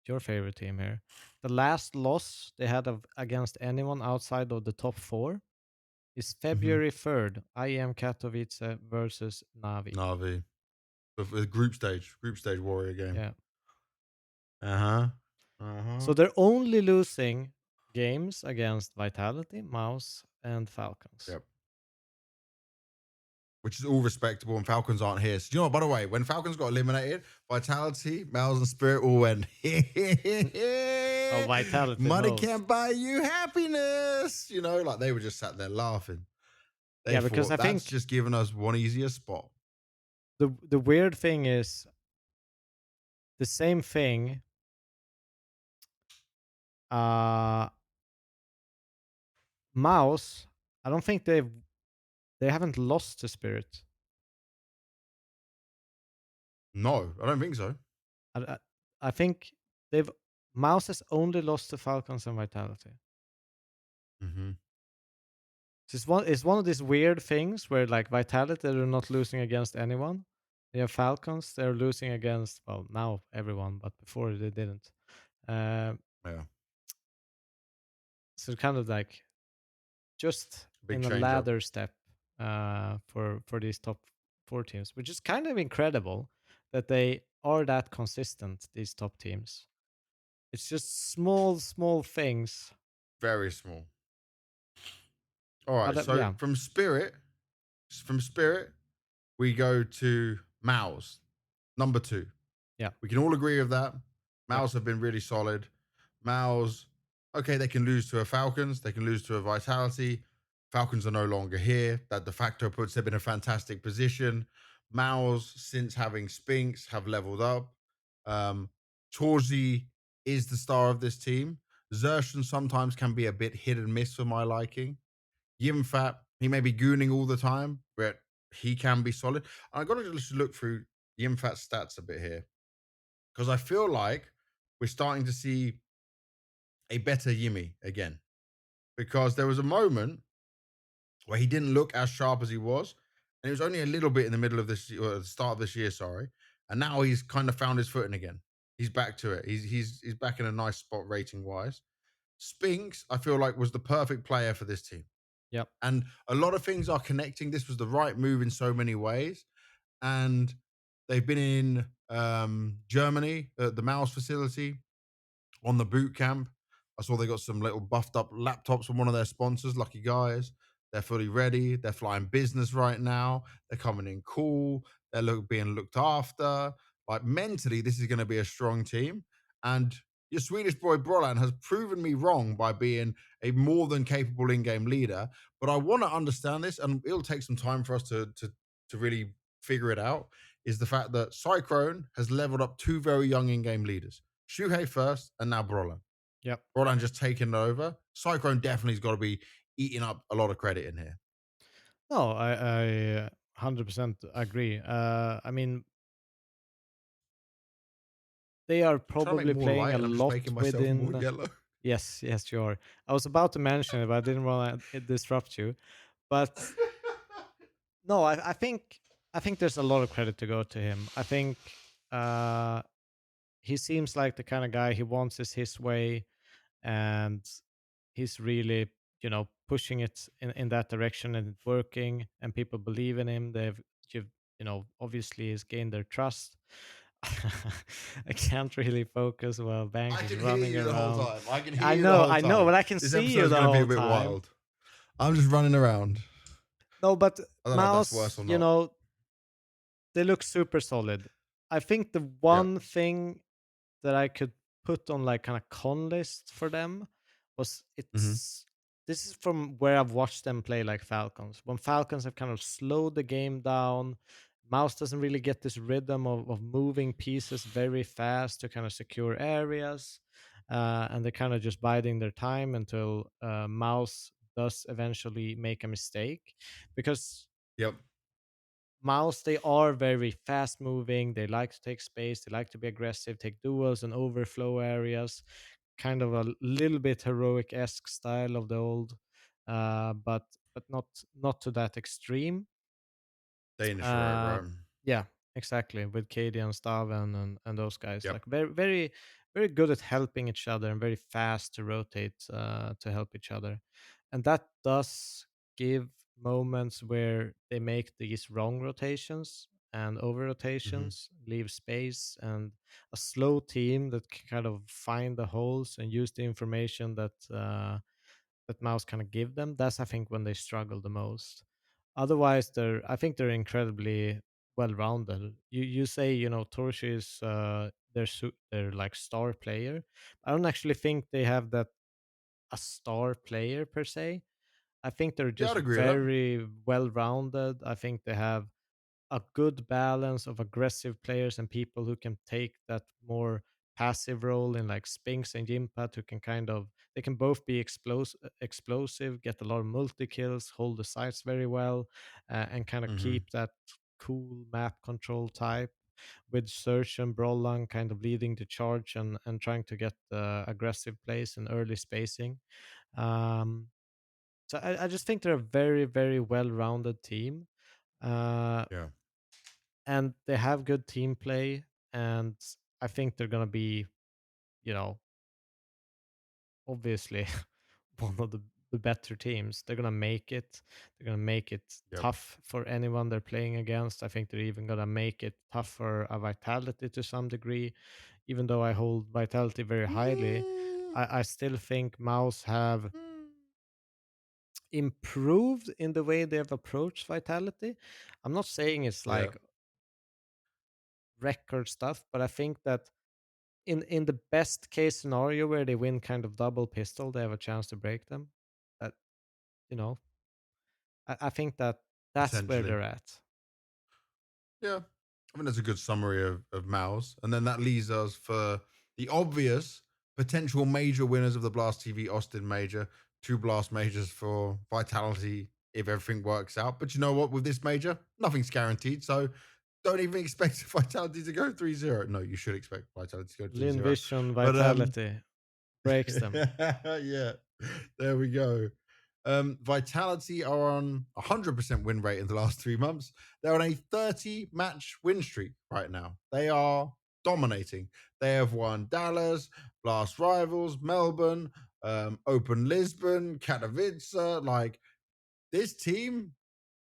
your favorite team here. The last loss they had against anyone outside of the top four is Mm-hmm. February 3rd. I am Katowice versus Navi. Navi. But for the group stage warrior game. Yeah. Uh huh. Uh So huh. they're only losing games against Vitality, Mouse, and Falcons. Yep. Which is all respectable, and Falcons aren't here. So, you know what, by the way, when Falcons got eliminated, Vitality, Males, and Spirit all went, Oh, Vitality money most. can't buy you happiness. Like they were just sat there laughing. They Yeah, because I thought, that's think just giving us one easier spot. the weird thing is the same thing. Uh Mouse, I don't think they haven't lost to Spirit. No, I don't think so. I, I, I think they've Mouse has only lost to Falcons and Vitality. Hmm. It's one of these weird things where like Vitality they're not losing against anyone. They have Falcons, they're losing against well now everyone, but before they didn't. Uh, Yeah, so kind of like just big in a change up. ladder step for these top. four teams, which is kind of incredible that they are that consistent. These top teams. It's just small, small things. Very small. All right. But So yeah, from Spirit, we go to Mouse, number two. yeah, We can all agree with that. yep, Mouse have been really solid. Mouse, okay, they can lose to a Falcons, they can lose to a Vitality. Falcons are no longer here. That de facto puts them in a fantastic position. Mouse, since having Spinks, have leveled up. Um, Torzi is the star of this team. Zershan sometimes can be a bit hit and miss for my liking. Yimfat, he may be gooning all the time, but he can be solid. I got to just look through Yimfat's stats a bit here because I feel like we're starting to see a better Yimmy again. Because there was a moment where he didn't look as sharp as he was, and it was only a little bit in the middle of this, or the start of this year, sorry. And now he's kind of found his footing again. He's back to it. He's back in a nice spot rating wise. Spinks, I feel like was the perfect player for this team, yep, and a lot of things are connecting. This was the right move in so many ways, and they've been in Germany at the Mouse facility on the boot camp. I saw they got some little buffed up laptops from one of their sponsors, Lucky Guys. They're fully ready. They're flying business right now. They're coming in cool. Being looked after. Like mentally, this is going to be a strong team. And your Swedish boy Brolan has proven me wrong by being a more than capable in-game leader. But I want to understand this, and it'll take some time for us to really figure it out. Is the fact that Cyclone has leveled up two very young in-game leaders. Shuhei first, and now Brolan. yep. Brolan just taking over. Cyclone definitely's got to be eating up a lot of credit in here. No, I 100% agree. I mean, they are I'm trying to make probably more playing light, a and I'm just lot making myself more within. yellow. Yes, yes, you are. I was about to mention it, but I didn't want to disrupt you. But no, I think there's a lot of credit to go to him. I think uh, he seems like the kind of guy he wants is his way, and he's really pushing it in that direction, and it's working, and people believe in him. You've, obviously he's gained their trust. I can't really focus while Banks I is can hear running you the whole around. time. I can I hear you the know, whole I know, time. but I can This see you episode's the going to be a whole bit time. wild. I'm just running around. No, but I don't know if that's worse Mouse, or not. they look super solid. I think the Yep. one thing that I could put on like kind of con list for them was Hmm. it's this is from where I've watched them play like Falcons. When Falcons have kind of slowed the game down, Mouse doesn't really get this rhythm of moving pieces very fast to kind of secure areas. And they're kind of just biding their time until Mouse does eventually make a mistake. Because Yep. Mouse, they are very fast moving. They like to take space. They like to be aggressive, take duels and overflow areas. Kind of a little bit heroic esque style of the old, but not to that extreme. Danish row, Uh, right? yeah, exactly. With Katie and Staven and those guys, Yep. like very very very good at helping each other and very fast to rotate to help each other, and that does give moments where they make these wrong rotations and over Hmm. rotations, leave space, and a slow team that can kind of find the holes and use the information that Mouse kind of give them. That's I think when they struggle the most. Otherwise, I think they're incredibly well rounded. You say Torshi is their like star player. I don't actually think they have that a star player per se. I think they're Yeah, just I'd agree with that. very well rounded. I think they have a good balance of aggressive players and people who can take that more passive role in like Spinks and Jimpat who can kind of they can both be explosive, get a lot of multi kills, hold the sites very well, and kind of Hmm. keep that cool map control type with Search and Brollan kind of leading the charge and trying to get aggressive plays and early spacing. Um, so I just think they're a very, very well rounded team. Uh, Yeah. and they have good team play, and I think they're gonna be, you know, obviously one of the the better teams. They're gonna make it. They're gonna make it Yep. tough for anyone they're playing against. I think they're even gonna make it tough for a Vitality to some degree. Even though I hold Vitality very highly, Mm, I still think Mouse have mm. improved in the way they have approached Vitality. I'm not saying it's Yeah, like record stuff, but I think that in the best case scenario where they win kind of double pistol, they have a chance to break them. That you know, I think that that's where potentially. they're at. Yeah, I think that's a good summary of Maus. And then that leaves us for the obvious potential major winners of the Blast TV Austin Major, two Blast Majors for Vitality if everything works out. But you know what? With this major, nothing's guaranteed. So don't even expect Vitality to go 3-0. No, you should expect Vitality to go Lin 3-0. Vision But Vitality breaks them. yeah, there we go. Vitality are on 100% win rate in the last 3 months. They're on a 30 match win streak right now. They are dominating. They have won Dallas, Blast Rivals, Melbourne, Open Lisbon, Katowice. Like, this team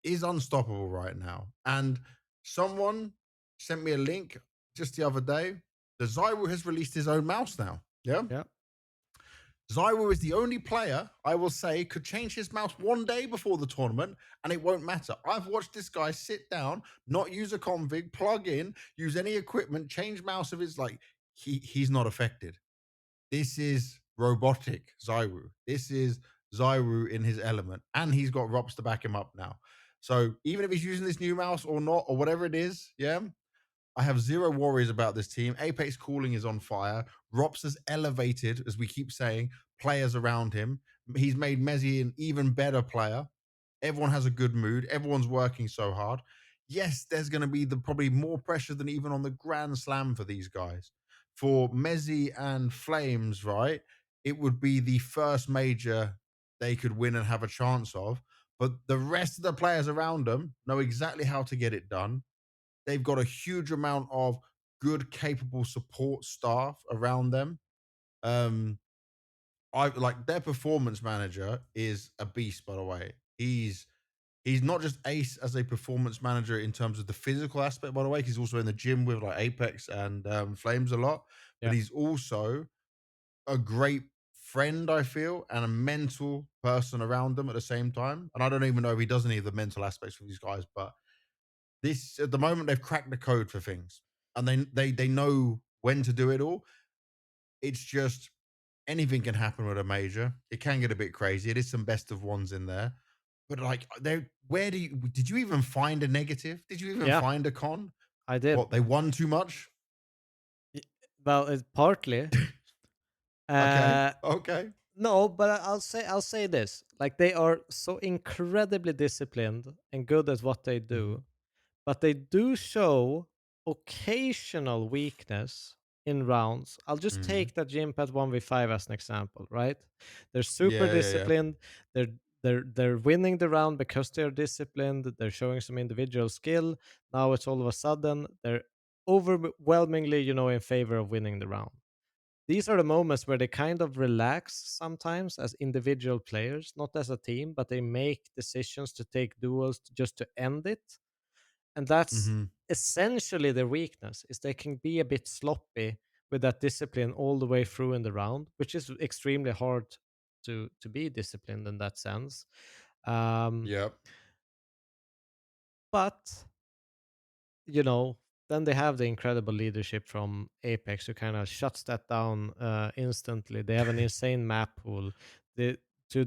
is unstoppable right now. And someone sent me a link just the other day. The Zyro has released his own mouse now. Yeah. Yeah, Zyro is the only player I will say could change his mouse one day before the tournament and it won't matter. I've watched this guy sit down, not use a config, plug in, use any equipment, change mouse of his like he's not affected. This is robotic Zyru. This is Zyru in his element. And he's got Rops to back him up now. So even if he's using this new mouse or not, or whatever it is, yeah, I have zero worries about this team. Apex Cooling is on fire. Rops has elevated, as we keep saying, players around him. He's made Mezzi an even better player. Everyone has a good mood. Everyone's working so hard. Yes, there's going to be probably more pressure than even on the Grand Slam for these guys. For Mezzi and Flames, right? It would be the first major they could win and have a chance of. But the rest of the players around them know exactly how to get it done. They've got a huge amount of good, capable support staff around them. Um, I like their performance manager is a beast, by the way. He's not just ace as a performance manager in terms of the physical aspect, by the way. He's also in the gym with like Apex and Flames a lot, but yeah, he's also a great friend, I feel, and a mental person around them at the same time. And I don't even know if he does any of the mental aspects for these guys, but this at the moment they've cracked the code for things, and they know when to do it all. It's just anything can happen with a major. It can get a bit crazy. It is some best of ones in there, but like, they where did you even find a negative? Did you even yeah. find a con? I did. What, they won too much? Y- Well, it's partly. Okay, Uh, okay. no, but I'll say this: like they are so incredibly disciplined and good at what they Hmm. do, but they do show occasional weakness in rounds. I'll just Hmm. take that Gympad 1v5 as an example, right? They're super Yeah, yeah, yeah. disciplined. They're winning the round because they're disciplined. They're showing some individual skill. Now it's all of a sudden they're overwhelmingly, in favor of winning the round. These are the moments where they kind of relax sometimes as individual players, not as a team, but they make decisions to take duels just to end it, and that's Hmm. essentially their weakness, is they can be a bit sloppy with that discipline all the way through in the round, which is extremely hard to be disciplined in that sense. um Yep. but you know, then they have the incredible leadership from Apex who kind of shuts that down instantly. They have an insane map pool. The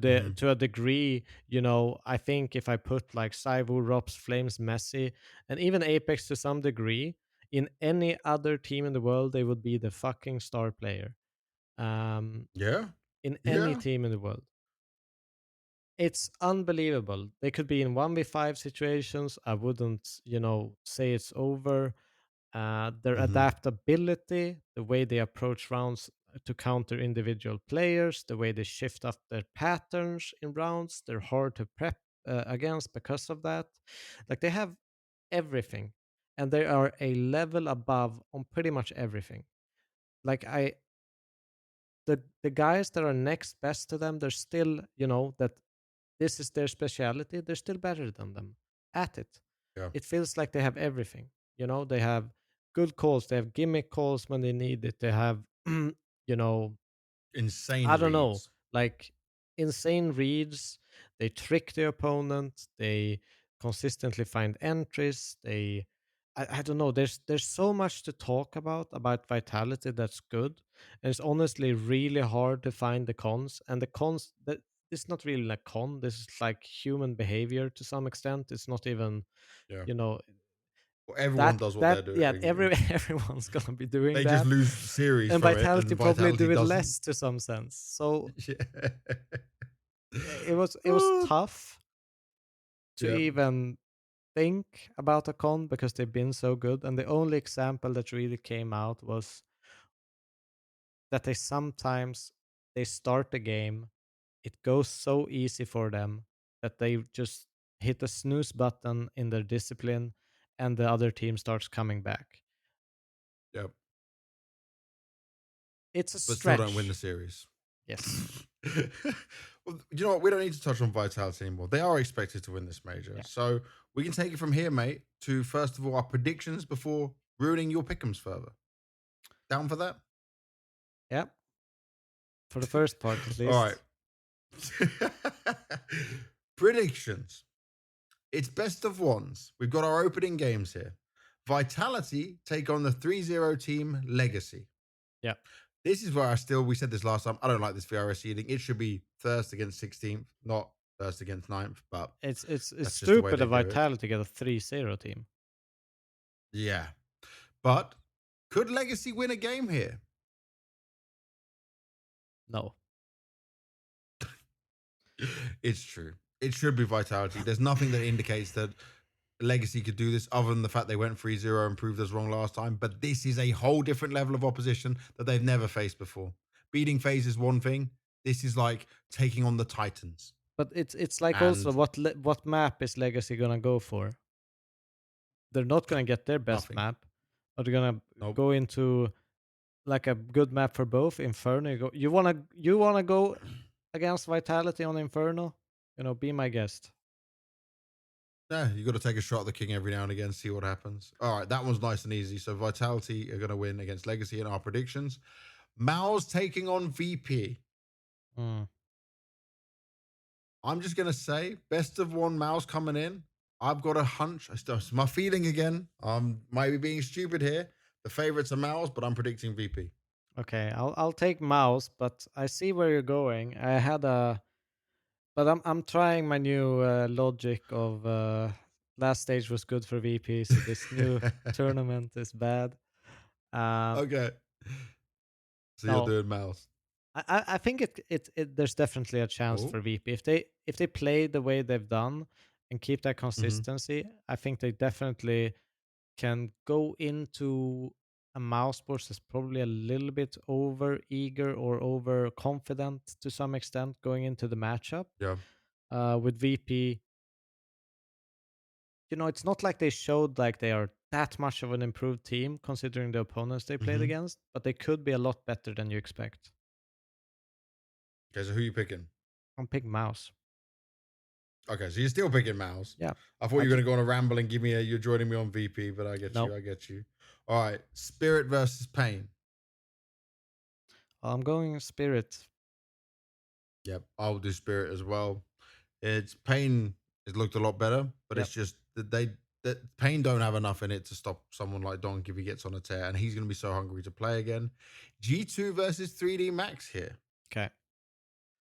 Hmm. to a degree, I think if I put like Saivu, Rops, Flames, Messi, and even Apex to some degree in any other team in the world, they would be the fucking star player. Um, Yeah. in any Yeah. team in the world. It's unbelievable. They could be in 1v5 situations. I wouldn't, say it's over. Their Hmm. adaptability, the way they approach rounds to counter individual players, the way they shift up their patterns in rounds, they're hard to prep against because of that. Like they have everything, and they are a level above on pretty much everything. Like the guys that are next best to them, they're still, that this is their specialty, they're still better than them at it. Yeah. It feels like they have everything. They have good calls, they have gimmick calls when they need it, they have, you know, Insane I don't know, reads. like insane reads. They trick the opponent. They consistently find entries. I don't know. There's so much to talk about Vitality that's good, and it's honestly really hard to find the cons. And the cons that it's not really a con. This is like human behavior to some extent. It's not even Yeah. you know Well, everyone that does what they're that yeah doing. everyone's gonna be doing They just that, lose series and from it, and Vitality probably Vitality do it doesn't. less to some sense. So Yeah. it was Oh, tough to yeah. even think about a con because they've been so good, and the only example that really came out was that they start the game, it goes so easy for them that they just hit the snooze button in their discipline, and the other team starts coming back. Yeah. It's a But still don't win the stretch. series. Yes. Well, you know what? We don't need to touch on Vitality anymore. They are expected to win this major. Yeah. So we can take it from here, mate, to first of all, our predictions before ruining your pick'ems further. Down for that? Yeah. For the first part at All right. least. Predictions. It's best of ones. We've got our opening games here. Vitality take on the 3-0 team Legacy. Yeah. This is where we said this last time. I don't like this VRS seeding. It should be first against 16th, not first against ninth, but It's that's just the way stupid they of do it. Vitality to get a 3-0 team. Yeah. But could Legacy win a game here? No. It's true. It should be Vitality. There's nothing that indicates that Legacy could do this other than the fact they went 3-0 and proved us wrong last time. But this is a whole different level of opposition that they've never faced before. Beating FaZe is one thing. This is like taking on the Titans But it's like also and what map is Legacy gonna go for? They're not gonna get their best nothing. map, but they're gonna Nope. go into like a good map for both. Inferno. You wanna go against Vitality on Inferno? Be my guest. Yeah, you got to take a shot at the king every now and again, see what happens. All right, that one's nice and easy. So Vitality are going to win against Legacy in our predictions. Mao's taking on VP. Mm, I'm just going to say, best of one, Mao's coming in. I've got a hunch. It's my feeling again. I'm maybe being stupid here. The favorites are Mao's, but I'm predicting VP. okay, I'll take Mouse, but I see where you're going. But I'm trying my new logic of last stage was good for VP, so this new tournament is bad. Um, Okay. So you're no, doing Mao's. I think there's definitely a chance Oh. for VP if they play the way they've done and keep that Mm-hmm. consistency. I think they definitely can go into a mouse sports that's probably a little bit over eager or over confident to some extent going into the matchup. Yeah. With VP, it's not like they showed like they are that much of an improved team considering the opponents they played Mm-hmm. against, but they could be a lot better than you expect. Okay, so who you picking? I'm picking mouse. Okay, so you're still picking Mouse. Yeah. I thought I you were just going to go on a ramble and give me you're joining me on VP, but I get no. you. I get you. All right. Spirit versus Pain. I'm going spirit. Yep. I'll do Spirit as well. It's Pain has looked a lot better, but Yep. it's just that Pain don't have enough in it to stop someone like Donk if he gets on a tear, and he's going to be so hungry to play again. G2 versus 3D Max here. Okay.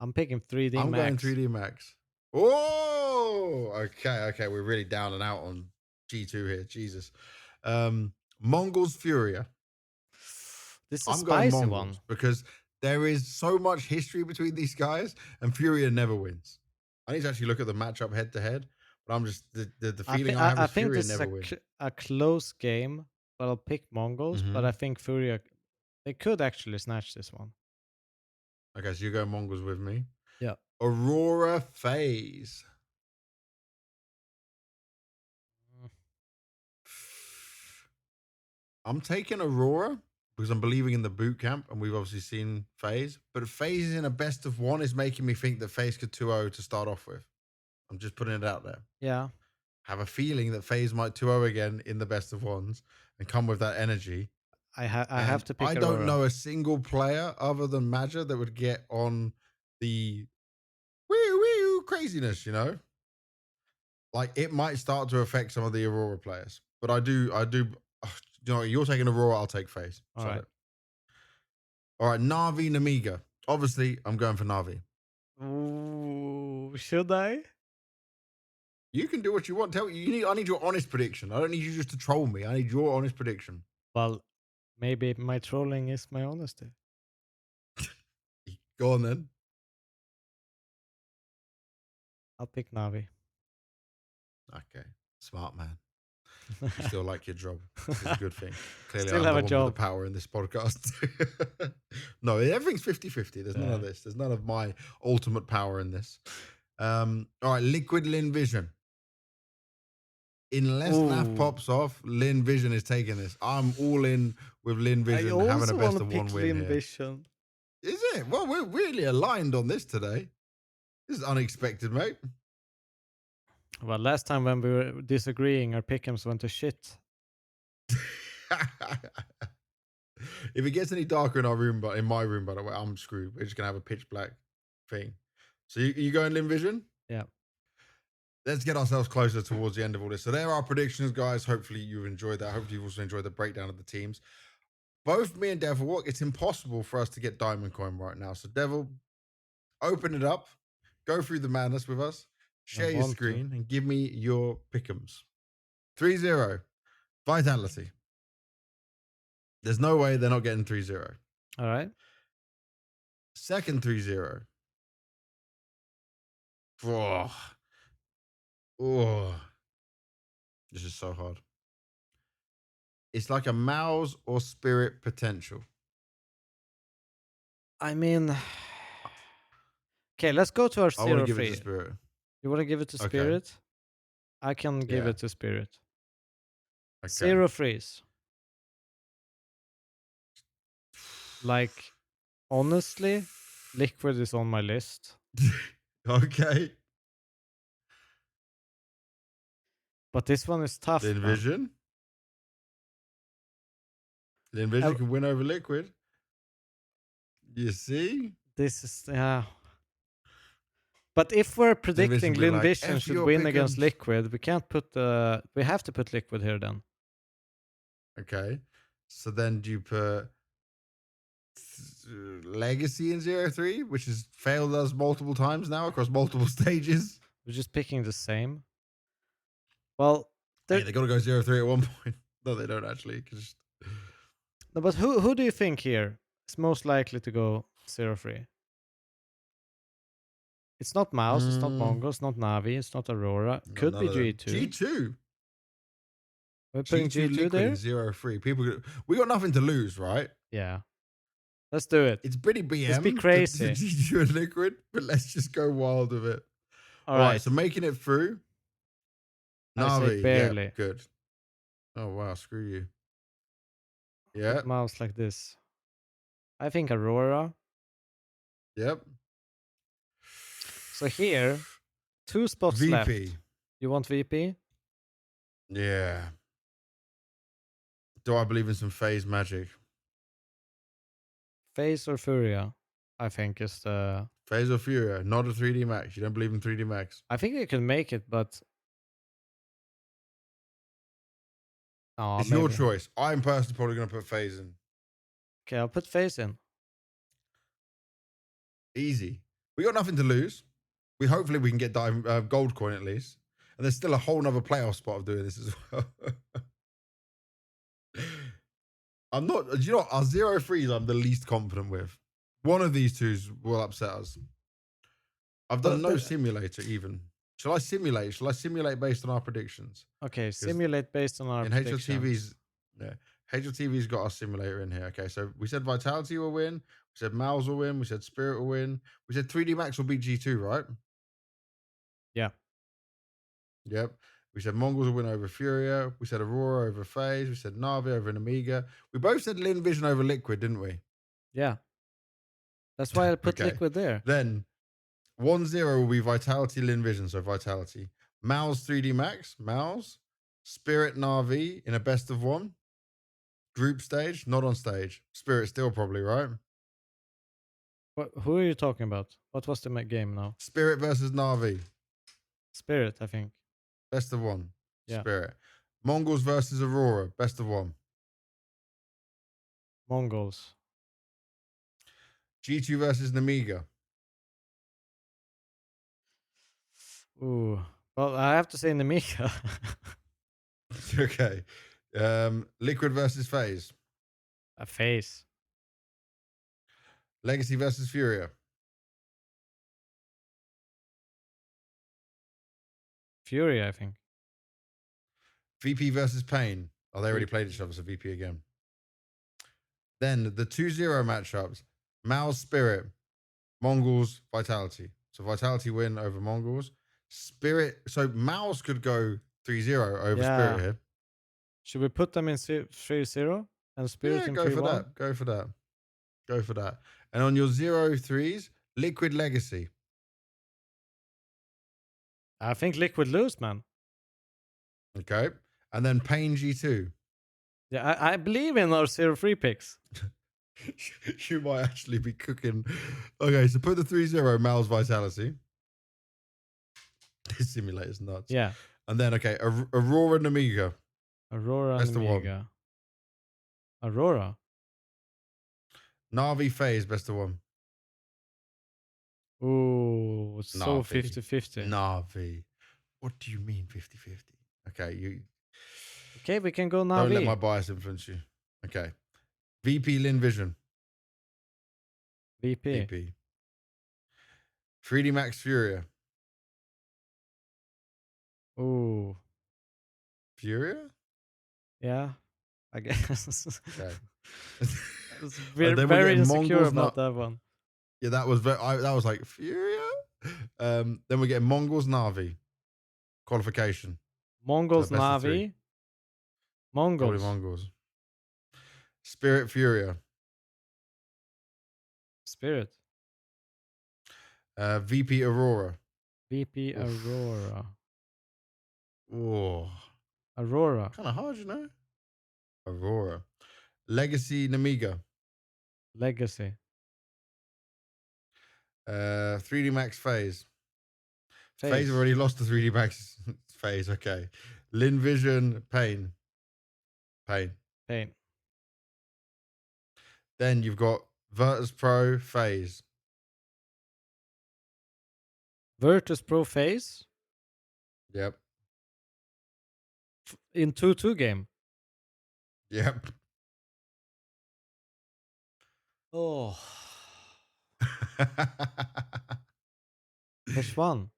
I'm picking 3D I'm going Max. 3D Max. Oh, okay. Okay. We're really down and out on G2 here. Jesus. Mongols Furia. This is a I'm going spicy one. Mongols because there is so much history between these guys, and Furia never wins. I need to actually look at the matchup head to head, but I'm just the I feeling think I have I is think Furia this is never win. a close game, but I'll pick Mongols. But I Hmm. think Furia they could actually snatch this one. Okay, so you're going Mongols with me. Yeah. Aurora Phase. Mm, I'm taking Aurora, because I'm believing in the boot camp, and we've obviously seen FaZe. But FaZe in a best of one is making me think that FaZe could 2-0 to start off with. I'm just putting it out there. Yeah, Have a feeling that FaZe might 2-0 again in the best of ones and come with that energy. I have And to pick I don't Aurora. know a single player other than Maja that would get on the woo woo craziness, you know? Like it might start to affect some of the Aurora players. But ugh, you know, you're taking Aurora, I'll take FaZe. All right. Solid. All right, Navi Namiga. Obviously, I'm going for Navi. Ooh, should I? You can do what you want. Tell you need. I need your honest prediction. I don't need you just to troll me. I need your honest prediction. Well, maybe my trolling is my honesty. Go on then. I'll pick Navi. Okay, smart man. You still like your job. This is a good thing. Clearly, Still I'm have the a one with the job. power in this podcast. No, everything's 50-50. There's none of Yeah. this. There's none of my ultimate power in this. All right, Liquid Lin Vision. Unless NAF Ooh. pops off, Lin Vision is taking this. I'm all in with Lin I Vision having a also want best to of one pick win Lin here. Vision. Is it? Well, we're really aligned on this today. This is unexpected, mate. Well, last time when we were disagreeing, our pick'ems went to shit. If it gets any darker in our room, but in my room, by the way, I'm screwed. We're just gonna have a pitch black thing. So you going Lin Vision? Yeah. Let's get ourselves closer towards the end of all this. So there are our predictions, guys. Hopefully you've enjoyed that. Hopefully you've also enjoyed the breakdown of the teams. Both me and Devil, it's impossible for us to get Diamond Coin right now. So Devil, open it up, go through the madness with us, I share your want to. screen, and give me your pick'ems. 3-0. Vitality. There's no way they're not getting 3-0. All right. Second 3-0. Oh, oh, this is so hard. It's like a mouse or spirit potential. I mean, okay, let's go to our I want to zero give it to free. spirit. You want to give it to Okay. Spirit? I can give Yeah. it to Spirit. Okay. Zero freeze. Like, honestly, Liquid is on my list. Okay. But this one is tough, Lin man. Vision. Lin Vision can win over Liquid. You see? This is, yeah. But if we're Lin Vision predicting will be Lin like, Vision F should your win against pick'ems. Liquid, we can't put we have to put Liquid here then. Okay. So then do you put Legacy in 0-3, which has failed us multiple times now across multiple stages? We're just picking the same. Well, Hey, they got to go 0-3 at one point. No, they don't actually. no, but who do you think here is most likely to go zero free? It's not Mouse, it's not Mm, Mongo, it's not Navi, it's not Aurora. no, Could none be of them. G2. G2. We're putting G2 G2 Liquid in there? 0-3. We got nothing to lose, right? Yeah. Let's do it. It's pretty Let's be BM, the crazy. G2 and Liquid, but let's just go wild with it. All All right, right. so making it through. I say Navi, yeah, barely. good. Oh, wow, screw you. Yeah, Put Mouse like this. I think Aurora. yep. So here, 2 spots VP. left. You want VP? Yeah. Do I believe in some phase magic? Phase or Furia? I think is the. Phase or Furia, not a 3D Max. You don't believe in 3D Max? I think you can make it, but. Oh, It's your maybe. choice. I'm personally probably going to put phase in. Okay, I'll put Phase in. Easy. We got nothing to lose. Hopefully we can get gold coin at least. And there's still a whole nother playoff spot of doing this as well. I'm not, do you know what? Our 0-3s I'm the least confident with. One of these twos will upset us. I've done no simulator even. Shall I simulate? Shall I simulate based on our predictions? Okay, simulate based on our In predictions. HLTV's, yeah, HLTV's got our simulator in here. Okay, so we said Vitality will win. We said Mouse will win. We said Spirit will win. We said 3D Max will beat G2, right? Yeah. Yep. We said Mongols will win over Furia. We said Aurora over FaZe. We said Navi over an Amiga. We both said Lin Vision over Liquid, didn't we? Yeah, that's why I put Okay. Liquid there. Then 1-0 will be Vitality Lin Vision. So Vitality. Mal's 3D Max. Mal's. Spirit Navi in a best of one. Group stage. Not on stage. Spirit still probably, right? Who are you talking about? What was the game now? Spirit versus Navi. Spirit, I think. Best of one. Yeah, Spirit. Mongols versus Aurora. Best of one. Mongols. G2 versus Namiga. Ooh, well, I have to say Nemika. Okay. Liquid versus FaZe. A face. Legacy versus Furia. Fury, I think. VP versus Pain. Oh, they already played each VP. other, so VP again. Then the 2-0 matchups. Mal's Spirit. Mongols Vitality. So Vitality win over Mongols. Spirit. So Mal's could go 3-0 over Spirit Yeah. here. Should we put them in 3-0 and Spirit Yeah, in go for 3-1? that. Go for that. Go for that. And on your 0-3s, Liquid Legacy. I think Liquid lose, man. Okay. And then Pain G2. Yeah, I believe in our 0-3 picks. You might actually be cooking. Okay, so put the 3-0 Mal's Vitality. This simulator's nuts. Yeah. And then, okay, Aurora and Amiga. Aurora and Best of one. Amiga. Aurora. Navi FaZe, best of one. Ooh, it's so Navi. 50-50. Navi. What do you mean 50-50? Okay, you Okay, we can go don't let my Navi. bias influence you. Okay. VP Lin Vision. VP. VP. 3D Max Furia. Ooh. Furia? Yeah, I guess. Okay. I was Then we're very getting insecure Mongols. about that one. Yeah, that was that was like Furia. Then we're getting Mongols Navi qualification. So Mongols, best of three. Navi. Probably Mongols. Mongols. Spirit Furia. Spirit. VP Aurora. VP Oof. Aurora. Oh, Aurora. kind of hard, you know. Aurora. Legacy Namiga. Legacy. 3D Max Phase. Phase have Face. already lost the 3D Max phase. Okay. Lin Vision Pain. Pain. Pain. Then you've got Virtus Pro Phase. Virtus Pro Face Yep. in 2-2 game. Yep. Oh. Which one?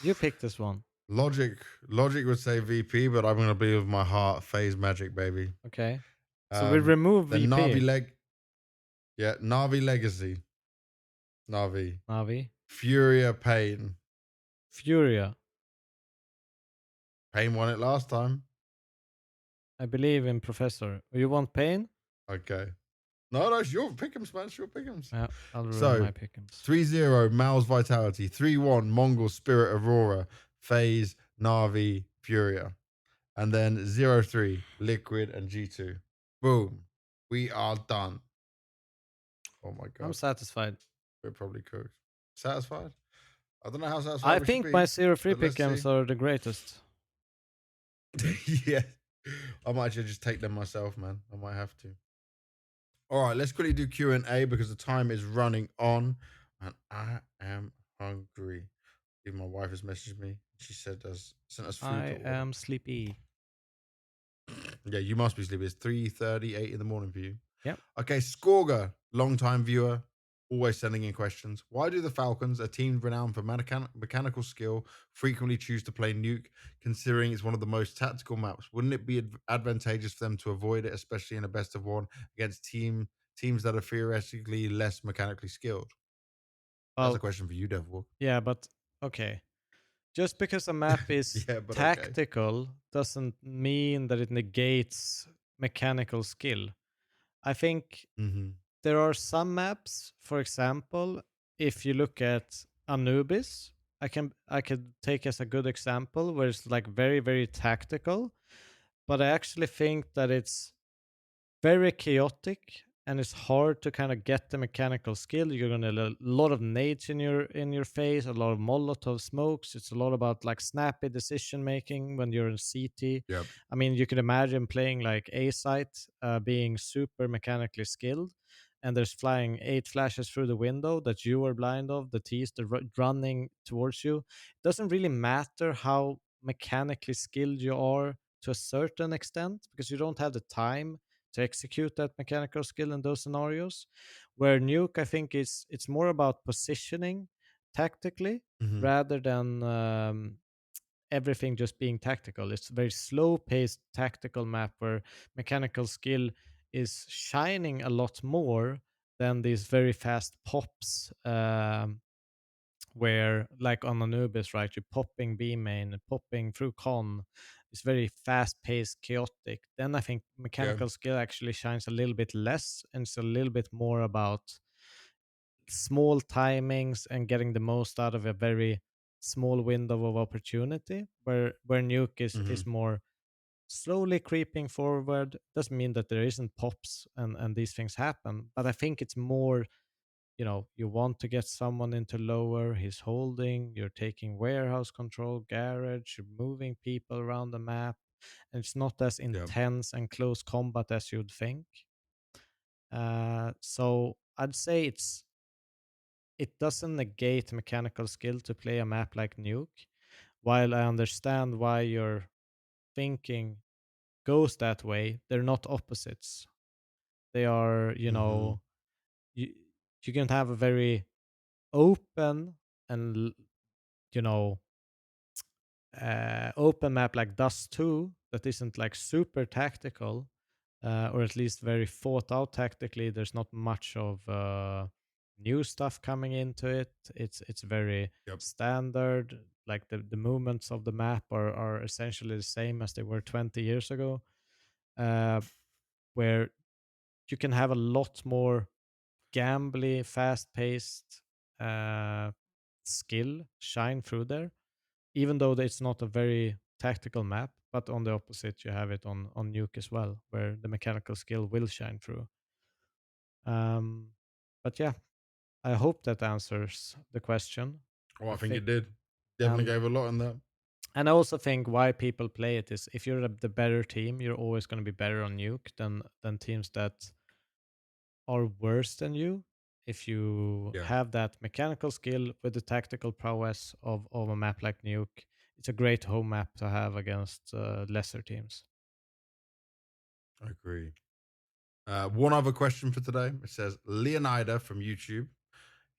You pick this one. Logic would say VP, but I'm gonna be with my heart. Phase Magic, baby. Okay. So we remove Then VP. Navi Legacy. Navi. Navi. Furia Pain. Furia. Pain won it last time. I believe in Professor. You want Pain? Okay. No, it's your pick'ems, man. It's your pick'ems. Yeah, I'll ruin So my pick'ems. 3-0 Mal's Vitality. 3-1 Mongol Spirit Aurora. Phase Navi Furia. And then 0-3 Liquid and G2. Boom. We are done. Oh my I'm god. satisfied. We're probably cooked. Satisfied? I don't know how I satisfied we should think my be, 0-3 but let's see. pick'ems are the greatest. Yeah. I might actually just take them myself, man. I might have to. All right, let's quickly do Q&A because the time is running on and I am hungry. Even my wife has messaged me. She said sent us food to I order. am sleepy. Yeah, you must be sleepy. It's 3:38 in the morning for you. Yep. Okay, Skorga, long-time viewer, always sending in questions. Why do the Falcons, a team renowned for mechanical skill, frequently choose to play Nuke, considering it's one of the most tactical maps? Wouldn't it be advantageous for them to avoid it, especially in a best of one against teams that are theoretically less mechanically skilled? That's a Well, question for you, Devil. yeah, but okay. Just because a map is Yeah, but okay. tactical doesn't mean that it negates mechanical skill. I think Mhm. there are some maps, for example, if you look at Anubis, I could take as a good example where it's like very, very tactical, but I actually think that it's very chaotic and it's hard to kind of get the mechanical skill. You're gonna a lot of nades in your face, a lot of Molotov smokes. It's a lot about like snappy decision making when you're in CT. Yep. I mean, you can imagine playing like A site, being super mechanically skilled, and there's flying 8 flashes through the window that you are blind of. The T's they're running towards you. It doesn't really matter how mechanically skilled you are to a certain extent because you don't have the time to execute that mechanical skill in those scenarios. Where Nuke, I think, is it's more about positioning tactically Mhm. rather than everything just being tactical. It's a very slow paced tactical map where mechanical skill is shining a lot more than these very fast pops. Where like on Anubis, right, you're popping B main, popping through con. It's very fast paced, chaotic. Then I think Yeah. mechanical skill actually shines a little bit less, and it's a little bit more about small timings and getting the most out of a very small window of opportunity. Where Nuke is Mhm. more slowly creeping forward. Doesn't mean that there isn't pops and these things happen, but I think it's more, you know, you want to get someone into lower, he's holding, you're taking warehouse control, garage, you're moving people around the map, and it's not as Yep. intense and close combat as you'd think. So I'd say it doesn't negate mechanical skill to play a map like Nuke. While I understand why your thinking goes that way, they're not opposites. They are, you Mhm. know, you, you can have a very open and you know, open map like Dust 2 that isn't like super tactical, or at least very thought out tactically. There's not much of new stuff coming into it. It's very Yep. standard. Like the movements of the map are essentially the same as they were 20 years ago, uh, where you can have a lot more gambly, fast paced skill shine through there, even though it's not a very tactical map. But on the opposite, you have it on Nuke as well, where the mechanical skill will shine through. Um, but yeah, I hope that answers the question. Oh, I I think think, it did. Definitely and gave a lot in that. and I also think why people play it is if you're the better team, you're always going to be better on Nuke than teams that are worse than you. If you Yeah, have that mechanical skill with the tactical prowess of a map like Nuke, it's a great home map to have against lesser teams. I agree. One other question for today. It says Leonida from YouTube.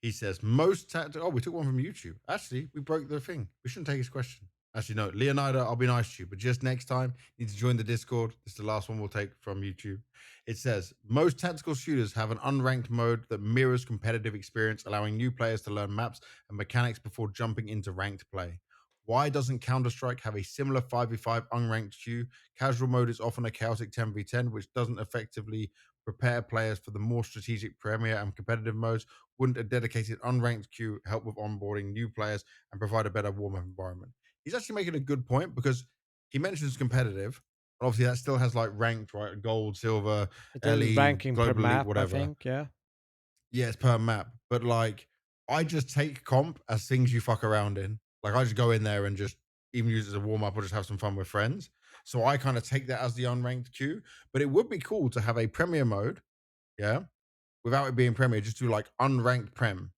He says most tactical. Oh, we took one from YouTube. Actually, we broke the thing. We shouldn't take his question. Actually, no, Leonida. I'll be nice to you, but just next time, you need to join the Discord. This is the last one we'll take from YouTube. It says most tactical shooters have an unranked mode that mirrors competitive experience, allowing new players to learn maps and mechanics before jumping into ranked play. Why doesn't Counter Strike have a similar 5v5 unranked queue? Casual mode is often a chaotic 10v10, which doesn't effectively prepare players for the more strategic premier and competitive modes. Wouldn't a dedicated unranked queue help with onboarding new players and provide a better warm up environment? He's actually making a good point because he mentions competitive. Obviously, that still has like ranked, right? Gold, silver, It is LE, ranking per global elite, map, I whatever. think. Yeah, Yeah, it's per map. But like, I just take comp as things you fuck around in. Like, I just go in there and just even use it as a warm up or just have some fun with friends. So I kind of take that as the unranked queue. But it would be cool to have a premier mode, yeah, without it being premier, just do like unranked prem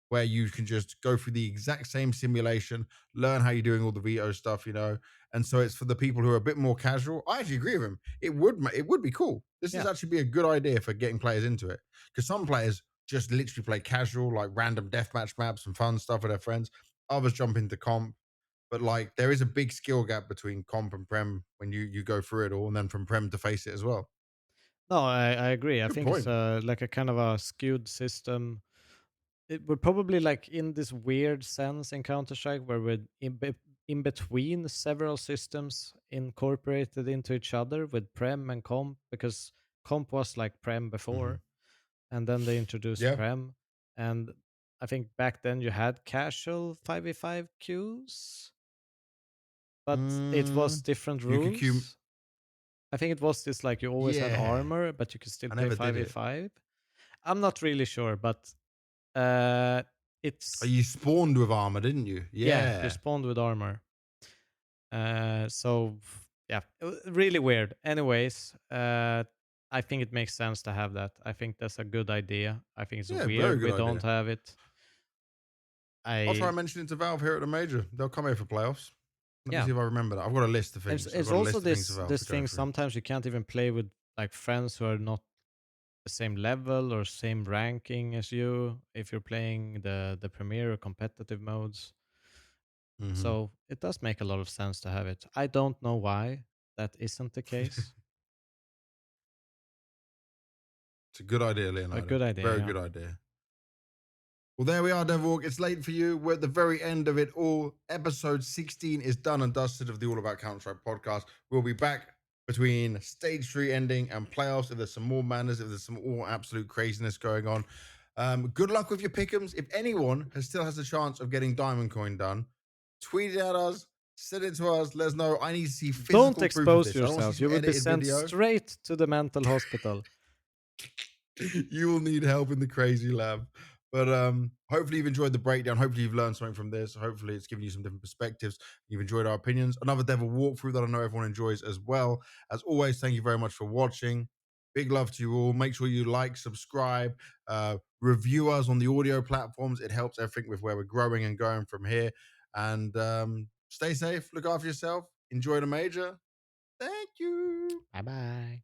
where you can just go through the exact same simulation, learn how you're doing all the veto stuff, you know. And so it's for the people who are a bit more casual. I actually agree with him. It would be cool. This is yeah. actually be a good idea for getting players into it because some players just literally play casual, like random deathmatch maps and fun stuff with their friends. Others jump into comp, but like there is a big skill gap between comp and prem when you go through it all, and then from prem to face it as well. No, I agree. I Good think it's point. like a kind of a skewed system it would probably like in this weird sense in Counter Strike where we're in between several systems incorporated into each other with Prem and Comp, because Comp was like Prem Mhm. before, and then they introduced Yeah. Prem, and I think back then you had casual 5v5 queues, but it was Mm, different you could queue. rules. I think it was this like you always had Yeah. armor, but you could still I play never did it. 5v5. I'm not really sure, but uh, Oh, it's you spawned with armor, didn't you? yeah, you Yeah. spawned with armor. Yeah, really weird. Anyways, I think it makes sense to have that. I think that's a good idea. I think it's Yeah, very weird good we don't idea. have it. I'll try I mentioning to Valve here at the major. They'll come here for playoffs. Let me Yeah, see if I remember that. I've got a list of things. I've it's got a also list of things for this Valve to this go thing. through. Sometimes you can't even play with like friends who are not the same level or same ranking as you if you're playing the premier or competitive modes. Hmm. So it does make a lot of sense to have it. I don't know why that isn't the case. It's a good idea, A Leonardo. good idea, Very yeah. good idea. Well, there we are, Devilwalk. It's late for you. We're at the very end of it all. Episode 16 is done and dusted of the All About Counter-Strike podcast. We'll be back between Stage 3 ending and playoffs if there's some more madness, if there's some more absolute craziness going on. Good luck with your pick'ems. If anyone still has a chance of getting Diamond Coin done, tweet it at us, send it to us, let us know. I need to see Don't physical proof of expose this. I don't want to see yourself. some You will be edited sent video. straight to the mental hospital. You will need help in the crazy lab. But hopefully you've enjoyed the breakdown. Hopefully you've learned something from this. Hopefully it's given you some different perspectives. You've enjoyed our opinions. Another Devil walkthrough that I know everyone enjoys as well. As always, thank you very much for watching. Big love to you all. Make sure you like, subscribe, review us on the audio platforms. It helps everything with where we're growing and going from here. And stay safe. Look after yourself. Enjoy the major. Thank you. Bye bye.